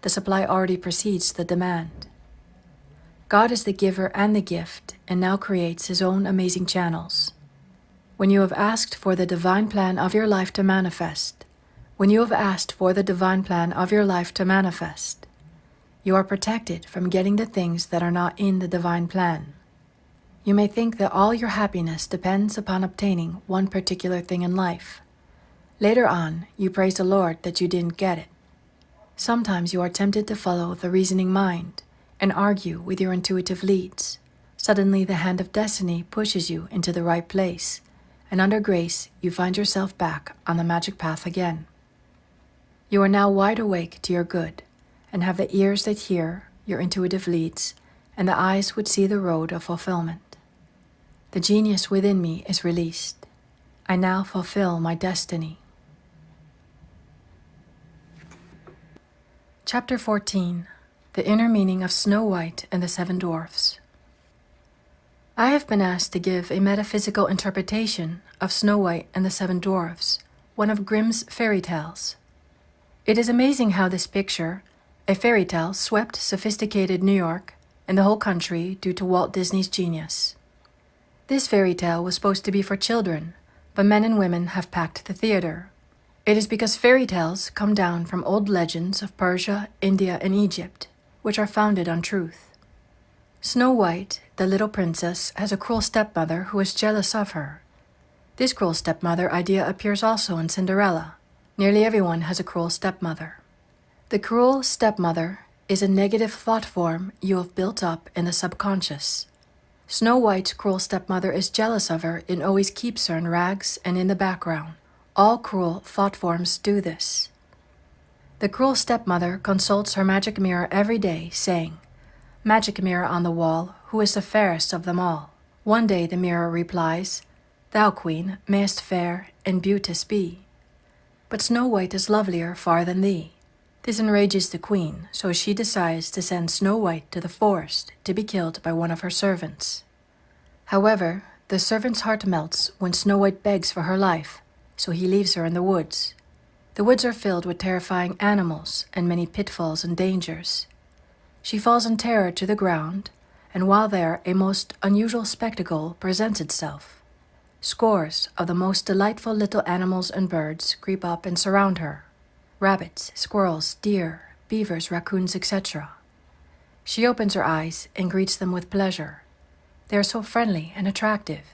Speaker 1: The supply already precedes the demand. God is the giver and the gift, and now creates His own amazing channels. When you have asked for the divine plan of your life to manifest, you are protected from getting the things that are not in the divine plan. You may think that all your happiness depends upon obtaining one particular thing in life. Later on, you praise the Lord that you didn't get it. Sometimes you are tempted to follow the reasoning mind and argue with your intuitive leads. Suddenly, the hand of destiny pushes you into the right place, and under grace, you find yourself back on the magic path again. You are now wide awake to your good, and have the ears that hear your intuitive leads, and the eyes which see the road of fulfillment. The genius within me is released. I now fulfill my destiny. Chapter 14. The Inner Meaning of Snow White and the Seven Dwarfs. I have been asked to give a metaphysical interpretation of Snow White and the Seven Dwarfs, one of Grimm's fairy tales. It is amazing how this picture, a fairy tale, swept sophisticated New York and the whole country due to Walt Disney's genius. This fairy tale was supposed to be for children, but men and women have packed the theater. It is because fairy tales come down from old legends of Persia, India, and Egypt, which are founded on truth. Snow White, the little princess, has a cruel stepmother who is jealous of her. This cruel stepmother idea appears also in Cinderella. Nearly everyone has a cruel stepmother. The cruel stepmother is a negative thought form you have built up in the subconscious. Snow White's cruel stepmother is jealous of her and always keeps her in rags and in the background. All cruel thought forms do this. The cruel stepmother consults her magic mirror every day, saying, "Magic mirror on the wall, who is the fairest of them all?" One day the mirror replies, "Thou, queen, mayest fair and beauteous be. But Snow White is lovelier far than thee." This enrages the queen, so she decides to send Snow White to the forest to be killed by one of her servants. However, the servant's heart melts when Snow White begs for her life, so he leaves her in the woods. The woods are filled with terrifying animals and many pitfalls and dangers. She falls in terror to the ground, and while there, a most unusual spectacle presents itself. Scores of the most delightful little animals and birds creep up and surround her. Rabbits, squirrels, deer, beavers, raccoons, etc. She opens her eyes and greets them with pleasure. They are so friendly and attractive.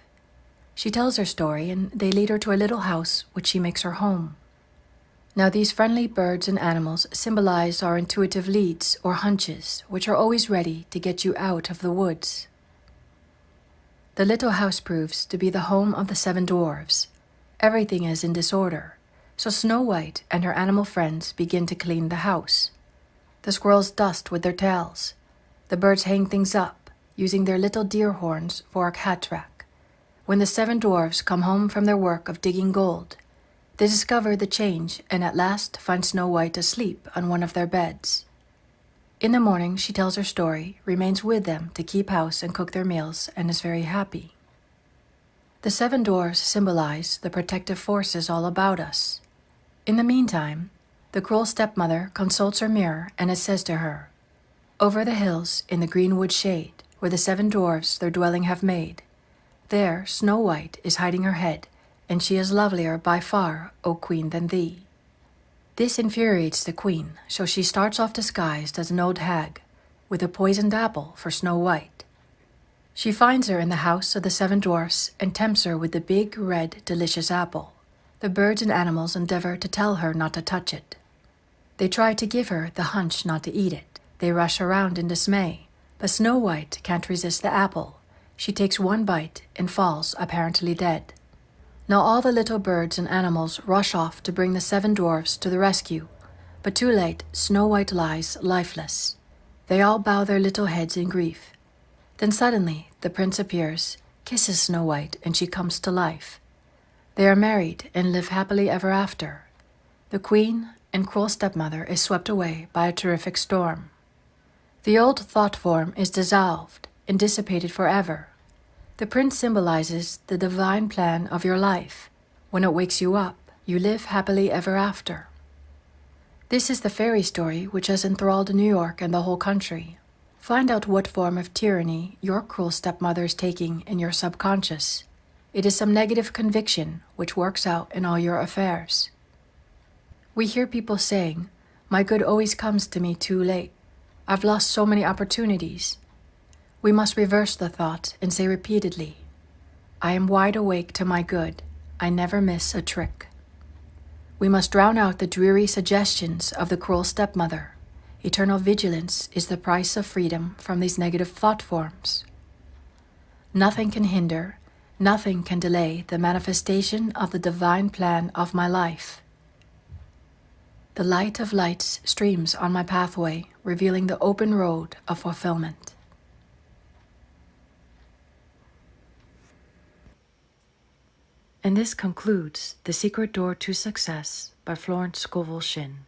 Speaker 1: She tells her story, and they lead her to a little house which she makes her home. Now these friendly birds and animals symbolize our intuitive leads or hunches, which are always ready to get you out of the woods. The little house proves to be the home of the seven dwarfs. Everything is in disorder, so Snow White and her animal friends begin to clean the house. The squirrels dust with their tails. The birds hang things up, using their little deer horns for a cat track. When the seven dwarfs come home from their work of digging gold, they discover the change and at last find Snow White asleep on one of their beds. In the morning, she tells her story, remains with them to keep house and cook their meals, and is very happy. The seven dwarfs symbolize the protective forces all about us. In the meantime, the cruel stepmother consults her mirror, and it says to her, "Over the hills in the greenwood shade, where the seven dwarfs their dwelling have made, there Snow White is hiding her head, and she is lovelier by far, O queen, than thee." This infuriates the queen, so she starts off disguised as an old hag, with a poisoned apple for Snow White. She finds her in the house of the seven dwarfs and tempts her with the big, red, delicious apple. The birds and animals endeavor to tell her not to touch it. They try to give her the hunch not to eat it. They rush around in dismay, but Snow White can't resist the apple. She takes one bite and falls, apparently dead. Now all the little birds and animals rush off to bring the seven dwarfs to the rescue, but too late, Snow White lies lifeless. They all bow their little heads in grief. Then suddenly, the prince appears, kisses Snow White, and she comes to life. They are married and live happily ever after. The queen and cruel stepmother is swept away by a terrific storm. The old thought form is dissolved and dissipated forever. The prince symbolizes the divine plan of your life. When it wakes you up, you live happily ever after. This is the fairy story which has enthralled New York and the whole country. Find out what form of tyranny your cruel stepmother is taking in your subconscious. It is some negative conviction which works out in all your affairs. We hear people saying, "My good always comes to me too late. I've lost so many opportunities." We must reverse the thought and say repeatedly, "I am wide awake to my good. I never miss a trick." We must drown out the dreary suggestions of the cruel stepmother. Eternal vigilance is the price of freedom from these negative thought forms. Nothing can hinder, nothing can delay the manifestation of the divine plan of my life. The light of lights streams on my pathway, revealing the open road of fulfillment. And this concludes The Secret Door to Success by Florence Scovel Shinn.